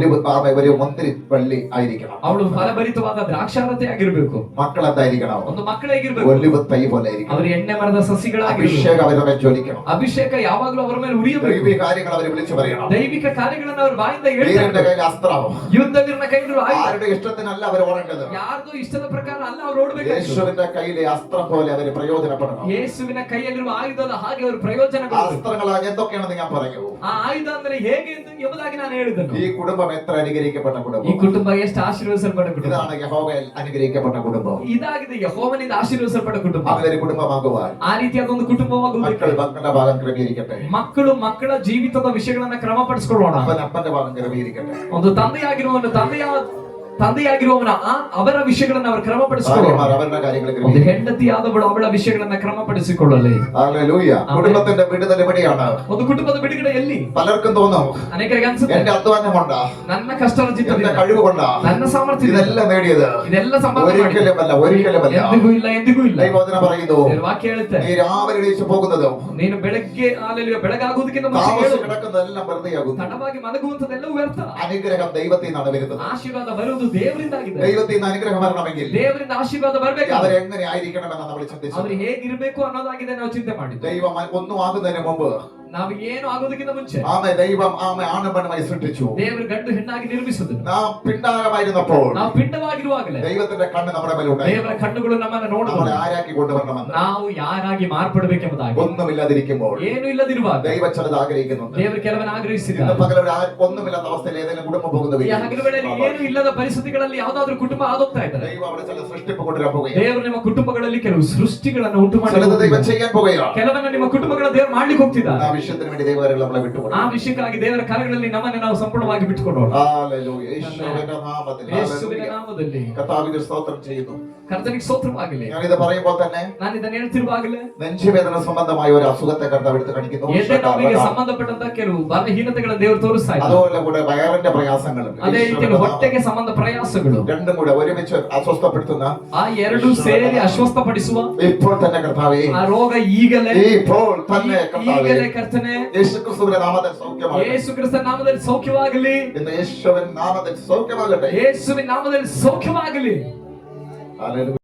ഒരു മുന്തിരി വള്ളി ആയിരിക്കണം. ಅವಳು ಫಲಭರಿತವಾದ ದ್ರಾಕ್ಷಾರತೆ ಆಗಿರ್ಬೇಕು. മക്കൾ എന്തായിരിക്കണം? ಒಂದು ಮಕ್ಕಳು ಹೇಗಿರ್ಬೇಕು? ഒലിവ് തൈ പോലെ ആയിരിക്കണം. ಅವರು ಎಣ್ಣೆ ಮರದ ಸಸಿಗಳಾಗಿರ್ಬೇಕು. അഭിഷേകം അവരുടെ മേൽ ജ്വലിക്കണം. ಅಭಿಷೇಕ ಯಾವಾಗಲೂ ಅವರ ಮೇಲೆ ಉರಿಯಬೇಕು. ദൈവിക കാര്യങ്ങൾ അവർ വിളിച്ചു പറയണം. ದೈವಿಕ ಕಾರ್ಯಗಳನ್ನು ಅವರು ಬಾಯಿಂದ വീരന്റെ ಹೇಳ್ತಾರೆ. കയ്യിൽ അസ്ത്രം. ಯುದ್ಧವೀರನ ಕೈಗಳು ആരുടെ ഇഷ്ടത്തിനല്ല അവർ ഓടേണ്ടത്. ಯಾರ್ದೋ ಇಷ್ಟದ ಪ್ರಕಾರ ಅಲ್ಲ ಅವರು ಓಡಬೇಕು. യേശുവിന്റെ കയ്യിലെ അസ്ത്രം പോലെ അവർ പ്രയോജനപ്പെടണം. ಯೇಸುವಿನ ಕೈಯಲ್ಲಿರುವ ಆಯುಧದ ಹಾಗೆ ಅವರು ಪ್ರಯೋಜನಗಳು. അസ്ത്രങ്ങൾ എന്തൊക്കെയാണെന്ന് ഞാൻ പറയൂ. ಆ ಆಯುಧ ಅಂದ್ರೆ ಹೇಗೆ ಎಂಬುದಾಗಿ ನಾನು ಹೇಳಿದನು. ഈ കുടുംബം എത്ര അനുഗ്രഹിക്കപ്പെട്ട ಈ കുടുംബം. ಕುಟುಂಬ ಎಷ್ಟು ಆಶೀರ್ವದಿಸಲ್ಪಟ್ಟ ಕುಟುಂಬ. ഇതാണ് യഹോവയിൽ അനുഗ്രഹിക്കപ്പെട്ട കുടുംബം. ಇದಾಗಿದೆ ಯೆಹೋವನಿಂದ ಆಶೀರ್ವದಿಸಲ್ಪಟ್ಟ ಕುಟುಂಬ. അങ്ങനെ കുടുംബമാകുവാൻ ಆ ರೀತಿಯಾದ ಒಂದು ಕುಟುಂಬವಾಗುವುದಕ್ಕೆ മക്കളുടെ ഭാഗം ക്രമീകരിക്കട്ടെ. ಮಕ್ಕಳು ಮಕ್ಕಳ ಜೀವಿತದ ವಿಷಯಗಳನ್ನ ಕ್ರಮಪಡಿಸಿಕೊಳ್ಳೋಣ. അപ്പന്റെ ഭാഗം ക്രമീകരിക്കട്ടെ. ಒಂದು ತಂದೆಯಾಗಿರುವವನ ಅವರ ವಿಷಯಗಳನ್ನ ಅವರು ಕ್ರಮಪಡಿಸಿಕೊಳ್ಳೋಣ. ഭാര്യമാർ അവരുടെ കാര്യങ്ങൾ ಒಂದು ക്രമീകരിക്കട്ടെ. ಹೆಂಡತಿಯಾದವಳು ಅವಳ ವಿಷಯಗಳನ್ನ ಕ್ರಮಪಡಿಸಿಕೊಳ್ಳಲಿ. ഹല്ലേലൂയ. കുടുംബത്തിന്റെ വിടുതൽ എവിടെയാണ്? ಒಂದು കുಟುಂಬದ ಬಿಡುಗಡೆ ಎಲ್ಲಿ? പലർക്കും തോന്നും ಅನೇಕರಿಗೆ ಅನ್ಸುತ್ತೆ എന്റെ അധ്വാനം കൊണ്ടാ, ನನ್ನ ಕಷ್ಟರಜಿತದಿಂದ, എന്റെ കഴിവ് കൊണ്ടാ ನನ್ನ ಸಾಮರ್ಥ್ಯ ഇതെല്ലാം നേടിയത്. ಇದೆಲ್ಲ ಸಂಪಾದನೆ ಮಾಡಿ ഒരിക്കലുമല്ല. ಎಂದಿಗೂ ಇಲ್ಲ. ദൈവവചനം പറയുന്നു, ದೇವರ ವಾಕ್ಯ ಹೇಳುತ್ತೆ, നീ രാവിലെ എണീച്ചു പോകുന്നതും ನೀನು ಬೆಳಗ್ಗೆ ಬೆಳಗಾಗುವುದಕ್ಕಿಂತ ಮುಂಚೆ താമസിച്ച് ಹೇಳು. കിടക്കുന്നതെല്ലാം വെറുതെയാകുന്നു. ತಡವಾಗಿ ಮಲಗುವಂತದೆಲ್ಲವೂ ವ್ಯರ್ಥ. അനുഗ്രഹം ദൈവത്തിൽ നിന്നാണ് വരുന്നത്. ಆಶೀರ್ವಾದ ಬರುವುದು ದೇವರಿಂದಾಗಿದೆ. ദൈവത്തിൽ നിന്ന് അനുഗ്രഹം വരണമെങ്കിൽ ದೇವರಿಂದ ಆಶೀರ್ವಾದ ಬರಬೇಕಾದ್ರೆ അവരെങ്ങനെ ആയിരിക്കണമെന്ന് നമ്മൾ ചിന്തിച്ചു. ಅವರು ಹೇಗಿರ್ಬೇಕು ಅನ್ನೋದಾಗಿದೆ ನಾವು ಚಿಂತೆ ಮಾಡಿದ್ದು. ദൈവം ഒന്നും ആകുന്നതിന് മുമ്പ് ನಾವು ಏನು ಆಗೋದಕ್ಕಿಂತ ಮುಂಚೆ ദൈവം ആണും പെണ്ണുമായി സൃഷ്ടിച്ചു. ದೇವರು ಗಂಡು ಹೆಣ್ಣಾಗಿ ನಿರ್ಮಿಸಿದ್ರು. നാം പിണ്ടാരമായിരുന്നപ്പോൾ ನಾವು ಪಿಂಡವಾಗಿರುವಾಗಲೇ ദൈവത്തിന്റെ കണ്ണ് നമ്മുടെ മേലുണ്ടായി. ದೇವರ ಕಣ್ಣುಗಳು ನಮ್ಮನ್ನು നമ്മളെ ನೋಡುವುದು. ആരാക്കി കൊണ്ടുവരണമെന്ന്. ನಾವು ಯಾರಾಗಿ ಮಾರ್ಪಡಬೇಕೆಂಬುದಾಗಿ. ഒന്നുമില്ലാതിരിക്കുമ്പോൾ ಏನು ಇಲ್ಲದಿರುವಾಗ ദൈവം ചിലത് ആഗ്രഹിക്കുന്നുണ്ട്. ದೇವರು ಕೆಲವನ್ನ ഇന്ന് ಆಗ್ರಹಿಸಿದ್ದಾರೆ. പകലൊരു ഒന്നുമില്ലാത്ത അവസ്ഥയിൽ ഏതെങ്കിലും കുടുംബം പോകുന്നത് ಈ ಹಗಲು ವೇಳೆಯಲ್ಲಿ ಏನು ಇಲ್ಲದ ಪರಿಸ್ಥಿತಿಗಳಲ್ಲಿ ಯಾವ್ದಾದ್ರು ಕುಟುಂಬ ಆದೋಗ್ತಾ ಇದ್ದಾರೆ. ദൈവം അവിടെ ചില സൃഷ്ടിപ്പ് കൊണ്ടുവരാൻ പോകുകയാണ്. ದೇವರು ನಿಮ್ಮ ಕುಟುಂಬಗಳಲ್ಲಿ ಕೆಲವು ಸೃಷ್ಟಿಗಳನ್ನು ಉಂಟು ಮಾಡಿ ചിലത് ദൈവം ചെയ്യാൻ പോകുകയാണ്. ಕೆಲವನ್ನ ನಿಮ್ಮ ಕುಟುಂಬಗಳ ದೇವರು ಮಾಡ್ಲಿಕ್ಕೆ ಹೋಗ್ತಿದ್ದಾರೆ. ആ വിഷയത്തിന് വേണ്ടി ദൈവകാര്യങ്ങൾ നമ്മളെ വിട്ടുകൊടുക്കും. ಆ ವಿಷಯಕ್ಕಾಗಿ ದೇವರ ಕಾರ್ಯಗಳಲ್ಲಿ ನಮ್ಮನ್ನು ನಾವು ಸಂಪೂರ್ಣವಾಗಿ ಬಿಟ್ಟುಕೊಂಡೋಣ. ഹല്ലേലൂയ. യേശുവിന്റെ നാമത്തിൽ ಯೇಸುವಿನ ನಾಮದಲ್ಲಿ കർത്താവിനെ സ്തോത്രം ചെയ്യുന്നു. ಕರ್ತನಿಗೆ ಸ್ತೋತ್ರವಾಗಲಿ. ഞാനിത് പറയുമ്പോൾ തന്നെ ನಾನು ಇದನ್ನು ಹೇಳ್ತಿರುವಾಗಲೇ നെഞ്ചുവേദന സംബന്ധമായ ഒരു അസുഖത്തെ കർത്താവ് എടുത്ത് കാണിക്കുന്നു. ಎದೆ ನೋವಿಗೆ ಸಂಬಂಧಪಟ್ಟಂತ ಕೆಲವು ಬಲಹೀನತೆಗಳನ್ನು ದೇವರು ತೋರಿಸ್ತಾ ಇದ್ದಾರೆ. അതുപോലെ കൂടെ വയറിന്റെ പ്രയാസങ്ങളുണ്ട്. ಅದೇ ರೀತಿಯಲ್ಲಿ ಹೊಟ್ಟೆಗೆ ಸಂಬಂಧ ಪ್ರಯಾಸಗಳು രണ്ടും കൂടെ ഒരുമിച്ച് അസ്വസ്ഥപ്പെടുത്തുന്ന ಆ ಎರಡು ಸೇರಿ ಅಸ್ವಸ್ಥಪಡಿಸುವ ഇപ്പോൾ തന്നെ കർത്താവേ, ಆ ರೋಗ ಈಗಲೇ ഇപ്പോൾ തന്നെ കർത്താവേ, ಈಗಲೇ ಕರ್ತನೆ യേശുക്രിസ്തുവിന്റെ നാമത്തിൽ സൗഖ്യമാകട്ടെ. ಯೇಸು ಕ್ರಿಸ್ತನ ನಾಮದಲ್ಲಿ ಸೌಖ್ಯವಾಗಲಿ. ഇന്ന് യേശുവിൻ നാമത്തിൽ സൗഖ്യമാകട്ടെ. ಯೇಸುವಿನ ನಾಮದಲ್ಲಿ ಸೌಖ್ಯವಾಗಲಿ. ഹല്ലേലൂയ.